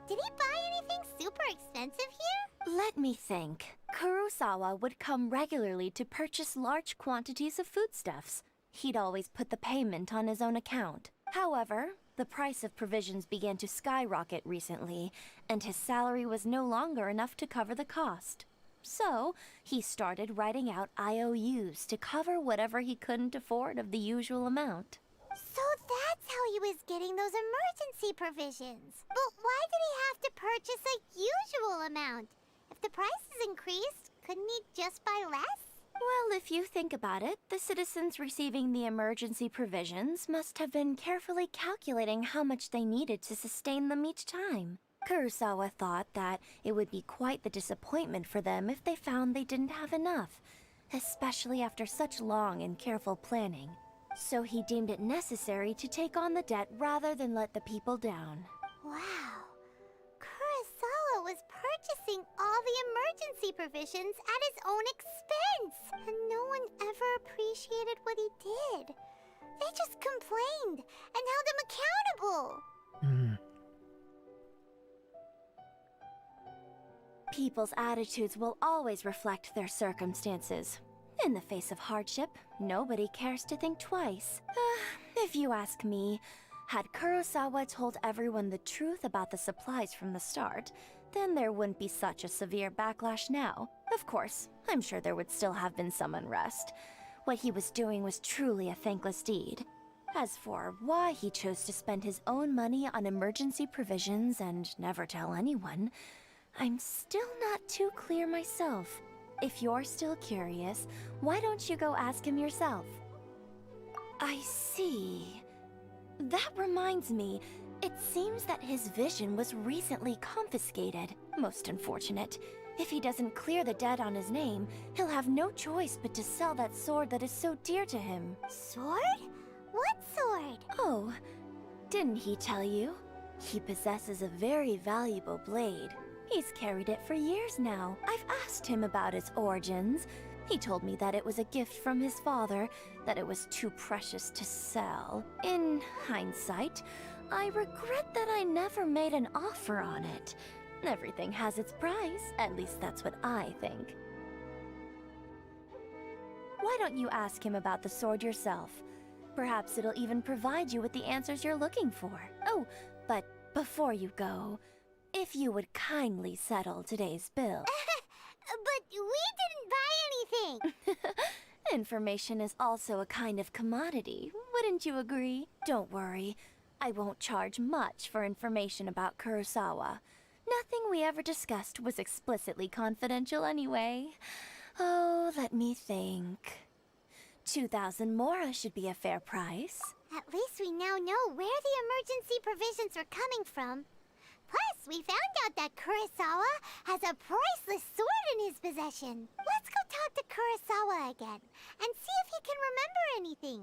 Did he buy anything super expensive here? Let me think. Kurosawa would come regularly to purchase large quantities of foodstuffs. He'd always put the payment on his own account. However, the price of provisions began to skyrocket recently, and his salary was no longer enough to cover the cost. So, he started writing out IOUs to cover whatever he couldn't afford of the usual amount. So that's how he was getting those emergency provisions. But why did he have to purchase a usual amount? If the prices increased, couldn't he just buy less? Well, if you think about it, the citizens receiving the emergency provisions must have been carefully calculating how much they needed to sustain them each time. Kurosawa thought that it would be quite the disappointment for them if they found they didn't have enough. especially after such long and careful planning. So he deemed it necessary to take on the debt rather than let the people down. Wow. Kurosawa was purchasing all the emergency provisions at his own expense, and no one ever appreciated what he did. They just complained and held him accountable. People's attitudes will always reflect their circumstances. In the face of hardship, nobody cares to think twice. If you ask me, had Kurosawa told everyone the truth about the supplies from the start, then there wouldn't be such a severe backlash now. Of course, I'm sure there would still have been some unrest. What he was doing was truly a thankless deed. As for why he chose to spend his own money on emergency provisions and never tell anyone, I'm still not too clear myself. If you're still curious, why don't you go ask him yourself? I see. That reminds me, it seems that his vision was recently confiscated. Most unfortunate. If he doesn't clear the debt on his name, he'll have no choice but to sell that sword that is so dear to him. Sword? What sword? Oh, didn't he tell you? He possesses a very valuable blade. He's carried it for years now. I've asked him about its origins. He told me that it was a gift from his father, that it was too precious to sell. In hindsight, I regret that I never made an offer on it. Everything has its price, at least that's what I think. Why don't you ask him about the sword yourself? Perhaps it'll even provide you with the answers you're looking for. Oh, but before you go, if you would kindly settle today's bill. But we didn't buy anything! Information is also a kind of commodity, wouldn't you agree? Don't worry, I won't charge much for information about Kurosawa. Nothing we ever discussed was explicitly confidential anyway. Oh, let me think. 2,000 mora should be a fair price. At least we now know where the emergency provisions are coming from. Plus, we found out that Kurosawa has a priceless sword in his possession. Let's go talk to Kurosawa again and see if he can remember anything.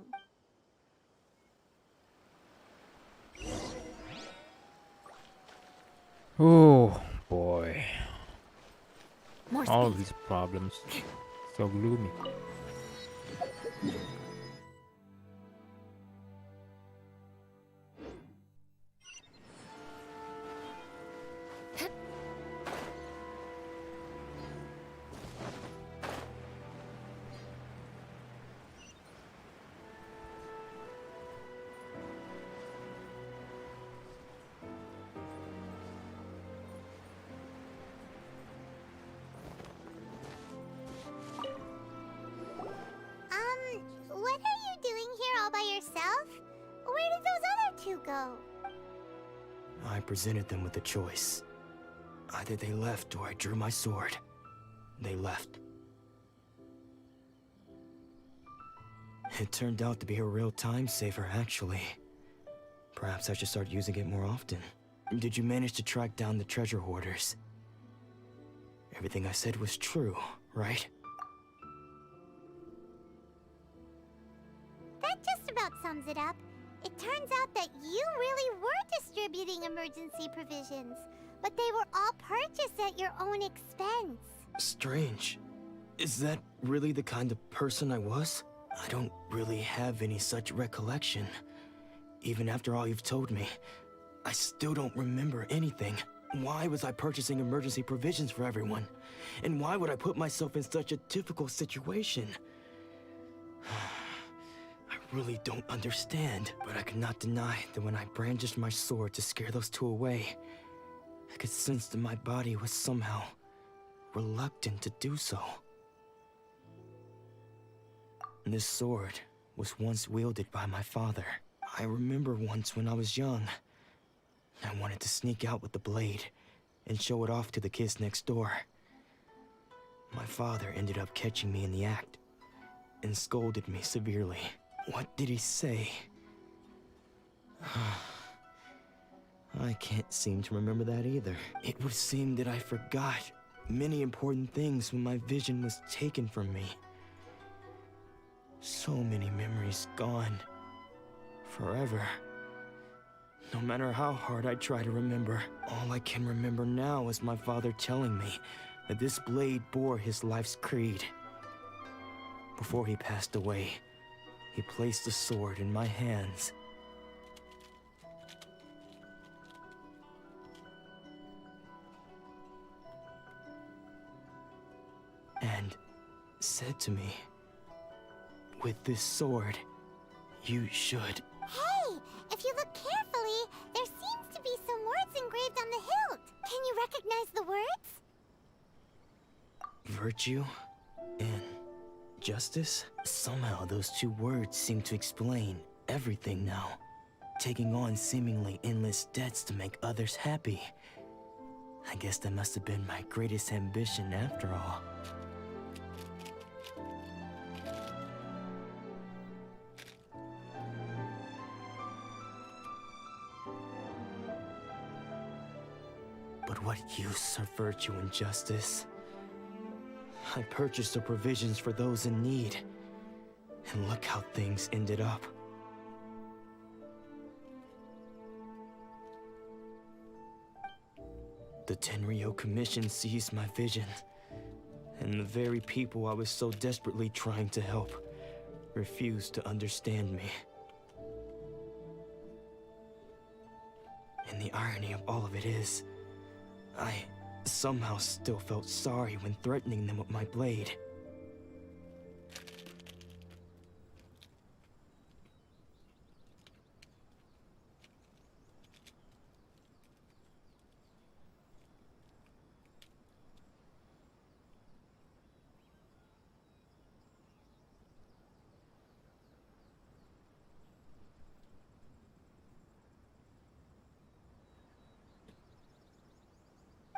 Oh boy. More All speed. these problems. So gloomy. What are you doing here all by yourself? Where did those other two go? I presented them with a choice. Either they left or I drew my sword. They left. It turned out to be a real time saver, actually. Perhaps I should start using it more often. Did you manage to track down the treasure hoarders? Everything I said was true, right? That just about sums it up. It turns out that you really were distributing emergency provisions, but they were all purchased at your own expense. Strange. Is that really the kind of person I was? I don't really have any such recollection. Even after all you've told me, I still don't remember anything. Why was I purchasing emergency provisions for everyone? And why would I put myself in such a difficult situation? I really don't understand, but I cannot deny that when I brandished my sword to scare those two away, I could sense that my body was somehow reluctant to do so. This sword was once wielded by my father. I remember once when I was young, I wanted to sneak out with the blade and show it off to the kids next door. My father ended up catching me in the act and scolded me severely. What did he say? I can't seem to remember that either. It would seem that I forgot many important things when my vision was taken from me. So many memories gone. Forever. No matter how hard I try to remember, all I can remember now is my father telling me that this blade bore his life's creed. Before he passed away, he placed the sword in my hands. And said to me, with this sword, you should... Hey! If you look carefully, there seems to be some words engraved on the hilt. Can you recognize the words? Virtue and justice? Somehow those two words seem to explain everything now. Taking on seemingly endless debts to make others happy. I guess that must have been my greatest ambition after all. But what use are virtue and justice? I purchased the provisions for those in need, and look how things ended up. The Tenryo Commission seized my vision, and the very people I was so desperately trying to help refused to understand me. And the irony of all of it is, I somehow still felt sorry when threatening them with my blade.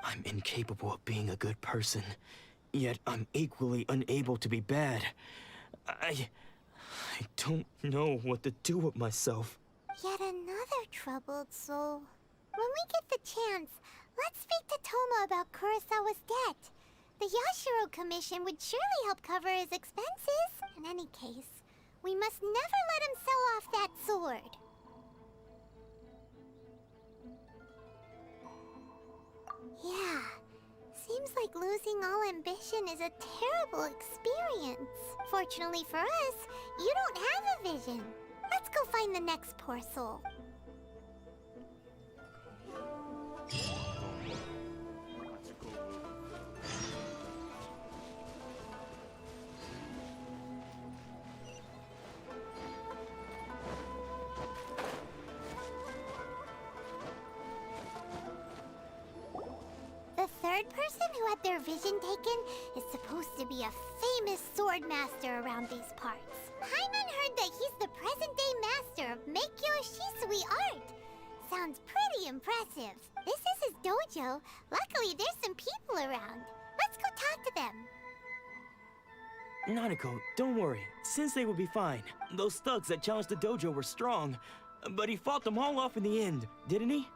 I'm incapable of being a good person, yet I'm equally unable to be bad. I don't know what to do with myself. Yet another troubled soul. When we get the chance, let's speak to Toma about Kurosawa's debt. The Yashiro Commission would surely help cover his expenses. In any case, we must never let him sell off that sword. Yeah, seems like losing all ambition is a terrible experience. Fortunately for us, you don't have a vision. Let's go find the next poor soul. The third person who had their vision taken is supposed to be a famous sword master around these parts. Paimon heard that he's the present-day master of Meikyo Shisui art. Sounds pretty impressive. This is his dojo. Luckily, there's some people around. Let's go talk to them. Nanako, don't worry. Sensei will be fine. Those thugs that challenged the dojo were strong, but he fought them all off in the end, didn't he?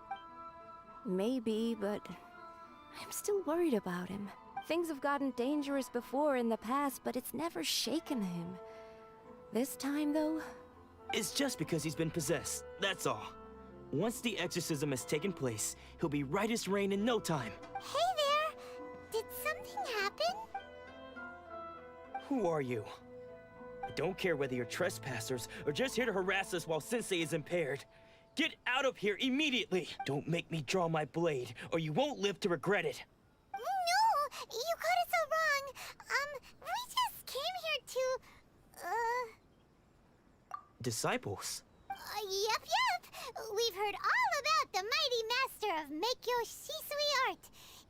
Maybe, but I'm still worried about him. Things have gotten dangerous before in the past, but it's never shaken him. This time, though? It's just because he's been possessed, that's all. Once the exorcism has taken place, he'll be right as rain in no time. Hey there! Did something happen? Who are you? I don't care whether you're trespassers or just here to harass us while Sensei is impaired. Get out of here immediately! Don't make me draw my blade, or you won't live to regret it. No! You got it so wrong! We just came here to... Disciples? Yep. We've heard all about the mighty master of Meikyo Shisui art.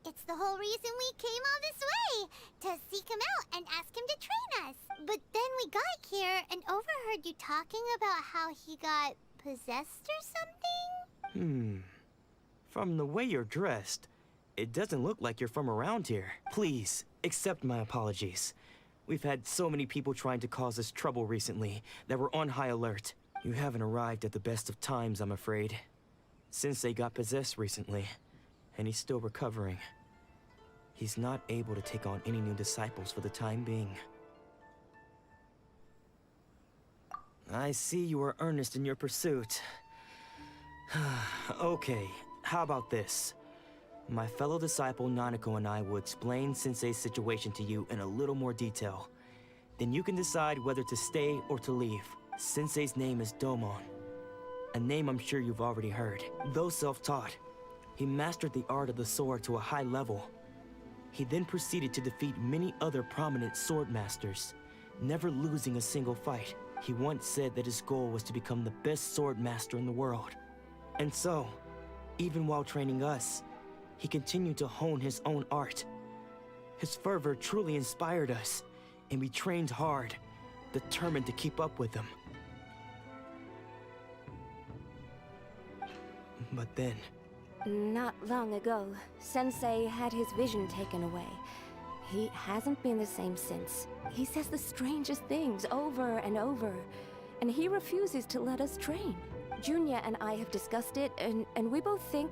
It's the whole reason we came all this way, to seek him out and ask him to train us. But then we got here and overheard you talking about how he got possessed or something? From the way you're dressed, it doesn't look like you're from around here. Please, accept my apologies. We've had so many people trying to cause us trouble recently that we're on high alert. You haven't arrived at the best of times, I'm afraid. Sensei got possessed recently, and he's still recovering. He's not able to take on any new disciples for the time being. I see you are earnest in your pursuit. Okay, how about this? My fellow disciple Nanako and I will explain Sensei's situation to you in a little more detail. Then you can decide whether to stay or to leave. Sensei's name is Domon, a name I'm sure you've already heard. Though self-taught, he mastered the art of the sword to a high level. He then proceeded to defeat many other prominent sword masters, never losing a single fight. He once said that his goal was to become the best sword master in the world. And so, even while training us, he continued to hone his own art. His fervor truly inspired us, and we trained hard, determined to keep up with him. But then... Not long ago, Sensei had his vision taken away. He hasn't been the same since. He says the strangest things over and over, and he refuses to let us train. Junya and I have discussed it, and we both think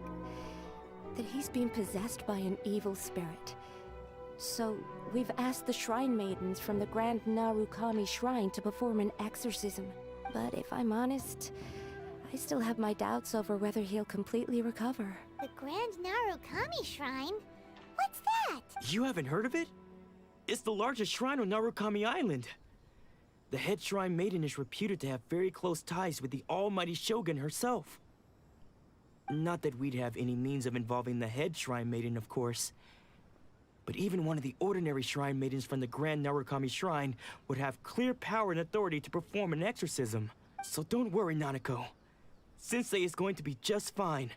that he's been possessed by an evil spirit. So, we've asked the Shrine Maidens from the Grand Narukami Shrine to perform an exorcism. But if I'm honest, I still have my doubts over whether he'll completely recover. The Grand Narukami Shrine? What's that? You haven't heard of it? It's the largest shrine on Narukami Island. The head shrine maiden is reputed to have very close ties with the almighty Shogun herself. Not that we'd have any means of involving the head shrine maiden, of course. But even one of the ordinary shrine maidens from the Grand Narukami Shrine would have clear power and authority to perform an exorcism. So don't worry, Nanako. Sensei is going to be just fine.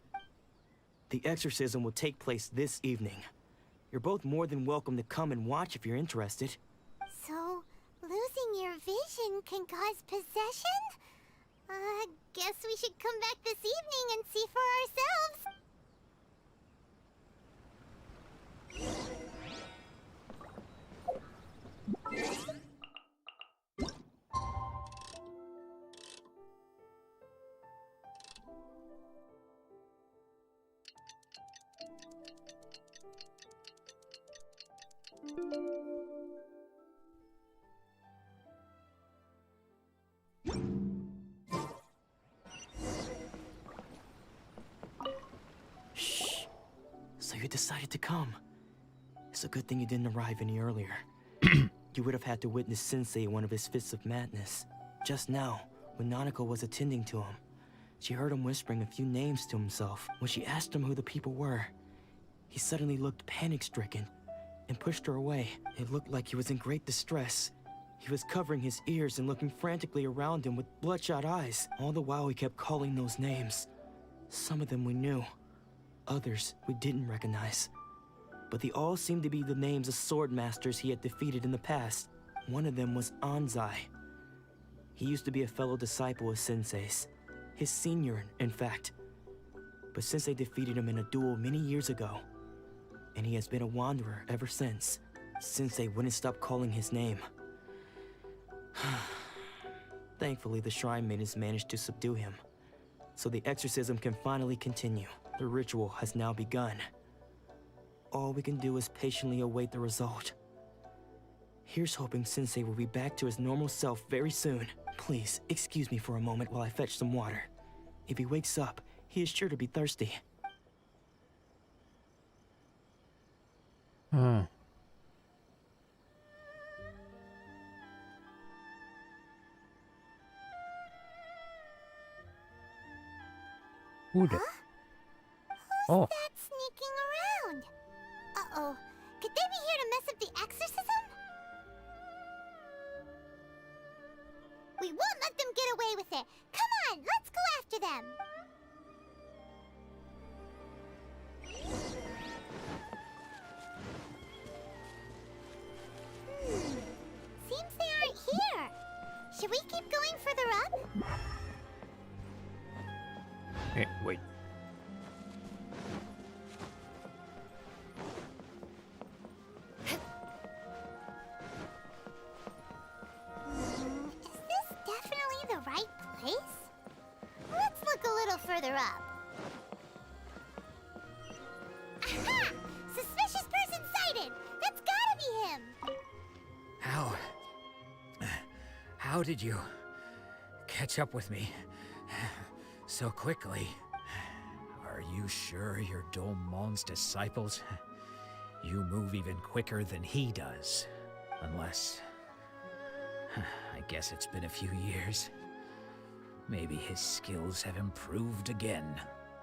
The exorcism will take place this evening. You're both more than welcome to come and watch if you're interested. So, losing your vision can cause possession? Guess we should come back this evening and see for ourselves. Shh. So you decided to come. It's a good thing you didn't arrive any earlier. You would have had to witness Sensei in one of his fits of madness. Just now, when Nanako was attending to him, she heard him whispering a few names to himself. When she asked him who the people were, he suddenly looked panic-stricken and pushed her away. It looked like he was in great distress. He was covering his ears and looking frantically around him with bloodshot eyes. All the while he kept calling those names. Some of them we knew, others we didn't recognize. But they all seemed to be the names of sword masters he had defeated in the past. One of them was Anzai. He used to be a fellow disciple of Sensei's. His senior, in fact. But Sensei defeated him in a duel many years ago, and he has been a wanderer ever since. Sensei wouldn't stop calling his name. Thankfully, the Shrine Maidens managed to subdue him, so the exorcism can finally continue. The ritual has now begun. All we can do is patiently await the result. Here's hoping Sensei will be back to his normal self very soon. Please, excuse me for a moment while I fetch some water. If he wakes up, he is sure to be thirsty. Who the... Oh. That's sneaking around. Uh-oh. Could they be here to mess up the exorcism? We won't let them get away with it. Come on, let's go after them. Seems they aren't here. Should we keep going further up? Hey, wait. Is this definitely the right place? Let's look a little further up. Aha! Suspicious person sighted! That's gotta be him! How did you catch up with me so quickly. Are you sure you're Domon's disciples? You move even quicker than he does. Unless... I guess it's been a few years. Maybe his skills have improved again.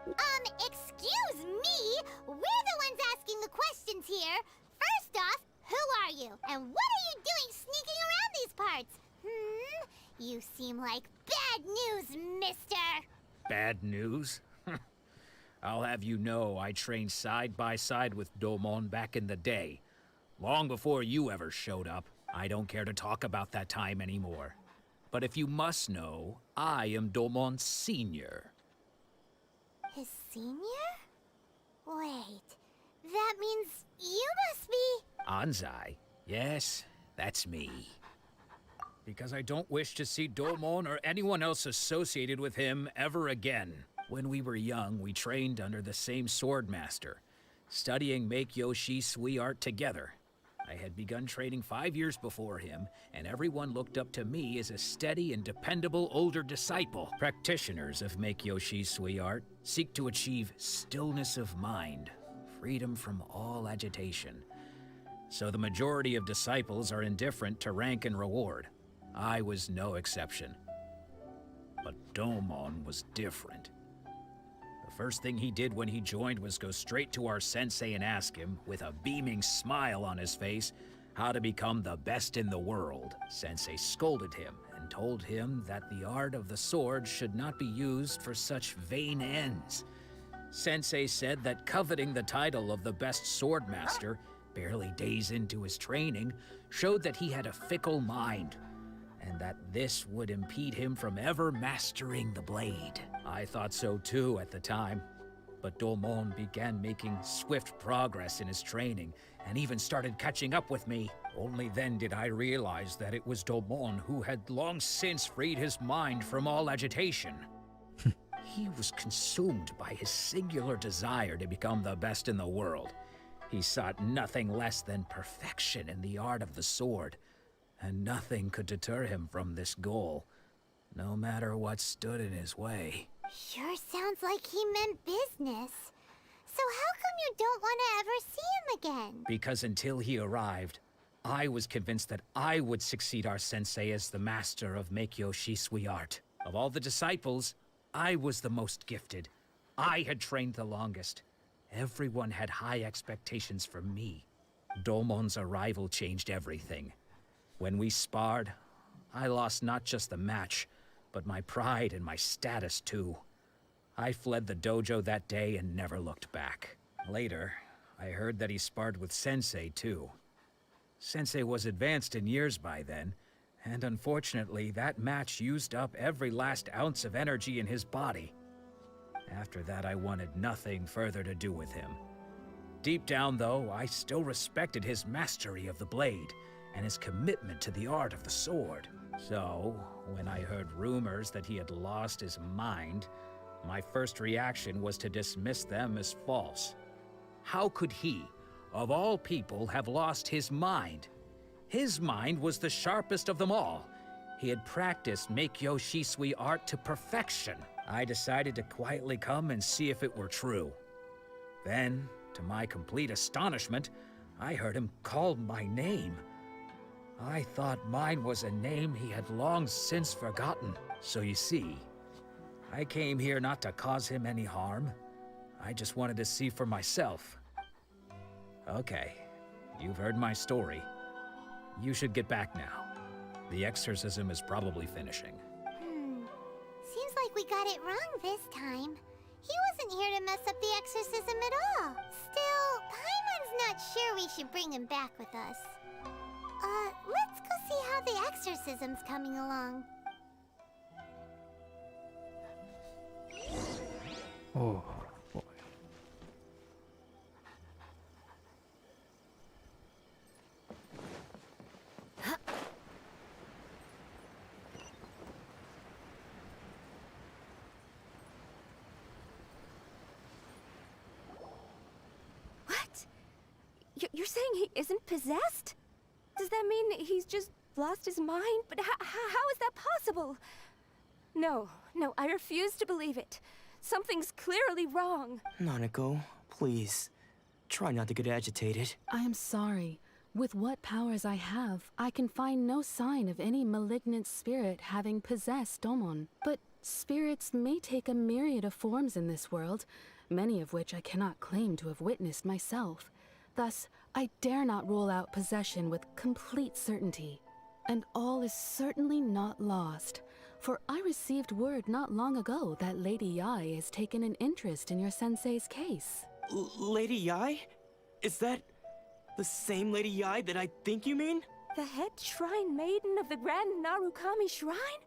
Excuse me? We're the ones asking the questions here. First off, who are you? And what are you doing sneaking around these parts? You seem like bad news, mister. Bad news? I'll have you know I trained side by side with Domon back in the day. Long before you ever showed up. I don't care to talk about that time anymore. But if you must know, I am Domon's senior. His senior? Wait, that means you must be... Anzai? Yes, that's me. Because I don't wish to see Domon or anyone else associated with him ever again. When we were young, we trained under the same swordmaster, studying Meikyo Shisui art together. I had begun training 5 years before him, and everyone looked up to me as a steady and dependable older disciple. Practitioners of Meikyo Shisui art seek to achieve stillness of mind, freedom from all agitation. So the majority of disciples are indifferent to rank and reward. I was no exception. But Domon was different. The first thing he did when he joined was go straight to our sensei and ask him, with a beaming smile on his face, how to become the best in the world. Sensei scolded him and told him that the art of the sword should not be used for such vain ends. Sensei said that coveting the title of the best swordmaster, barely days into his training, showed that he had a fickle mind, and that this would impede him from ever mastering the blade. I thought so too at the time, but Domon began making swift progress in his training, and even started catching up with me. Only then did I realize that it was Domon who had long since freed his mind from all agitation. He was consumed by his singular desire to become the best in the world. He sought nothing less than perfection in the art of the sword, and nothing could deter him from this goal, no matter what stood in his way. Sure sounds like he meant business. So how come you don't want to ever see him again? Because until he arrived, I was convinced that I would succeed our sensei as the master of Meikyo Shisui art. Of all the disciples, I was the most gifted. I had trained the longest. Everyone had high expectations from me. Domon's arrival changed everything. When we sparred, I lost not just the match, but my pride and my status too. I fled the dojo that day and never looked back. Later, I heard that he sparred with Sensei too. Sensei was advanced in years by then, and unfortunately that match used up every last ounce of energy in his body. After that, I wanted nothing further to do with him. Deep down though, I still respected his mastery of the blade, and his commitment to the art of the sword. So, when I heard rumors that he had lost his mind, my first reaction was to dismiss them as false. How could he, of all people, have lost his mind? His mind was the sharpest of them all. He had practiced Meikyo Shisui art to perfection. I decided to quietly come and see if it were true. Then, to my complete astonishment, I heard him call my name. I thought mine was a name he had long since forgotten. So you see, I came here not to cause him any harm. I just wanted to see for myself. Okay, you've heard my story. You should get back now. The exorcism is probably finishing. Seems like we got it wrong this time. He wasn't here to mess up the exorcism at all. Still, Paimon's not sure we should bring him back with us. Let's go see how the exorcism's coming along. Oh, boy. What? You're saying he isn't possessed? Does that mean he's just lost his mind? But how is that possible? No, I refuse to believe it. Something's clearly wrong. Nanako, please. Try not to get agitated. I am sorry. With what powers I have, I can find no sign of any malignant spirit having possessed Domon. But spirits may take a myriad of forms in this world, many of which I cannot claim to have witnessed myself. Thus, I dare not rule out possession with complete certainty. And all is certainly not lost, for I received word not long ago that Lady Yai has taken an interest in your sensei's case. Lady Yai? Is that the same Lady Yai that I think you mean? The head shrine maiden of the Grand Narukami Shrine?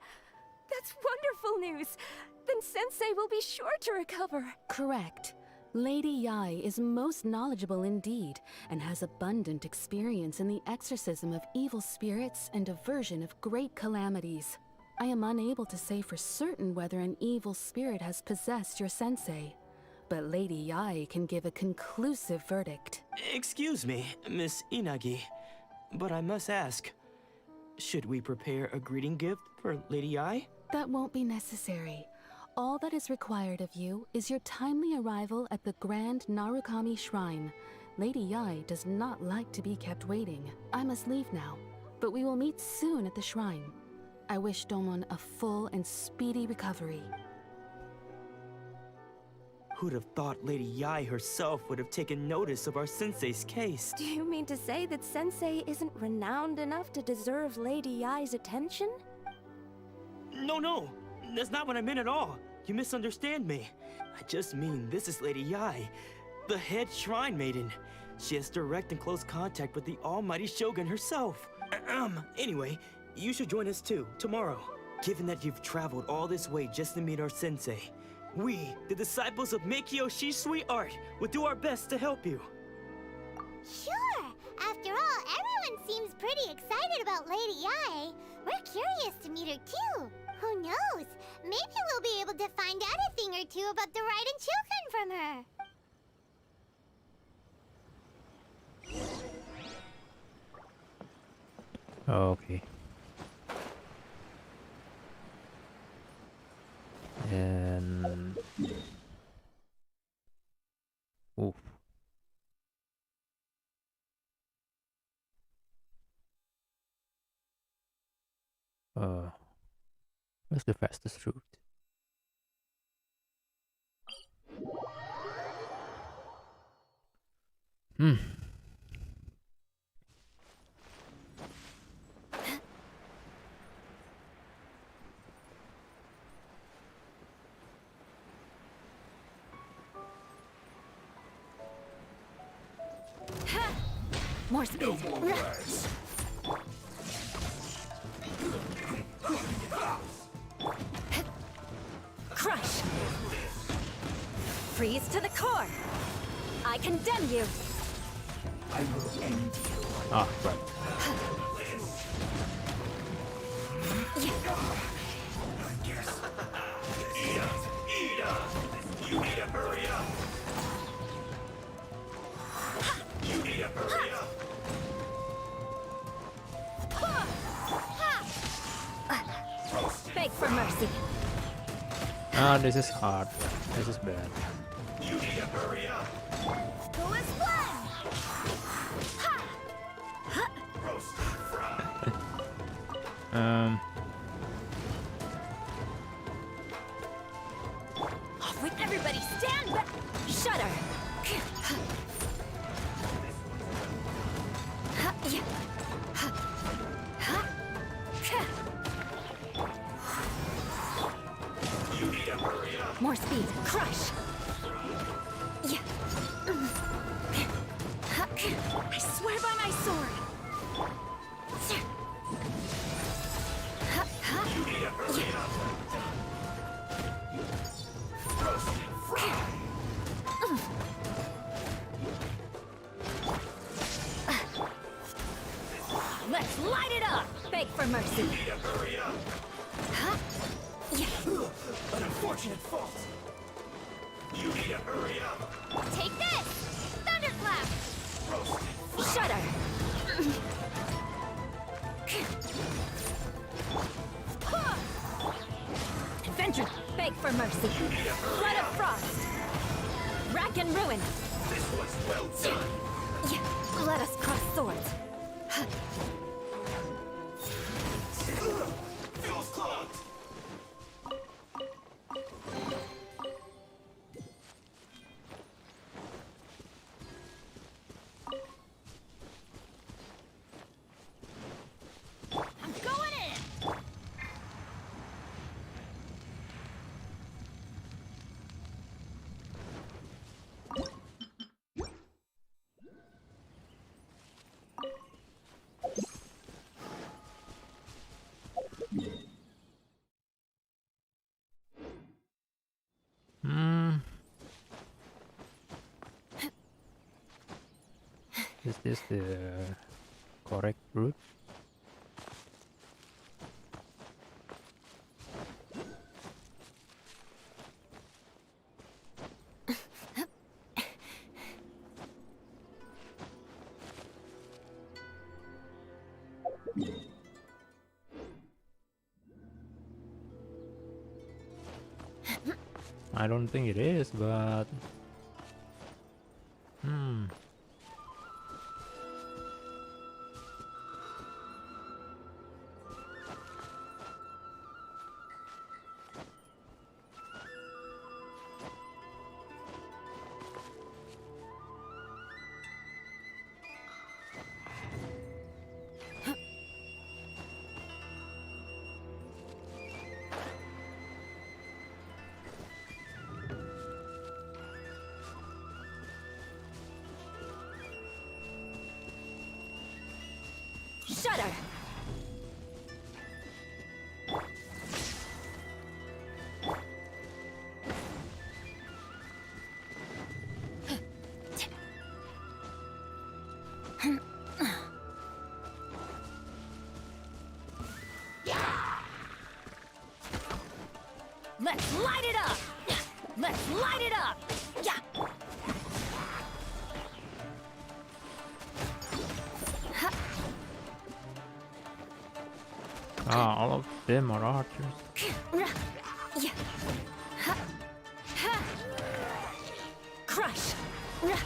That's wonderful news! Then Sensei will be sure to recover. Correct. Lady Yai is most knowledgeable indeed, and has abundant experience in the exorcism of evil spirits and aversion of great calamities. I am unable to say for certain whether an evil spirit has possessed your sensei, but Lady Yai can give a conclusive verdict. Excuse me, Miss Inagi, but I must ask, should we prepare a greeting gift for Lady Yai? That won't be necessary. All that is required of you is your timely arrival at the Grand Narukami Shrine. Lady Yai does not like to be kept waiting. I must leave now, but we will meet soon at the shrine. I wish Domon a full and speedy recovery. Who'd have thought Lady Yai herself would have taken notice of our sensei's case? Do you mean to say that Sensei isn't renowned enough to deserve Lady Yai's attention? No, that's not what I meant at all. You misunderstand me. I just mean this is Lady Yai, the head shrine maiden. She has direct and close contact with the almighty Shogun herself. Anyway, you should join us too, tomorrow. Given that you've traveled all this way just to meet our sensei, we, the disciples of Meikyo Shisui Art, will do our best to help you. Sure! After all, everyone seems pretty excited about Lady Yai. We're curious to meet her too. Who knows? Maybe we'll be able to find out a thing or two about the Raiden Shogun from her. Okay. And oof. Where's the fastest route? More speed. No more rest. Crush! Freeze to the core! I condemn you! I will end you. Ah, right. I guess. Ida! You need to hurry up! You need to hurry up! Beg for mercy. Ah, this is hard. This is bad. You need to hurry up! Who is one? Roasted fried. Wait, everybody stand back! Shudder! You need to hurry up! More speed. Crush! I swear by my sword! You need to hurry up! Roasted fried. Let's light it up! Beg for mercy. You need to hurry up! An unfortunate fault. You need to hurry up! Take this! Thunderclap! Roasted. Shudder! mercy. Flood of frost. Rack and ruin. This was well done. Yeah, let us cross swords. Feels clogged. I'm going in. Hmm. Is this the correct route? I don't think it is, but Shudder. Let's light it up! Let's light it up! Yeah! ah, all of them are archers. Yeah. Crush! Yeah.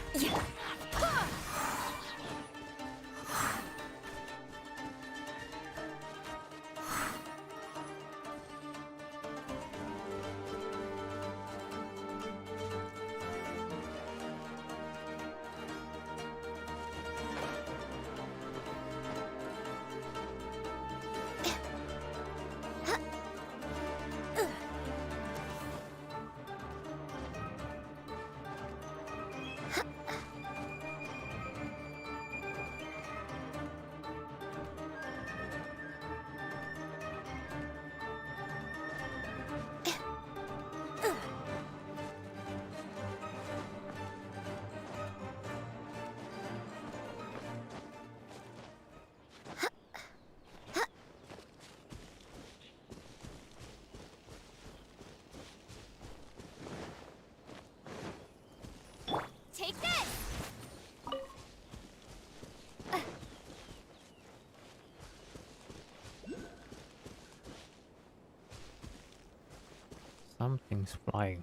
Take this! Something's flying.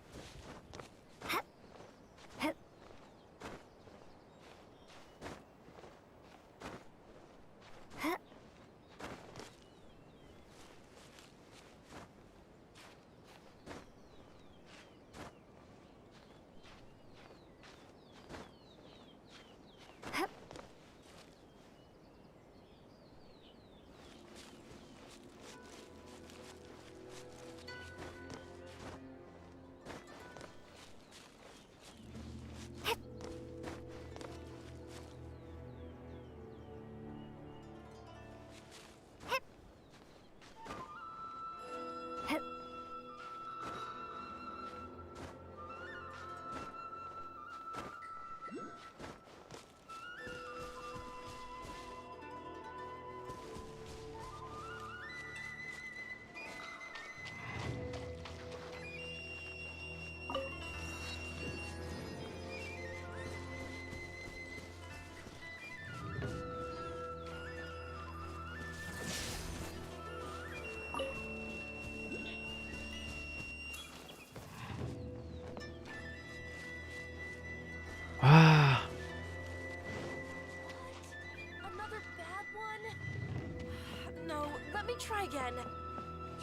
me try again.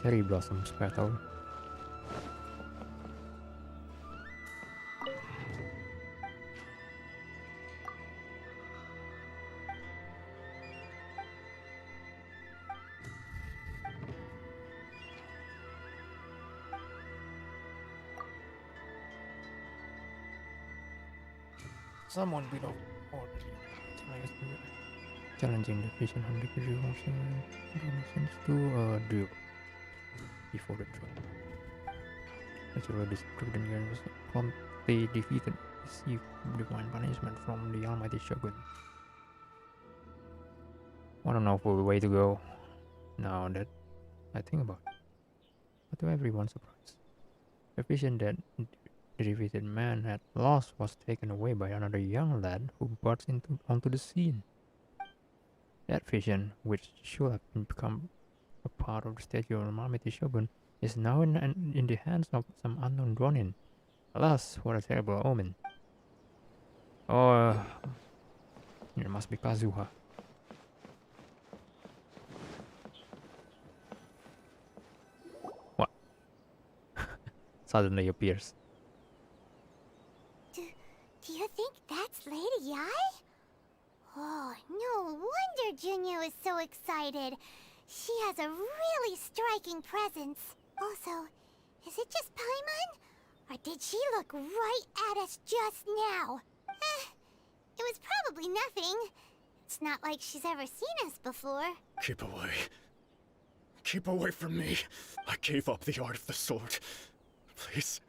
Cherry blossom sparrow. Someone below already. Challenging the vision 100 degree donations to a drill before the draw. Natural destruction was promptly defeated, received divine punishment from the Almighty Shogun. What an awful way to go, now that I think about it. But to everyone's surprise, the vision that the defeated man had lost was taken away by another young lad who burst onto the scene. That vision, which should have become a part of the statue of the Almighty Shogun, is now in the hands of some unknown Ronin. Alas, what a terrible omen. Oh, it must be Kazuha. What? Suddenly appears. Do you think that's Lady Yai? Oh, no wonder Junior was so excited. She has a really striking presence. Also, is it just Paimon? Or did she look right at us just now? It was probably nothing. It's not like she's ever seen us before. Keep away. Keep away from me. I gave up the art of the sword. Please,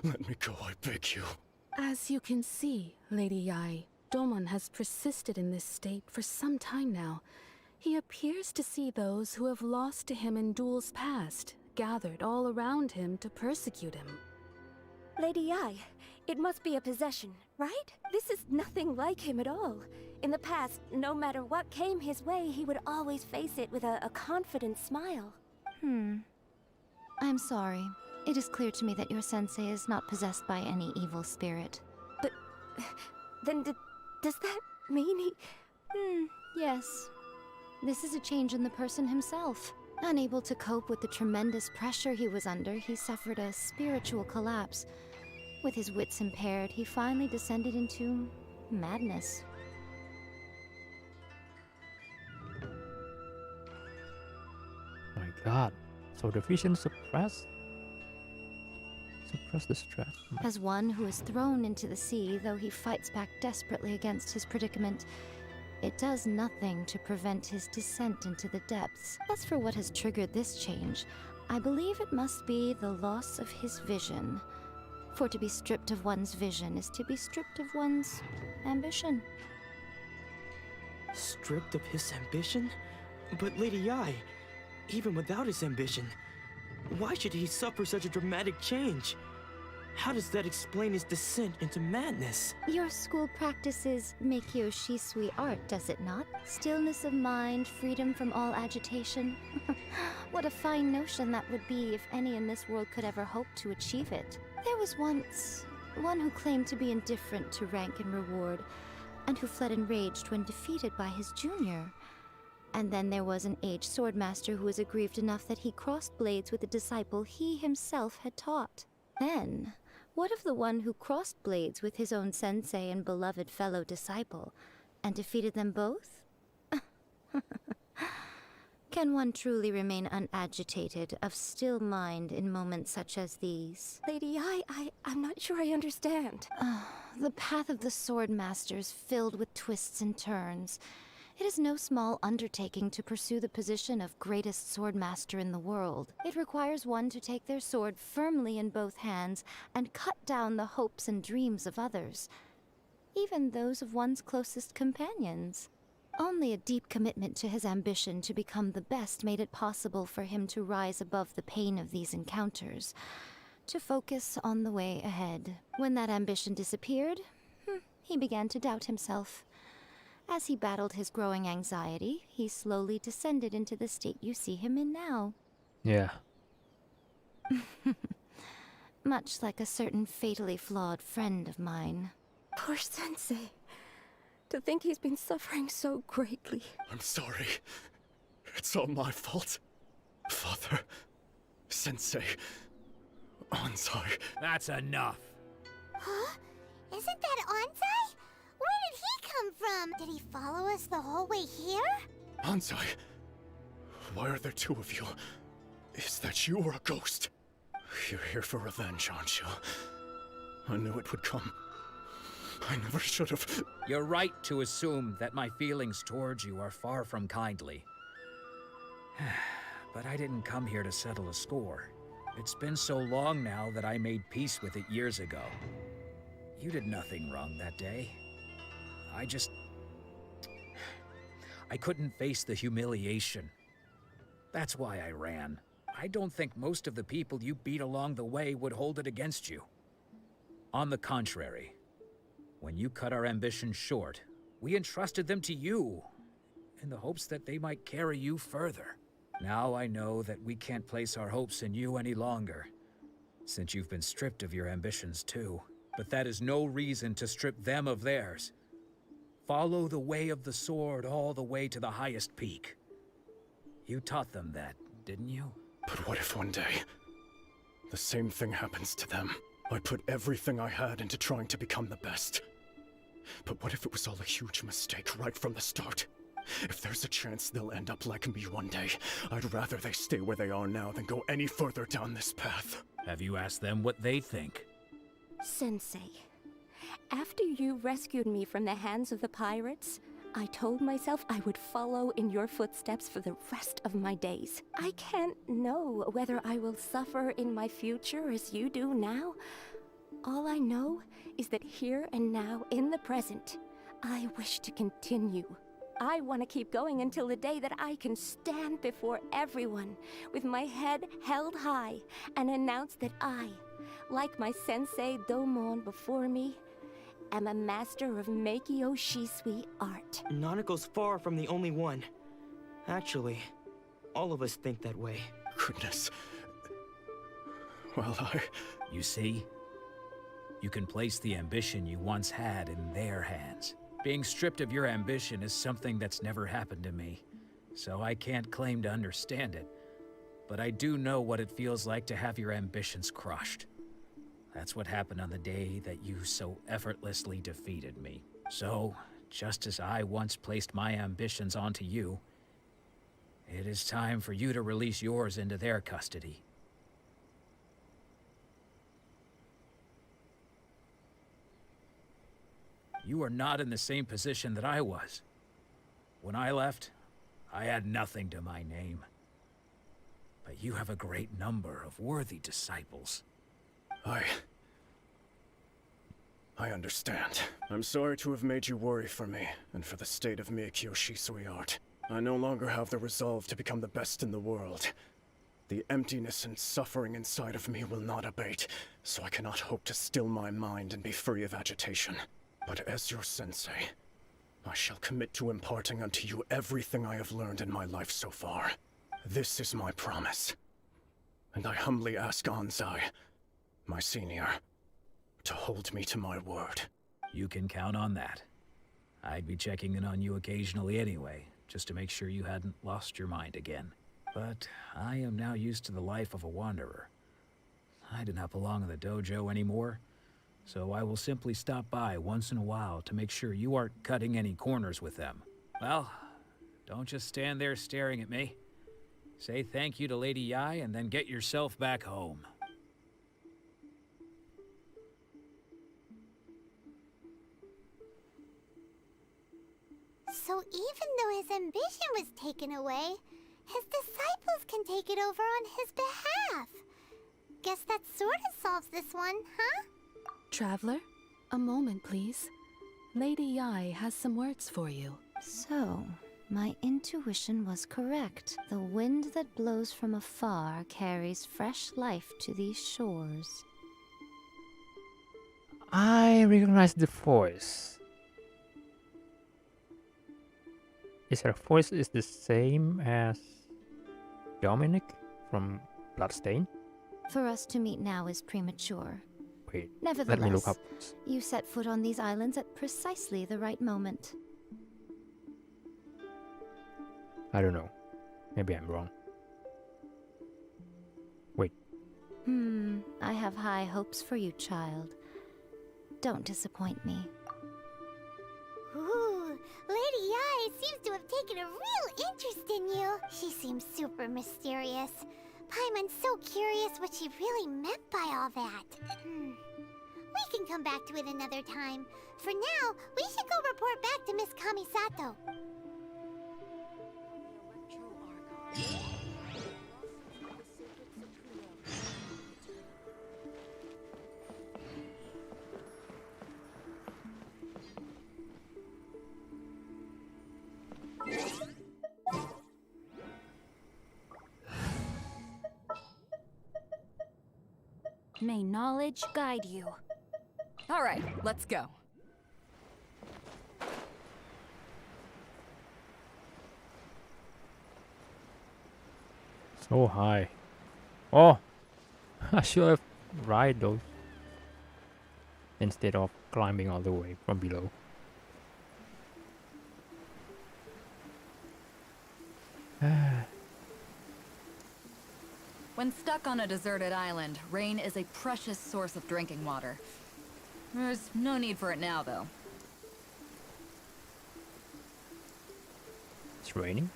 let me go, I beg you. As you can see, Lady Yai, Domon has persisted in this state for some time now. He appears to see those who have lost to him in duels past, gathered all around him to persecute him. Lady Yai, it must be a possession, right? This is nothing like him at all. In the past, no matter what came his way, he would always face it with a confident smile. I'm sorry. It is clear to me that your sensei is not possessed by any evil spirit. But then does that mean he... Yes. This is a change in the person himself. Unable to cope with the tremendous pressure he was under, he suffered a spiritual collapse. With his wits impaired, he finally descended into madness. My god. So the vision suppress the stress. As one who is thrown into the sea, though he fights back desperately against his predicament, it does nothing to prevent his descent into the depths. As for what has triggered this change, I believe it must be the loss of his vision. For to be stripped of one's vision is to be stripped of one's ambition. Stripped of his ambition? But Lady Yai, even without his ambition, why should he suffer such a dramatic change? How does that explain his descent into madness? Your school practices Meikyo Shisui art, does it not? Stillness of mind, freedom from all agitation. What a fine notion that would be if any in this world could ever hope to achieve it. There was once one who claimed to be indifferent to rank and reward, and who fled enraged when defeated by his junior. And then there was an aged swordmaster who was aggrieved enough that he crossed blades with a disciple he himself had taught. Then, what of the one who crossed blades with his own sensei and beloved fellow disciple, and defeated them both? Can one truly remain unagitated, of still mind in moments such as these? Lady Yai, I'm not sure I understand. The path of the swordmaster is filled with twists and turns. It is no small undertaking to pursue the position of greatest swordmaster in the world. It requires one to take their sword firmly in both hands and cut down the hopes and dreams of others, even those of one's closest companions. Only a deep commitment to his ambition to become the best made it possible for him to rise above the pain of these encounters, to focus on the way ahead. When that ambition disappeared, he began to doubt himself. As he battled his growing anxiety, he slowly descended into the state you see him in now. Yeah. Much like a certain fatally flawed friend of mine. Poor Sensei. To think he's been suffering so greatly. I'm sorry. It's It's all my fault. Father, Sensei, Anzai. That's enough. Huh? Isn't that Anzai? Where did he come from? Did he follow us the whole way here? Anzai, why are there two of you? Is that you or a ghost? You're here for revenge, aren't you? I knew it would come. I never should have. You're right to assume that my feelings towards you are far from kindly. But I didn't come here to settle a score. It's been so long now that I made peace with it years ago. You did nothing wrong that day. I couldn't face the humiliation. That's why I ran. I don't think most of the people you beat along the way would hold it against you. On the contrary, when you cut our ambitions short, we entrusted them to you, in the hopes that they might carry you further. Now I know that we can't place our hopes in you any longer, since you've been stripped of your ambitions too. But that is no reason to strip them of theirs. Follow the way of the sword all the way to the highest peak. You taught them that, didn't you? But what if one day, the same thing happens to them? I put everything I had into trying to become the best. But what if it was all a huge mistake right from the start? If there's a chance they'll end up like me one day, I'd rather they stay where they are now than go any further down this path. Have you asked them what they think? Sensei, after you rescued me from the hands of the pirates, I told myself I would follow in your footsteps for the rest of my days. I can't know whether I will suffer in my future as you do now. All I know is that here and now, in the present, I wish to continue. I want to keep going until the day that I can stand before everyone with my head held high and announce that I, like my sensei Domon before me, am a master of Meikyo Shisui art. Nanako's far from the only one. Actually, all of us think that way. Goodness. Well, You see? You can place the ambition you once had in their hands. Being stripped of your ambition is something that's never happened to me, so I can't claim to understand it. But I do know what it feels like to have your ambitions crushed. That's what happened on the day that you so effortlessly defeated me. So, just as I once placed my ambitions onto you, it is time for you to release yours into their custody. You are not in the same position that I was. When I left, I had nothing to my name. But you have a great number of worthy disciples. I understand. I'm sorry to have made you worry for me, and for the state of Meikyo Shisui art. I no longer have the resolve to become the best in the world. The emptiness and suffering inside of me will not abate, so I cannot hope to still my mind and be free of agitation. But as your sensei, I shall commit to imparting unto you everything I have learned in my life so far. This is my promise. And I humbly ask Anzai, my senior, to hold me to my word. You can count on that. I'd be checking in on you occasionally anyway, just to make sure you hadn't lost your mind again. But I am now used to the life of a wanderer. I do not belong in the dojo anymore, so I will simply stop by once in a while to make sure you aren't cutting any corners with them. Well, don't just stand there staring at me. Say thank you to Lady Yai and then get yourself back home. So even though his ambition was taken away, his disciples can take it over on his behalf. Guess that sort of solves this one, huh? Traveler, a moment, please. Lady Yai has some words for you. So, my intuition was correct. The wind that blows from afar carries fresh life to these shores. I recognize the voice. Is her voice is the same as Dominic from Bloodstain? For us to meet now is premature. Wait, Nevertheless, let me look up. you set foot on these islands at precisely the right moment. I don't know. Maybe I'm wrong. Wait. I have high hopes for you, child. Don't disappoint me. Ooh, Lady Ai seems to have taken a real interest in you. She seems super mysterious. Paimon's so curious what she really meant by all that. We can come back to it another time. For now, we should go report back to Miss Kamisato. May knowledge guide you. All right, let's go. So high. Oh! I should have ride those instead of climbing all the way from below. When stuck on a deserted island, rain is a precious source of drinking water. There's no need for it now, though. It's raining?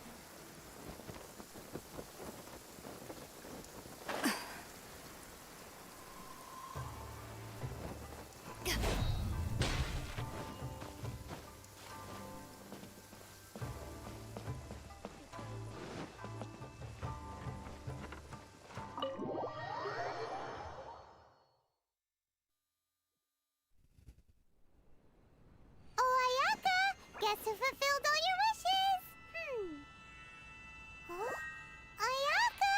Guess who fulfilled all your wishes? Huh? Ayaka!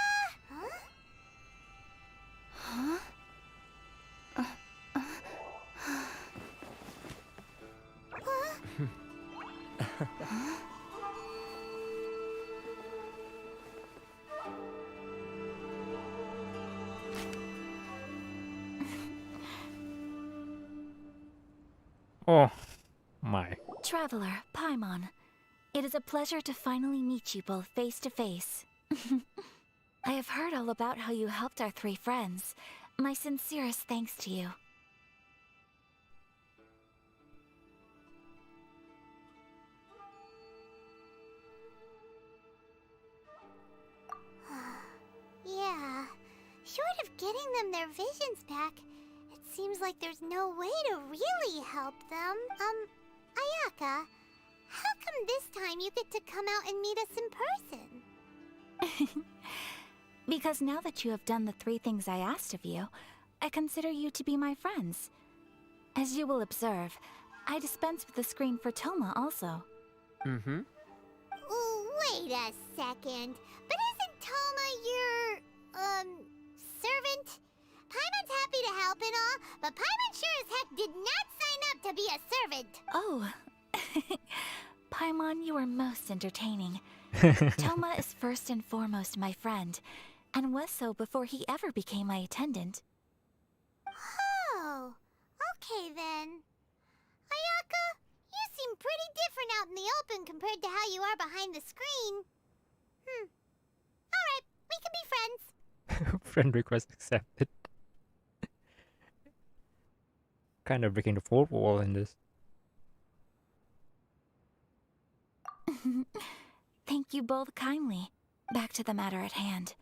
Oh my. Traveler, Paimon. It is a pleasure to finally meet you both face to face. I have heard all about how you helped our three friends. My sincerest thanks to you. Yeah. Short of getting them their visions back, it seems like there's no way to really help them. Ayaka, how come this time you get to come out and meet us in person? Because now that you have done the three things I asked of you, I consider you to be my friends. As you will observe, I dispense with the screen for Toma also. Mm-hmm. Wait a second. But isn't Toma your, servant? Paimon's happy to help and all, but Paimon sure as heck did not sign up to be a servant. Oh. Paimon, you are most entertaining. Toma is first and foremost my friend, and was so before he ever became my attendant. Oh, okay then. Ayaka, you seem pretty different out in the open compared to how you are behind the screen. Alright, we can be friends. Friend request accepted. Kind of breaking the fourth wall in this. Thank you both kindly. Back to the matter at hand.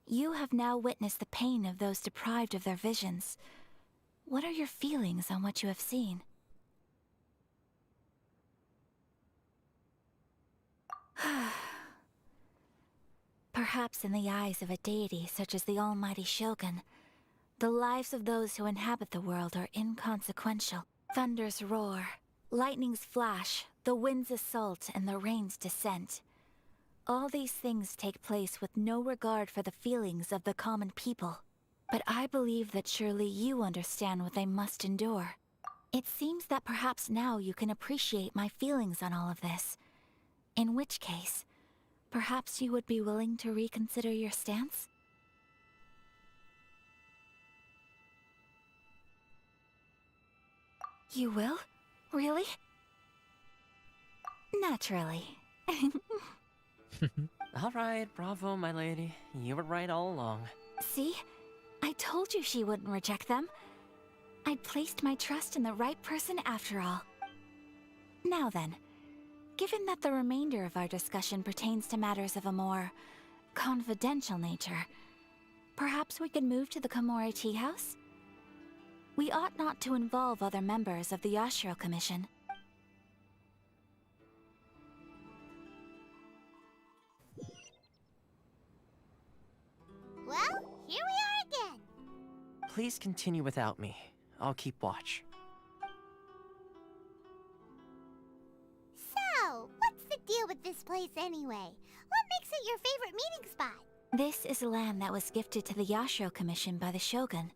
You have now witnessed the pain of those deprived of their visions. What are your feelings on what you have seen? Perhaps in the eyes of a deity such as the almighty Shogun, the lives of those who inhabit the world are inconsequential. Thunders roar, lightnings flash, the winds assault, and the rains descent. All these things take place with no regard for the feelings of the common people. But I believe that surely you understand what they must endure. It seems that perhaps now you can appreciate my feelings on all of this. In which case, perhaps you would be willing to reconsider your stance? You will? Really? Naturally. All right, bravo, my lady. You were right all along. See? I told you she wouldn't reject them. I'd placed my trust in the right person after all. Now then, given that the remainder of our discussion pertains to matters of a more confidential nature, perhaps we could move to the Komori Tea House? We ought not to involve other members of the Yashiro Commission. Well, here we are again. Please continue without me. I'll keep watch. So, what's the deal with this place anyway? What makes it your favorite meeting spot? This is land that was gifted to the Yashiro Commission by the Shogun.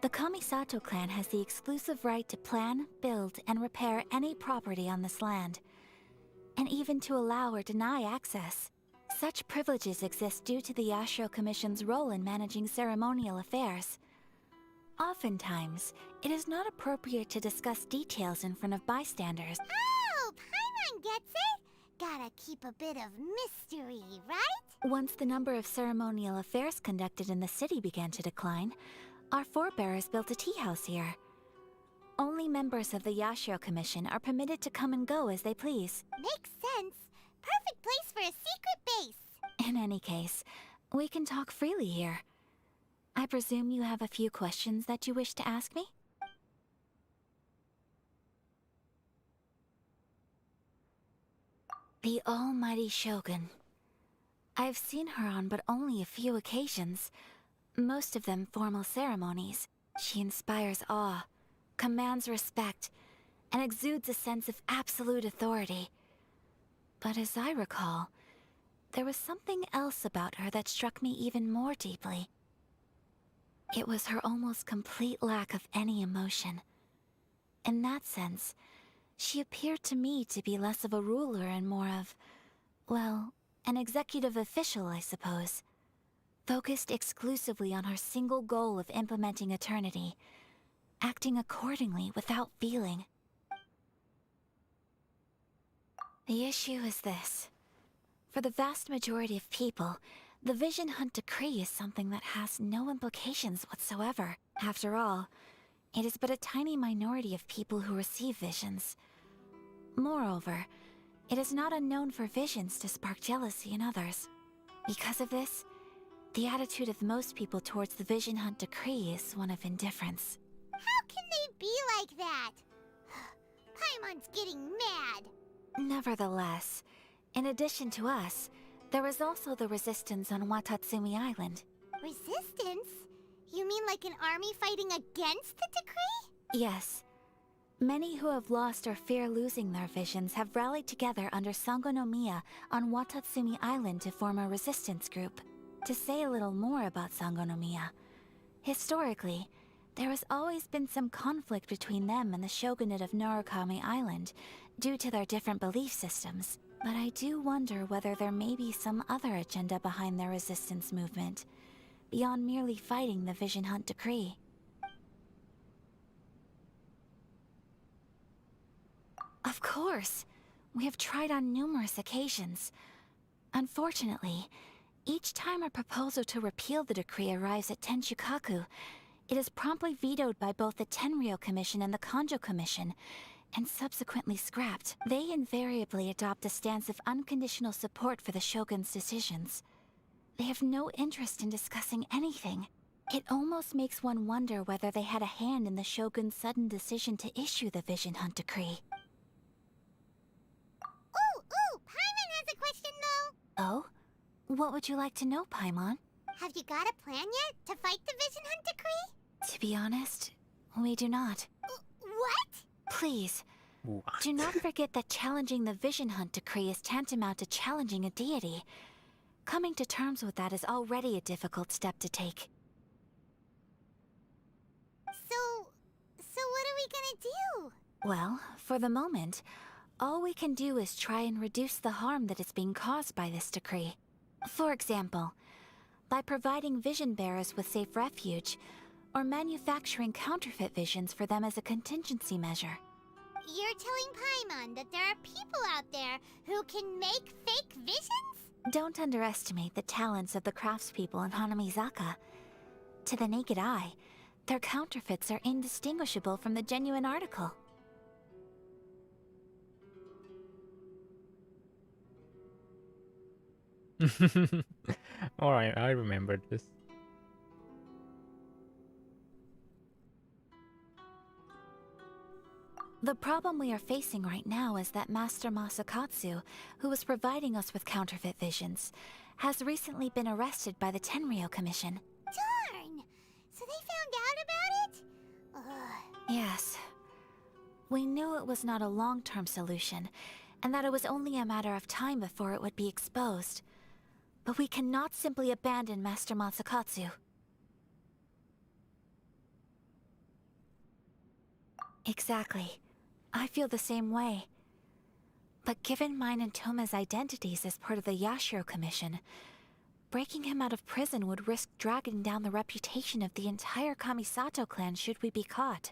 The Kamisato clan has the exclusive right to plan, build, and repair any property on this land, and even to allow or deny access. Such privileges exist due to the Yashiro Commission's role in managing ceremonial affairs. Oftentimes, it is not appropriate to discuss details in front of bystanders. Oh, Paimon gets it! Gotta keep a bit of mystery, right? Once the number of ceremonial affairs conducted in the city began to decline, our forebears built a tea house here. Only members of the Yashiro Commission are permitted to come and go as they please. Makes sense. Perfect place for a secret base. In any case, we can talk freely here. I presume you have a few questions that you wish to ask me? The almighty Shogun. I've seen her on but only a few occasions, most of them formal ceremonies. She inspires awe, commands respect, and exudes a sense of absolute authority. But as I recall, there was something else about her that struck me even more deeply. It was her almost complete lack of any emotion. In that sense, she appeared to me to be less of a ruler and more of, well, an executive official, I suppose. Focused exclusively on her single goal of implementing eternity, acting accordingly without feeling. The issue is this. For the vast majority of people, the Vision Hunt Decree is something that has no implications whatsoever. After all, it is but a tiny minority of people who receive visions. Moreover, it is not unknown for visions to spark jealousy in others. Because of this, the attitude of most people towards the Vision Hunt Decree is one of indifference. How can they be like that? Paimon's getting mad. Nevertheless, in addition to us, there is also the resistance on Watatsumi Island. Resistance? You mean like an army fighting against the decree? Yes. Many who have lost or fear losing their visions have rallied together under Sangonomiya on Watatsumi Island to form a resistance group. To say a little more about Sangonomiya, historically, there has always been some conflict between them and the shogunate of Narukami Island due to their different belief systems. But I do wonder whether there may be some other agenda behind their resistance movement, beyond merely fighting the Vision Hunt Decree. Of course! We have tried on numerous occasions. Unfortunately, each time a proposal to repeal the decree arrives at Tenshukaku, it is promptly vetoed by both the Tenryou Commission and the Kanjo Commission, and subsequently scrapped. They invariably adopt a stance of unconditional support for the Shogun's decisions. They have no interest in discussing anything. It almost makes one wonder whether they had a hand in the Shogun's sudden decision to issue the Vision Hunt Decree. Ooh, Paimon has a question though. Oh? What would you like to know, Paimon? Have you got a plan yet to fight the Vision Hunt Decree? To be honest, we do not. What? Please, What? do not forget that challenging the Vision Hunt Decree is tantamount to challenging a deity. Coming to terms with that is already a difficult step to take. So what are we gonna do? Well, for the moment, all we can do is try and reduce the harm that is being caused by this decree. For example, by providing vision bearers with safe refuge, or manufacturing counterfeit visions for them as a contingency measure. You're telling Paimon that there are people out there who can make fake visions? Don't underestimate the talents of the craftspeople in Hanamizaka. To the naked eye, their counterfeits are indistinguishable from the genuine article. Alright, I remember this. The problem we are facing right now is that Master Masakatsu, who was providing us with counterfeit visions, has recently been arrested by the Tenryou Commission. Darn! So they found out about it? Ugh. Yes. We knew it was not a long-term solution, and that it was only a matter of time before it would be exposed. But we cannot simply abandon Master Masakatsu. Exactly. I feel the same way. But given mine and Toma's identities as part of the Yashiro Commission, breaking him out of prison would risk dragging down the reputation of the entire Kamisato clan should we be caught.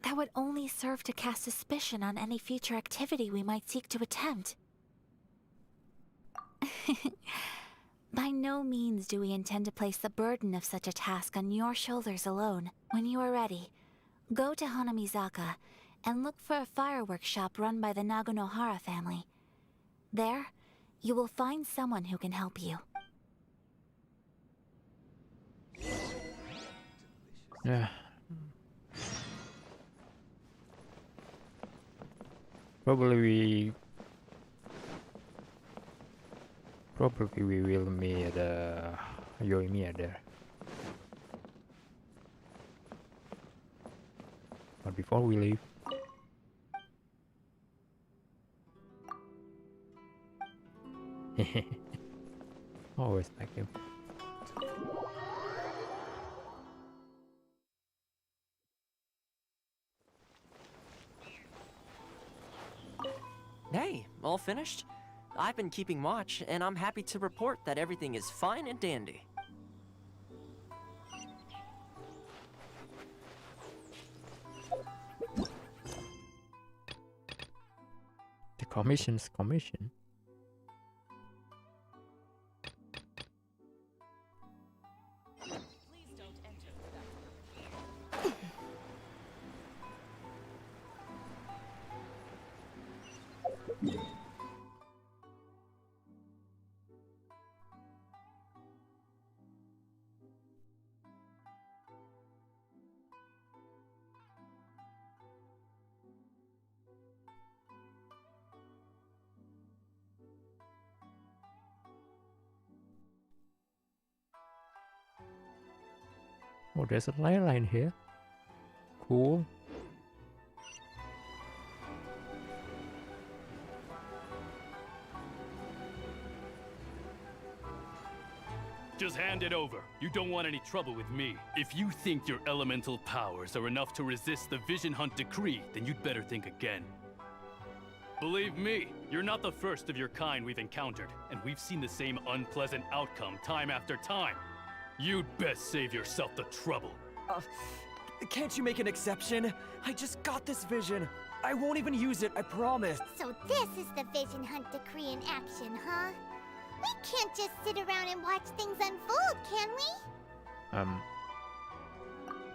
That would only serve to cast suspicion on any future activity we might seek to attempt. By no means do we intend to place the burden of such a task on your shoulders alone. When you are ready, go to Hanamizaka and look for a fireworks shop run by the Nagonohara family. There, you will find someone who can help you. Yeah. Probably we will meet Yoimiya there. But before we leave, always like him. Hey, all finished? I've been keeping watch, and I'm happy to report that everything is fine and dandy. The commission's commission. Oh, there's a ley line here. Cool. Just hand it over. You don't want any trouble with me. If you think your elemental powers are enough to resist the Vision Hunt decree, then you'd better think again. Believe me, you're not the first of your kind we've encountered, and we've seen the same unpleasant outcome time after time. You'd best save yourself the trouble. Can't you make an exception? I just got this vision. I won't even use it, I promise. So this is the Vision Hunt decree in action, huh? We can't just sit around and watch things unfold, can we?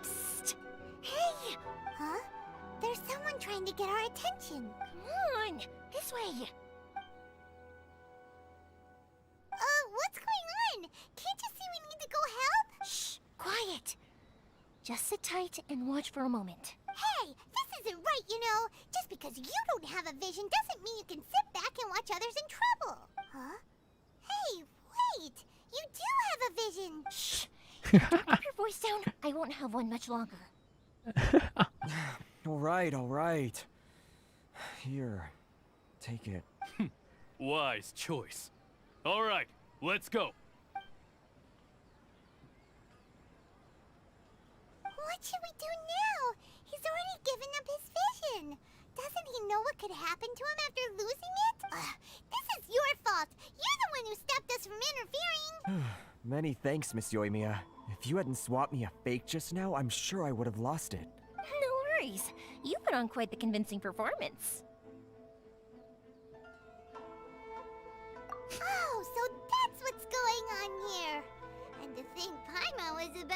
Psst! Hey! Huh? There's someone trying to get our attention. Come on! This way! What's going on? Can't you see we need to go help? Shh! Quiet! Just sit tight and watch for a moment. Hey! This isn't right, you know! Just because you don't have a vision doesn't mean you can sit back and watch others in trouble. Huh? Hey, wait! You do have a vision! Shh! Don't keep your voice down. I won't have one much longer. Alright. Here, take it. Wise choice. All right, let's go. What should we do now? He's already given up his vision. Doesn't he know what could happen to him after losing it? This is your fault. You're the one who stopped us from interfering. Many thanks, Miss Yoimiya. If you hadn't swapped me a fake just now, I'm sure I would have lost it. No worries. You put on quite the convincing performance. Oh, so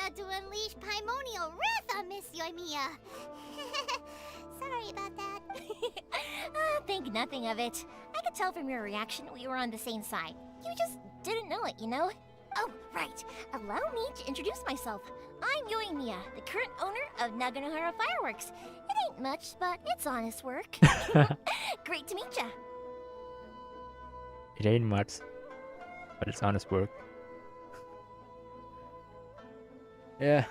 about to unleash Paimonial wrath on Miss Yoimiya. Sorry about that. Think nothing of it. I could tell from your reaction we were on the same side. You just didn't know it, you know? Oh, right. Allow me to introduce myself. I'm Yoimiya, the current owner of Naganohara Fireworks. It ain't much, but it's honest work. Great to meet ya. It ain't much, but it's honest work. Yeah.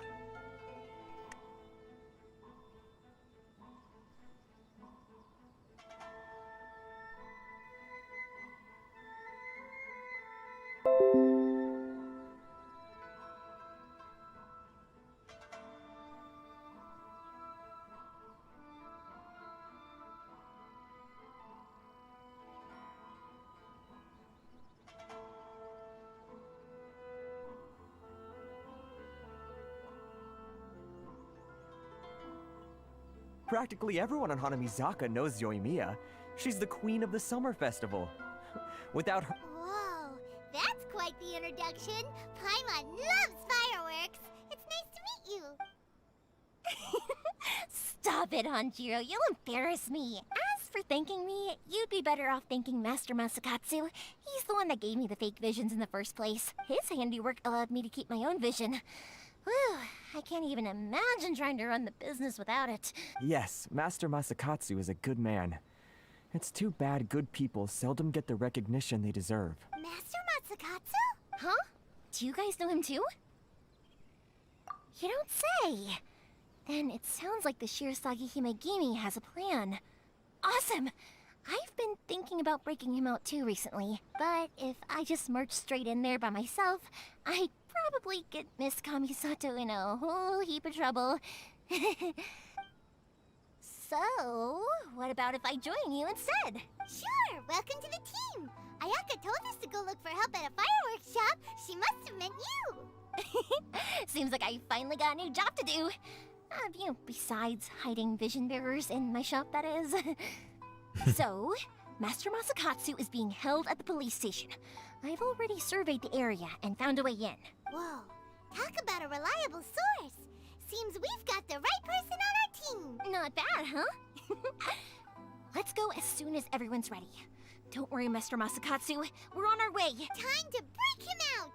Practically everyone on Hanamizaka knows Yoimiya. She's the queen of the summer festival. Without her... Whoa, that's quite the introduction. Paimon loves fireworks. It's nice to meet you. Stop it, Hanjiro. You'll embarrass me. As for thanking me, you'd be better off thanking Master Masakatsu. He's the one that gave me the fake visions in the first place. His handiwork allowed me to keep my own vision. Whew, I can't even imagine trying to run the business without it. Yes, Master Masakatsu is a good man. It's too bad good people seldom get the recognition they deserve. Master Matsukatsu? Huh? Do you guys know him too? You don't say! Then it sounds like the Shirasagi Himegimi has a plan. Awesome! I've been thinking about breaking him out too recently, but if I just marched straight in there by myself, I'd probably get Miss Kamisato in a whole heap of trouble. So, what about if I join you instead? Sure, welcome to the team. Ayaka told us to go look for help at a fireworks shop. She must have meant you. Seems like I finally got a new job to do. Besides hiding vision bearers in my shop, that is. So, Master Masakatsu is being held at the police station. I've already surveyed the area and found a way in. Whoa, talk about a reliable source. Seems we've got the right person on our team. Not bad, huh? Let's go as soon as everyone's ready. Don't worry, Master Masakatsu. We're on our way. Time to break him out.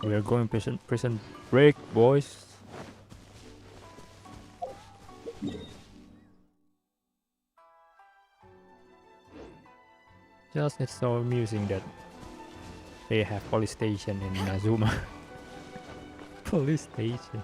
We are going prison break, boys. Just it's so amusing that they have police station in Inazuma. Police station.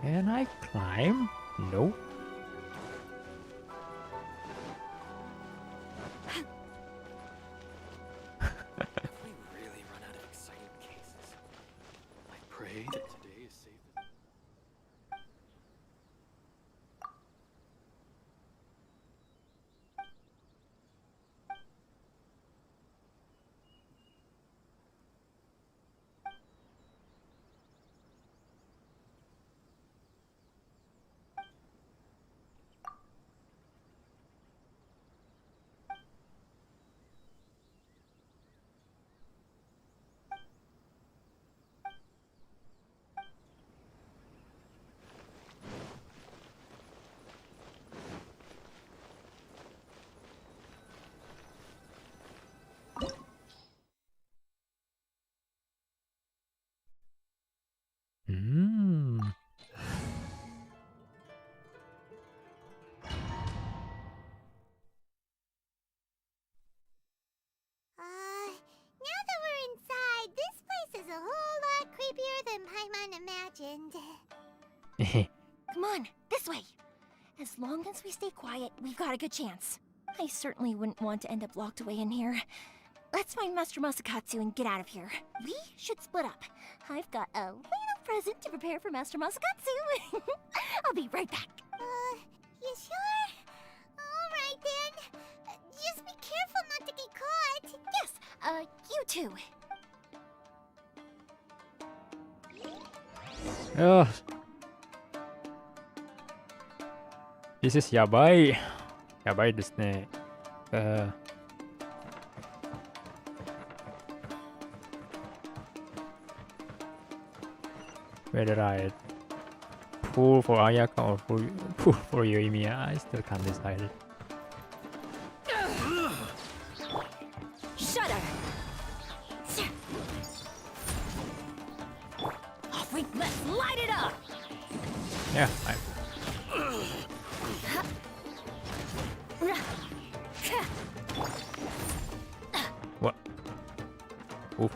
Can I climb? No. Have we really run out of exciting cases? I pray that today is safe. Now that we're inside, this place is a whole lot creepier than Paimon imagined. Come on, this way. As long as we stay quiet, we've got a good chance. I certainly wouldn't want to end up locked away in here. Let's find Master Masakatsu and get out of here. We should split up. I've got a little present to prepare for Master Masakatsu. I'll be right back. You sure? Alright then. Just be careful not to get caught. Yes, you too. Ugh. This is yabai. Yabai desu ne. Whether I pull for Ayaka or pull for Yoimiya, I still can't decide it. Shudder! Off we let's light it up! Yeah, What? Oof.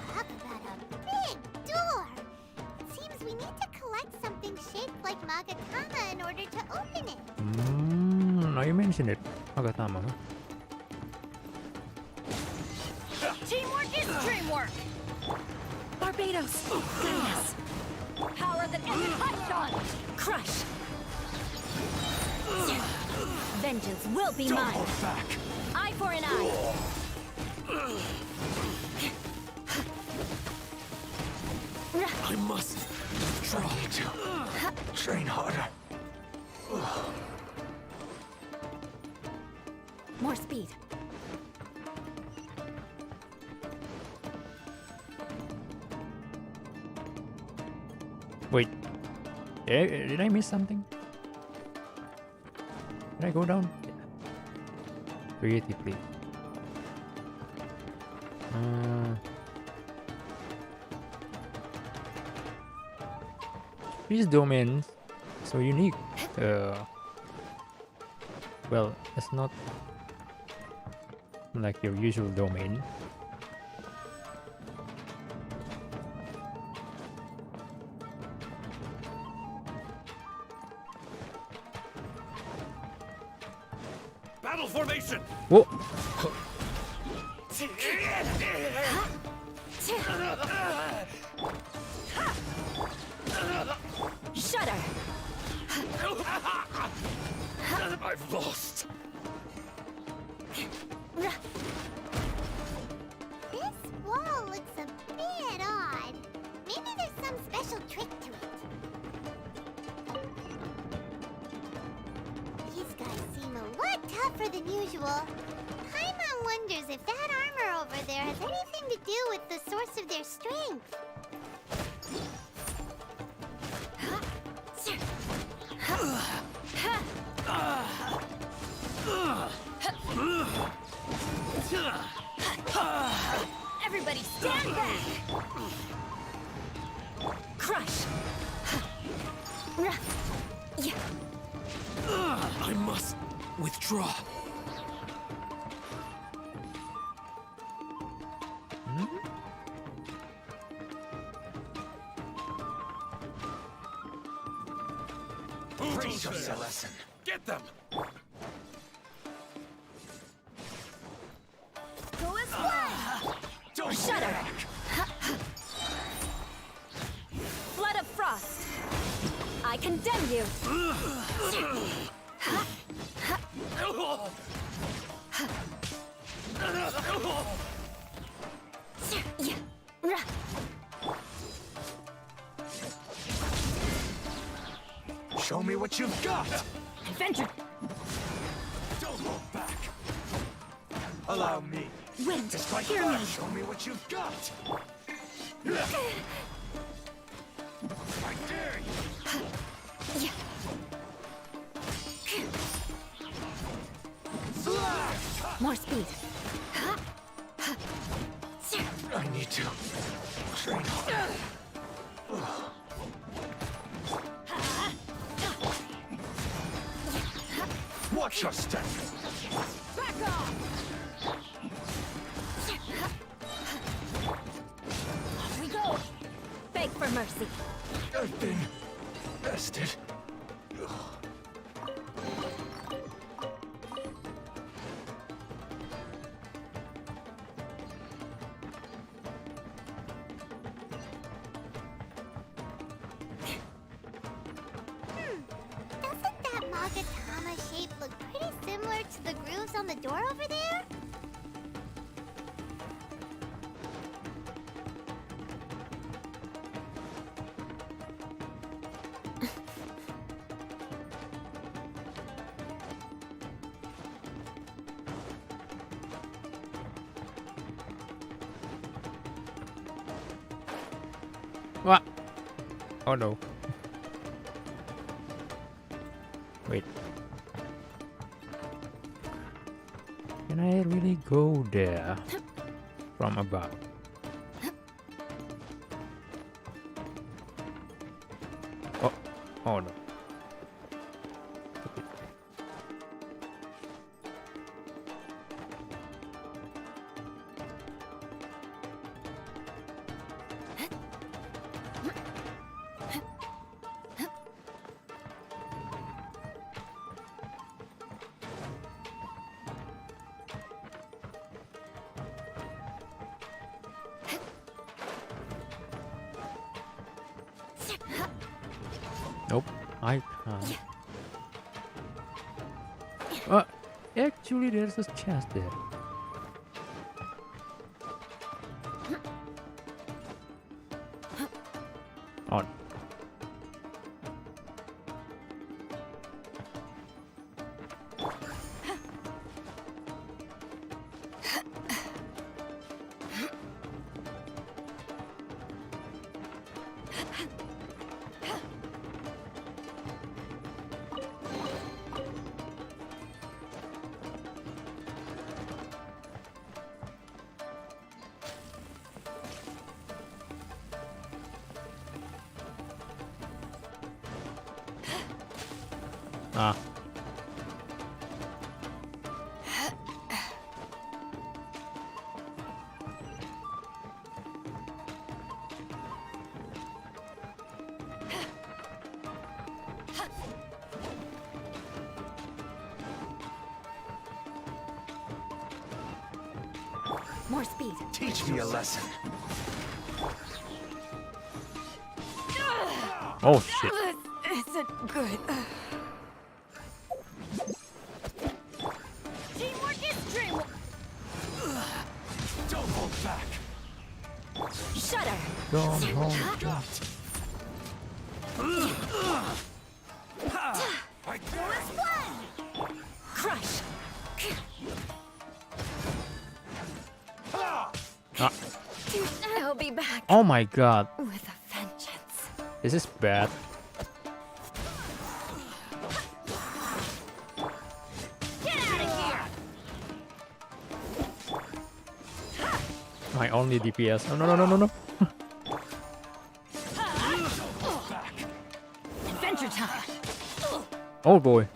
Talk about a big door. It seems we need to collect something shaped like Magatama in order to open it. Now you mentioned it. Magatama, huh? Teamwork is dreamwork! Barbados! Yes! Power that ends touched on! Crush! Vengeance will be mine! Hold back. Eye for an eye! I must try to train harder. More speed. Wait. Did I miss something? Did I go down? Yeah. Creatively. These domains so unique. Well, it's not like your usual domain. Battle formation. Whoa! Shudder! I've lost. This wall looks a bit odd. Maybe there's some special trick to it. These guys seem a lot tougher than usual. Paimon wonders if that armor over there has anything to do with the source of their strength. Everybody stand back! Crush! I must withdraw. Teach us a lesson. Get them. Go as one! Don't Shudder! Flood of frost! I condemn you! Show me what you've got. Adventure! Don't hold back. Allow me. Wind, Just like hear that. me! Show me what you've got. I dare you. Slash! More speed. I need to train harder. Watch your step. Back off! grooves on the door over there? What? Oh no. Wait. Can I really go there from above? Oh, oh no. Nope, I can't. Actually, there's a chest there. Oh. Ah. More speed. Teach me a lesson. Oh shit. This isn't good. Teamwork is dreamwork. Don't hold back. Shudder. Don't hold back. Crush. Ah. I'll be back. Oh my god. With a vengeance. This is bad. Get out of here. My only DPS. Oh, no, no, no, no, no. Adventure time. Oh boy.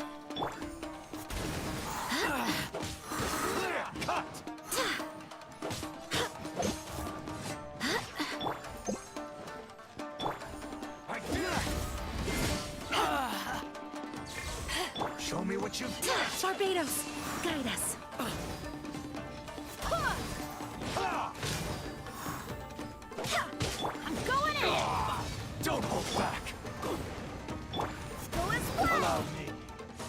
Show me what you've got. Barbados, guide us. I'm going in. Don't hold back. Go as well. Allow me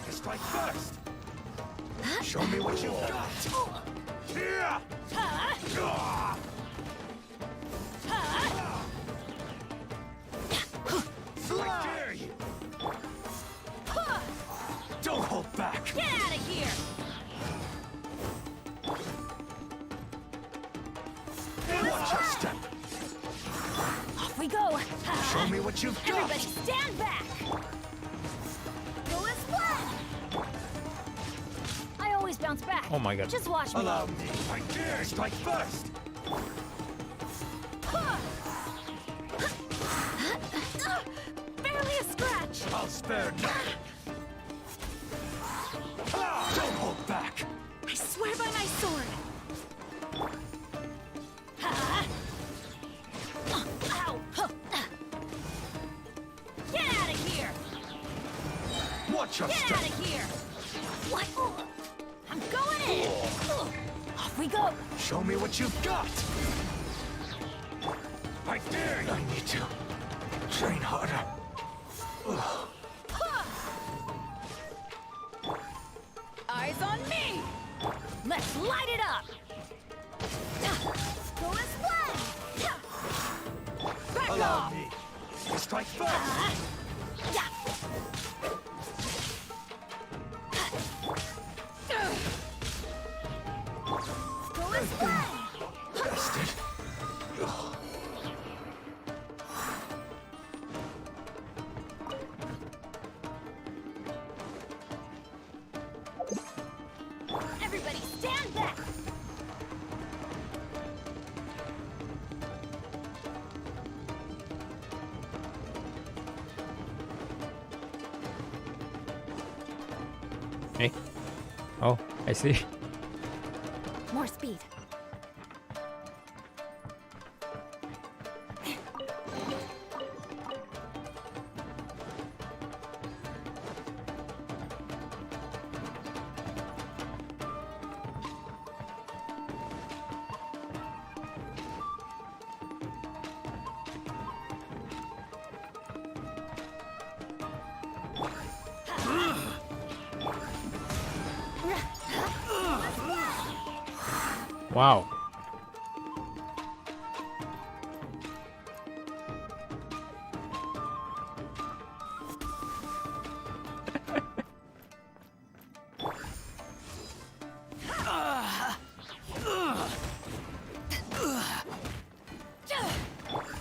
to strike first. Show me what you've got. Here. I dare you. Don't hold back. Get out of here. Watch your step. Off we go. Show me what you've got. Everybody stand back. Go as well. I always bounce back. Oh my god. Just watch me. Allow me. I dare strike first. Barely a scratch. I'll spare none. Don't hold back. I swear by my sword. Ow. Get out of here. Watch your Get step. out of here. What? I'm going in. Off we go. Show me what you've got. I dare you. I need to train harder. Eyes on me. Let's light it up! Fullest blast! Back Allow off! me to strike first. Fullest blast! Bastard. Everybody stand back! Hey. Oh, I see. More speed. Wow.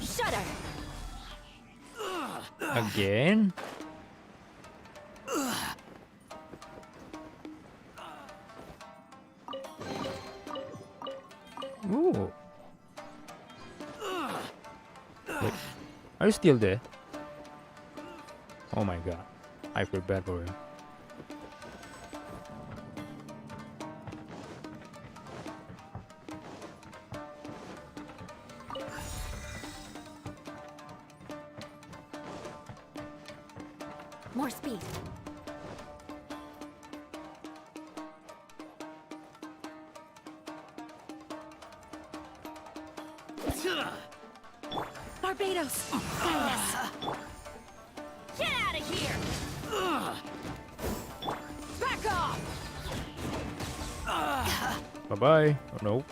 Shudder! Again? Ooh. Wait, are you still there? Oh my god, I feel bad for him. More speed. Barbados! Kindness! Get out of here! Back off! Bye bye. Oh no.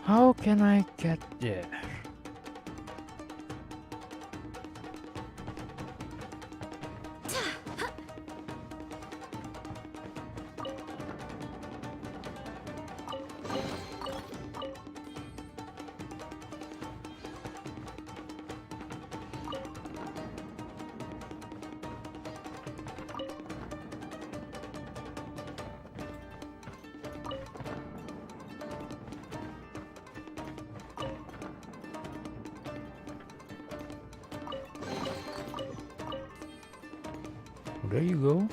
How can I get there? There you go.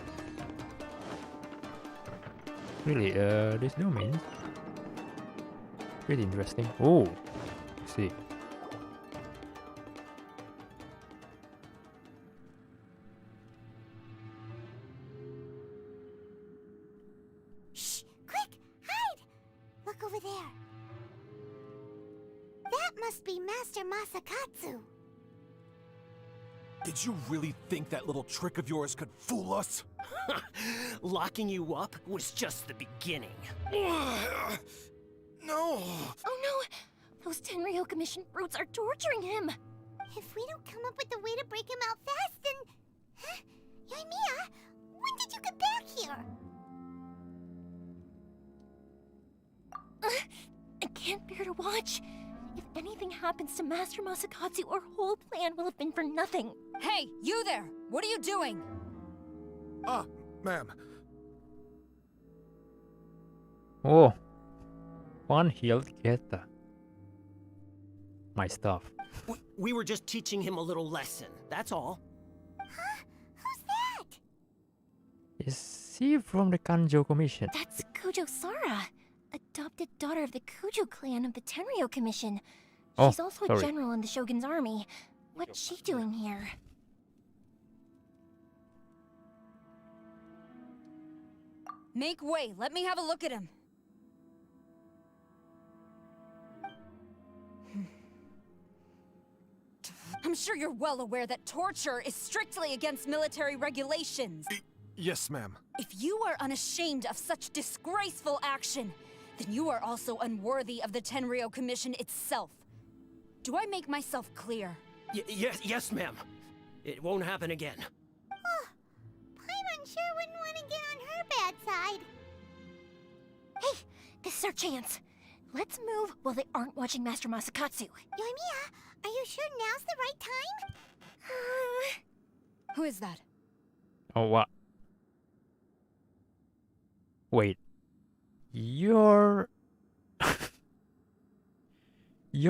Really, this domain pretty interesting. Oh, let's see. Shh! Quick! Hide! Look over there. That must be Master Masakatsu. Did you really think that little trick of yours could fool us? Locking you up was just the beginning. No! Oh no! Those Tenryo Commission brutes are torturing him! If we don't come up with a way to break him out fast, then... Huh? Yoimiya, when did you get back here? I can't bear to watch. If anything happens to Master Masakatsu, our whole plan will have been for nothing. Hey, you there! What are you doing? Ah, ma'am. Oh, one healed get my stuff. We were just teaching him a little lesson, that's all. Huh? Who's that? Is he from the Kanjo Commission? That's Kujo Sara. adopted daughter of the Kuju clan of the Tenryo Commission. Oh, She's also a sorry. general in the Shogun's army. What's she doing here? Make way. Let me have a look at him. I'm sure you're well aware that torture is strictly against military regulations. Yes, ma'am. If you are unashamed of such disgraceful action, then you are also unworthy of the Tenryo Commission itself. Do I make myself clear? Yes, ma'am. It won't happen again. Paimon sure wouldn't want to get on her bad side. Hey, this is our chance. Let's move while they aren't watching Master Masakatsu. Yoimiya, are you sure now's the right time? Who is that? Oh, what? Wait. Your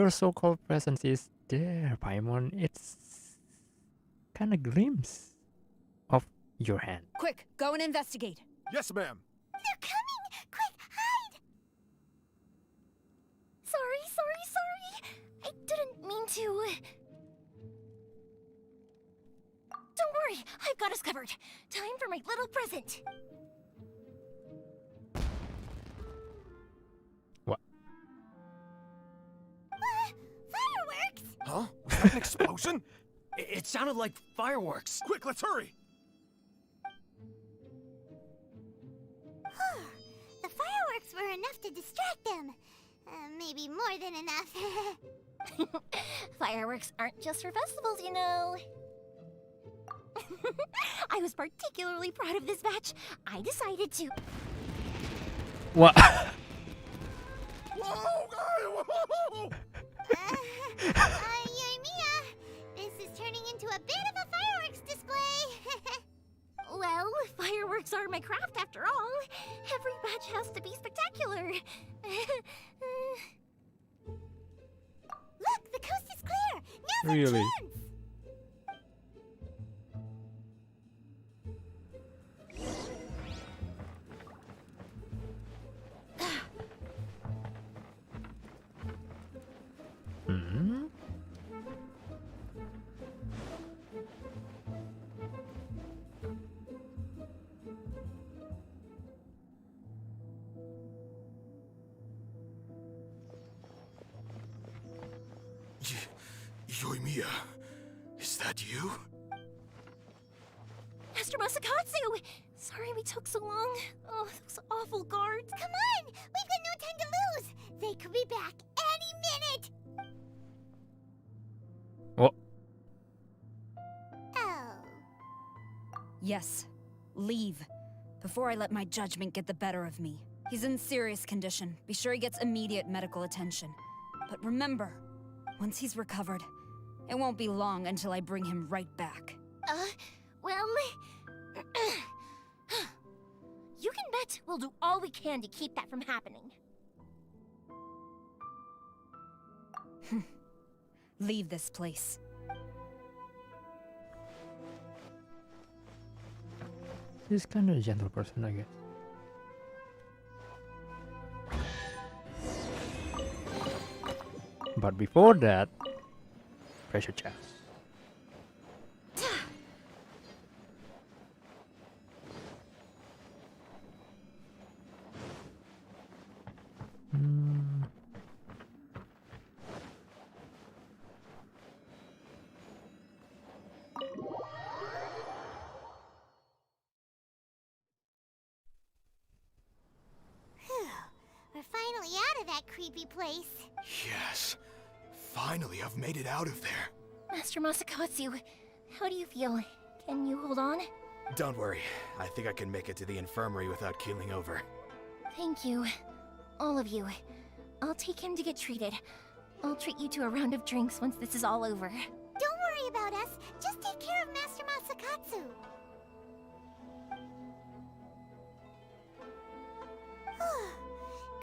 so-called presence is there, Paimon. It's kind of glimpse of your hand. Quick, go and investigate. Yes, ma'am. They're coming! Quick, hide! Sorry. I didn't mean to. Don't worry, I've got us covered. Time for my little present. What? Fireworks! Huh? Was that an explosion? It sounded like fireworks. Quick, let's hurry! The fireworks were enough to distract them. Maybe more than enough. Fireworks aren't just for festivals, you know. I was particularly proud of this batch. I decided to... What? Whoa! Yoimiya, this is turning into a bit of a fireworks display. Well, fireworks are my craft after all. Every batch has to be spectacular. Look, the coast is clear. Now's Really? our chance. Hmm? Yoimiya, is that you? Master Masakatsu! Sorry we took so long. Oh, those awful guards. Come on, we've got no time to lose. They could be back any minute. What? Oh. Yes. Leave. Before I let my judgment get the better of me. He's in serious condition. Be sure he gets immediate medical attention. But remember, once he's recovered, it won't be long until I bring him right back. Well... you can bet we'll do all we can to keep that from happening. Leave this place. He's kind of a gentle person, I guess. But before that, pressure chest. We're finally out of that creepy place. Yes. Finally, I've made it out of there. Master Masakatsu, how do you feel? Can you hold on? Don't worry. I think I can make it to the infirmary without keeling over. Thank you. All of you. I'll take him to get treated. I'll treat you to a round of drinks once this is all over. Don't worry about us. Just take care of Master Masakatsu.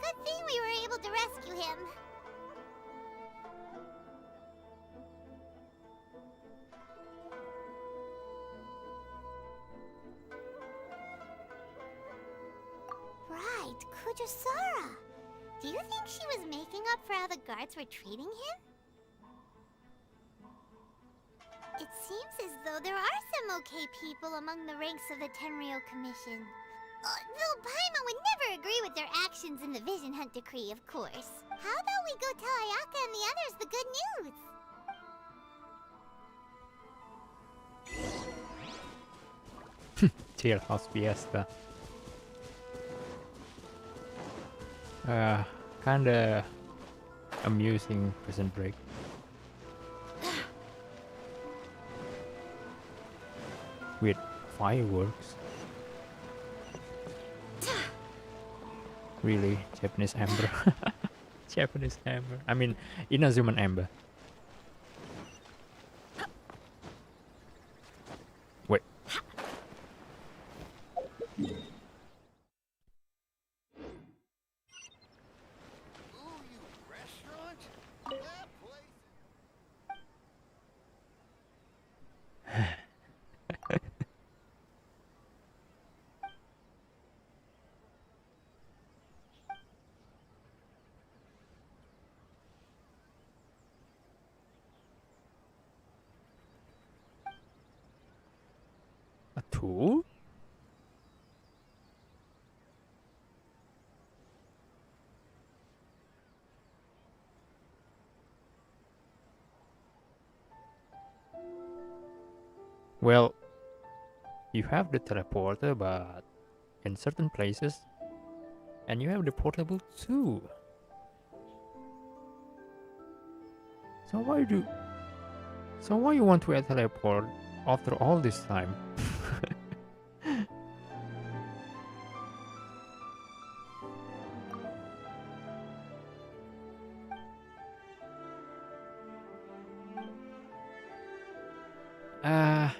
Good thing we were able to rescue him. Right, Kujasara. Do you think she was making up for how the guards were treating him? It seems as though there are some okay people among the ranks of the Tenryou Commission. Though Paimon would never agree with their actions in the Vision Hunt Decree, of course. How about we go tell Ayaka and the others the good news? Jailhouse Fiesta. Kinda amusing prison break. With fireworks. Really? Japanese amber? Japanese amber. I mean, Inazuma amber. Wait. A tool? Well, you have the teleporter, but in certain places, and you have the portable too. So why you want to teleport after all this time?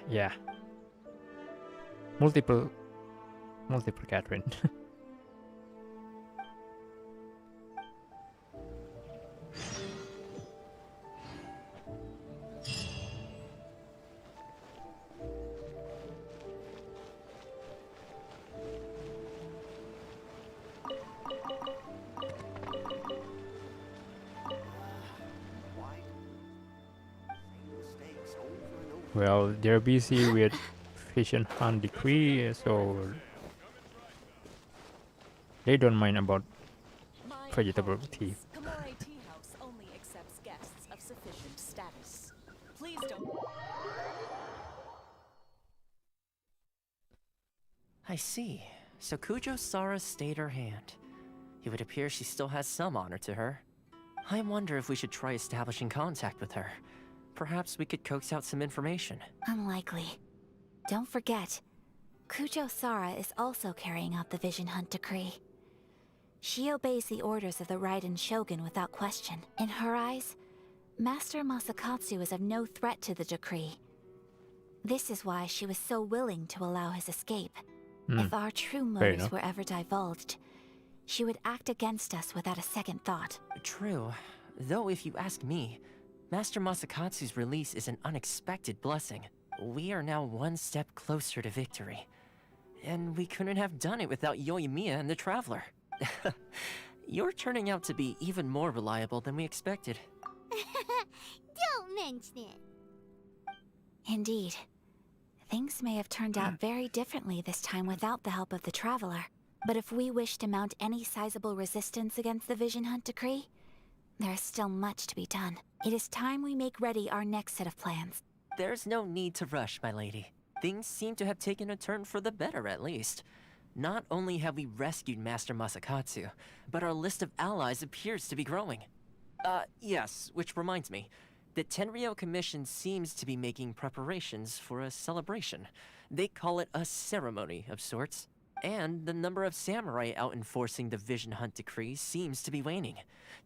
Yeah. Multiple Catherine. Well, they're busy with Vision Hunt Decree, so they don't mind about vegetable tea. Kamore Tea House only accepts guests of sufficient status. Please don't. I see. So Kujo-Sara stayed her hand. It would appear she still has some honor to her. I wonder if we should try establishing contact with her. Perhaps we could coax out some information. Unlikely. Don't forget, Kujo-Sara is also carrying out the Vision Hunt Decree. She obeys the orders of the Raiden Shogun without question. In her eyes, Master Masakatsu is of no threat to the decree. This is why she was so willing to allow his escape. If our true motives were ever divulged, she would act against us without a second thought. True. Though if you ask me, Master Masakatsu's release is an unexpected blessing. We are now one step closer to victory. And we couldn't have done it without Yoimiya and the Traveler. You're turning out to be even more reliable than we expected. Don't mention it. Indeed. Things may have turned out very differently this time without the help of the Traveler. But if we wish to mount any sizable resistance against the Vision Hunt Decree, there is still much to be done. It is time we make ready our next set of plans. There's no need to rush, my lady. Things seem to have taken a turn for the better, at least. Not only have we rescued Master Masakatsu, but our list of allies appears to be growing. Yes, which reminds me. The Tenryou Commission seems to be making preparations for a celebration. They call it a ceremony of sorts. And the number of samurai out enforcing the Vision Hunt Decree seems to be waning.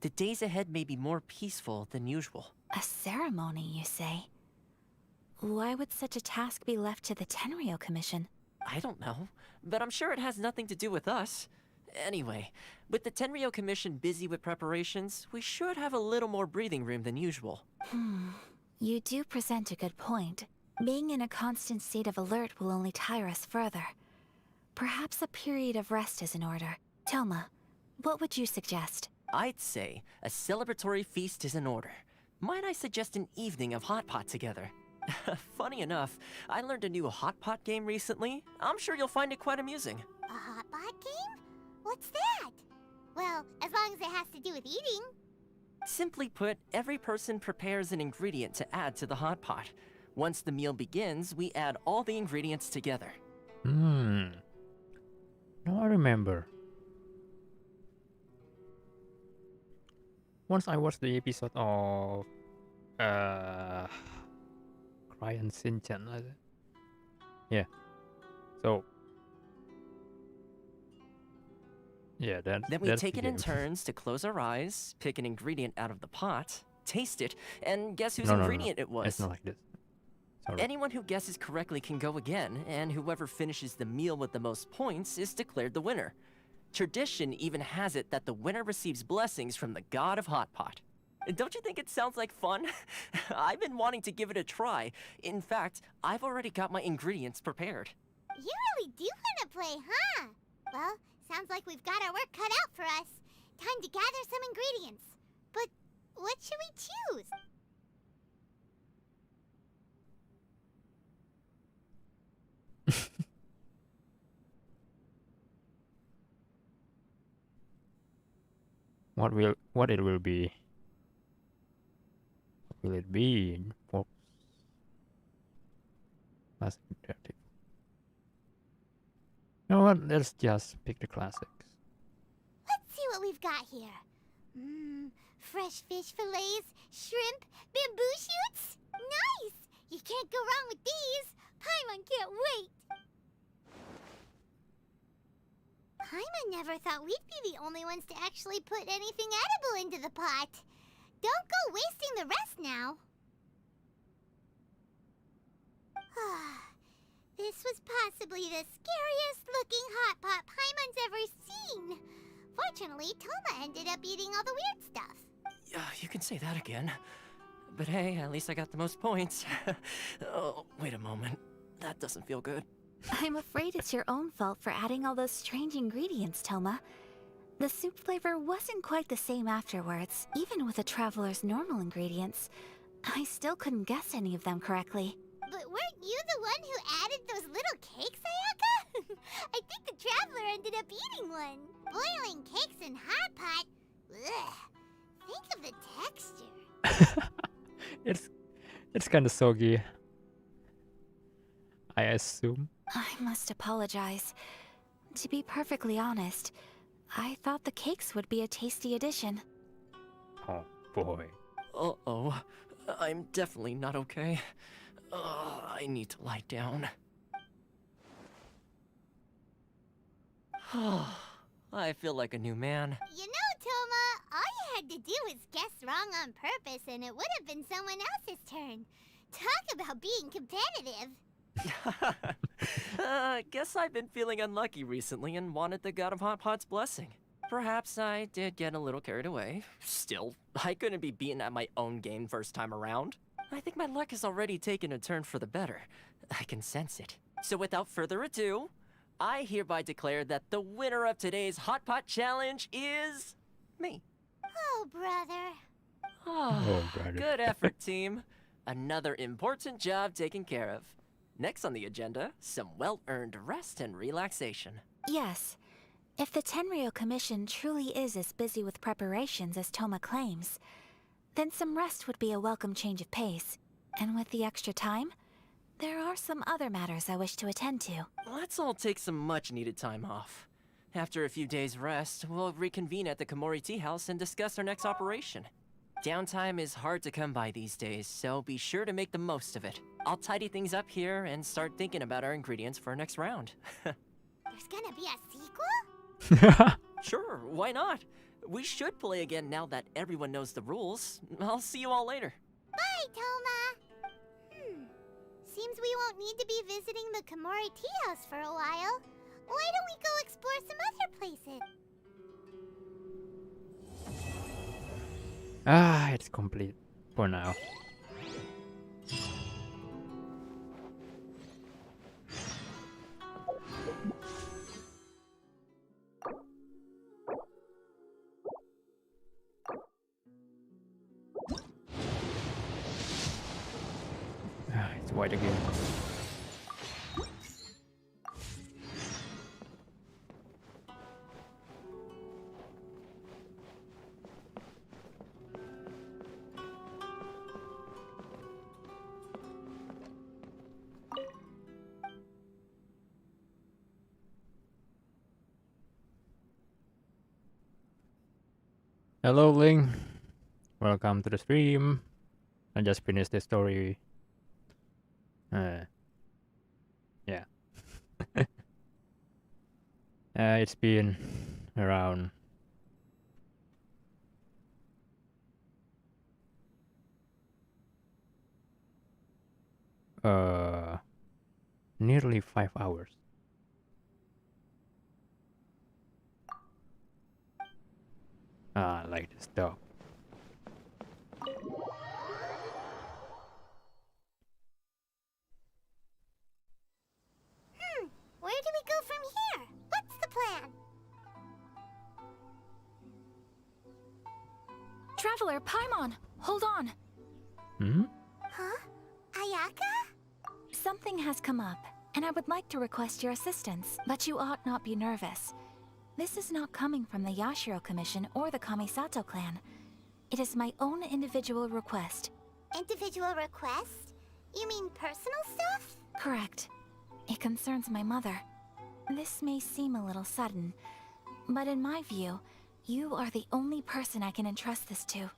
The days ahead may be more peaceful than usual. A ceremony, you say? Why would such a task be left to the Tenryou Commission? I don't know, but I'm sure it has nothing to do with us. Anyway, with the Tenryou Commission busy with preparations, we should have a little more breathing room than usual. You do present a good point. Being in a constant state of alert will only tire us further. Perhaps a period of rest is in order. Toma, what would you suggest? I'd say a celebratory feast is in order. Might I suggest an evening of hot pot together? Funny enough, I learned a new hot pot game recently. I'm sure you'll find it quite amusing. A hot pot game? What's that? Well, as long as it has to do with eating. Simply put, every person prepares an ingredient to add to the hot pot. Once the meal begins, we add all the ingredients together. Now I remember. Once I watched the episode of Cry and Shinchan, I think. Yeah. So yeah, Then we that's take the it in game. turns to close our eyes, pick an ingredient out of the pot, taste it, and guess whose No, ingredient it was. It's not like this. Sorry. Anyone who guesses correctly can go again, and whoever finishes the meal with the most points is declared the winner. Tradition even has it that the winner receives blessings from the god of hot pot. Don't you think it sounds like fun? I've been wanting to give it a try. In fact, I've already got my ingredients prepared. You really do want to play, huh? Well, sounds like we've got our work cut out for us. Time to gather some ingredients. But what should we choose? What it will be? What will it be? For classic interactive. You know what? Let's just pick the classics. Let's see what we've got here. Fresh fish fillets, shrimp, bamboo shoots. Nice! You can't go wrong with these. Paimon can't wait. Paimon never thought we'd be the only ones to actually put anything edible into the pot. Don't go wasting the rest now. This was possibly the scariest looking hot pot Paimon's ever seen. Fortunately, Toma ended up eating all the weird stuff. You can say that again. But hey, at least I got the most points. Oh, wait a moment. That doesn't feel good. I'm afraid it's your own fault for adding all those strange ingredients, Toma. The soup flavor wasn't quite the same afterwards. Even with the traveler's normal ingredients, I still couldn't guess any of them correctly. But weren't you the one who added those little cakes, Ayaka? I think the traveler ended up eating one. Boiling cakes in hot pot? Ugh. Think of the texture. It's kind of soggy, I assume. I must apologize. To be perfectly honest, I thought the cakes would be a tasty addition. Oh boy. Uh-oh. I'm definitely not okay. I need to lie down. I feel like a new man. You know, Toma, all you had to do was guess wrong on purpose and it would have been someone else's turn. Talk about being competitive. Guess I've been feeling unlucky recently and wanted the god of hot pot's blessing. Perhaps I did get a little carried away. Still, I couldn't be beaten at my own game first time around. I think my luck has already taken a turn for the better. I can sense it. So without further ado, I hereby declare that the winner of today's Hot Pot Challenge is... me. Oh, brother. Oh, brother. Good effort, team. Another important job taken care of. Next on the agenda, some well-earned rest and relaxation. Yes. If the Tenryo Commission truly is as busy with preparations as Toma claims, then some rest would be a welcome change of pace. And with the extra time, there are some other matters I wish to attend to. Let's all take some much-needed time off. After a few days' rest, we'll reconvene at the Komori Tea House and discuss our next operation. Downtime is hard to come by these days, so be sure to make the most of it. I'll tidy things up here and start thinking about our ingredients for our next round. There's gonna be a sequel? Sure, why not? We should play again now that everyone knows the rules. I'll see you all later. Bye, Toma. Seems we won't need to be visiting the Komori Tea House for a while. Why don't we go explore some other places? It's complete for now. It's white again. Hello, Ling. Welcome to the stream. I just finished the story. Yeah. It's been around nearly 5 hours. I like this dog. Where do we go from here? What's the plan? Traveler, Paimon, hold on. Hmm? Huh? Ayaka? Something has come up, and I would like to request your assistance, but you ought not be nervous. This is not coming from the Yashiro Commission or the Kamisato clan. It is my own individual request. Individual request? You mean personal stuff? Correct. It concerns my mother. This may seem a little sudden, but in my view, you are the only person I can entrust this to.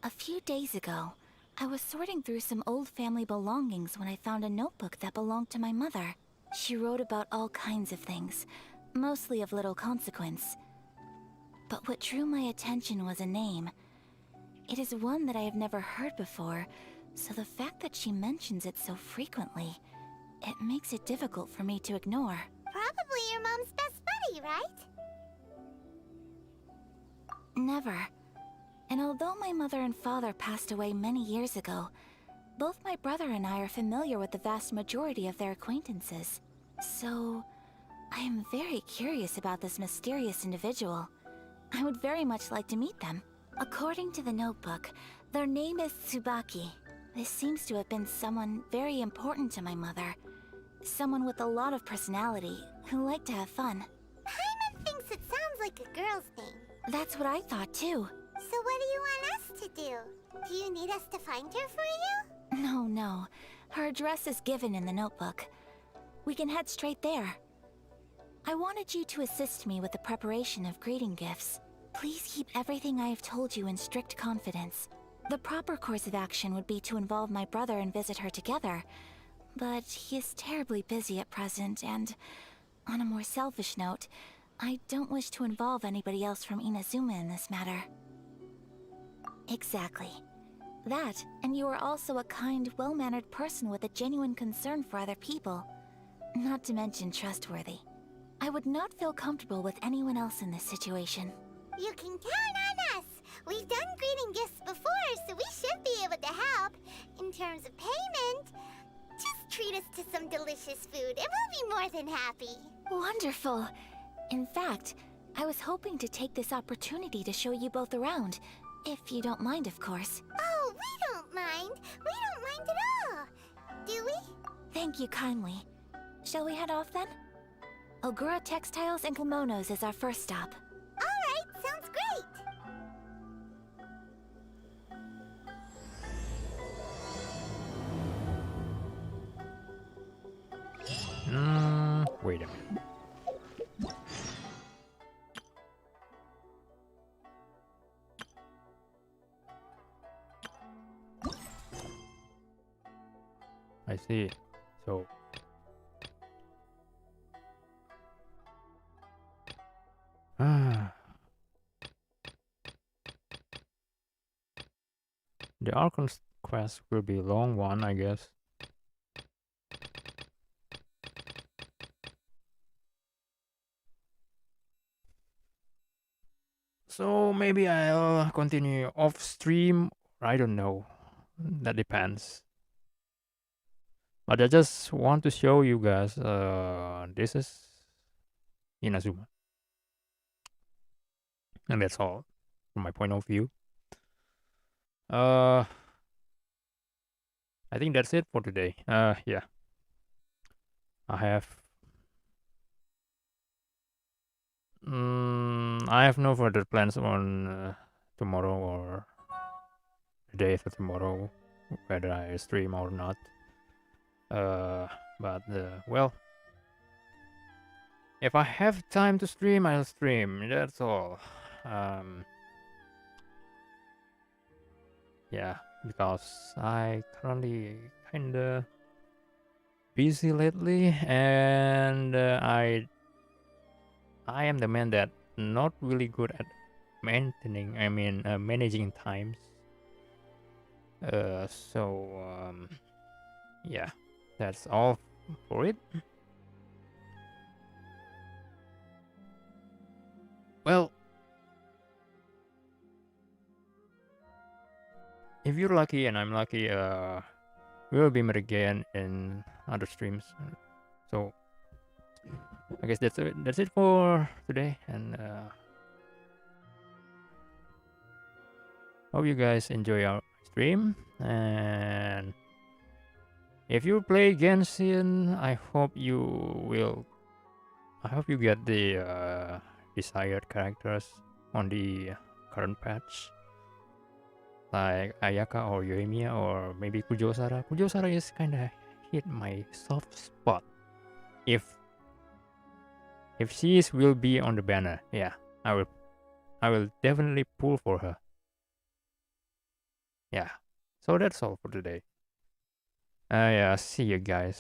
A few days ago, I was sorting through some old family belongings when I found a notebook that belonged to my mother. She wrote about all kinds of things, mostly of little consequence. But what drew my attention was a name. It is one that I have never heard before, so the fact that she mentions it so frequently, it makes it difficult for me to ignore. Probably your mom's best buddy, right? Never. And although my mother and father passed away many years ago, both my brother and I are familiar with the vast majority of their acquaintances. So, I am very curious about this mysterious individual. I would very much like to meet them. According to the notebook, their name is Tsubaki. This seems to have been someone very important to my mother. Someone with a lot of personality, who liked to have fun. Paimon thinks it sounds like a girl's name. That's what I thought too. So what do you want us to do? Do you need us to find her for you? No. Her address is given in the notebook. We can head straight there. I wanted you to assist me with the preparation of greeting gifts. Please keep everything I have told you in strict confidence. The proper course of action would be to involve my brother and visit her together, but he is terribly busy at present, and on a more selfish note, I don't wish to involve anybody else from Inazuma in this matter. Exactly. That, and you are also a kind, well-mannered person with a genuine concern for other people. Not to mention trustworthy. I would not feel comfortable with anyone else in this situation. You can count on us! We've done greeting gifts before, so we should be able to help. In terms of payment, just treat us to some delicious food and we'll be more than happy. Wonderful! In fact, I was hoping to take this opportunity to show you both around. If you don't mind, of course. Oh, we don't mind. We don't mind at all. Do we? Thank you kindly. Shall we head off then? Ogura Textiles and Kimonos is our first stop. Alright, sounds great. Wait a minute. I see. So the Archon quest will be a long one, I guess. So maybe I'll continue off stream. I don't know. That depends. But I just want to show you guys. This is Inazuma, and that's all from my point of view. I think that's it for today. Yeah. I have no further plans on tomorrow or the day after tomorrow, whether I stream or not. But well, if I have time to stream, I'll stream. That's all. Yeah, because I currently kinda busy lately, and I am the man that not really good at maintaining. I mean, managing times. Yeah, that's all for it. Well, if you're lucky and I'm lucky, we'll be met again in other streams. So I guess that's it. That's it for today, and hope you guys enjoy our stream. And if you play Genshin, I hope you will. I hope you get the desired characters on the current patch, like Ayaka or Yoimiya or maybe Kujosara. Kujosara is kind of hit my soft spot. If she will be on the banner, yeah, I will definitely pull for her. Yeah, so that's all for today. Yeah, see you guys.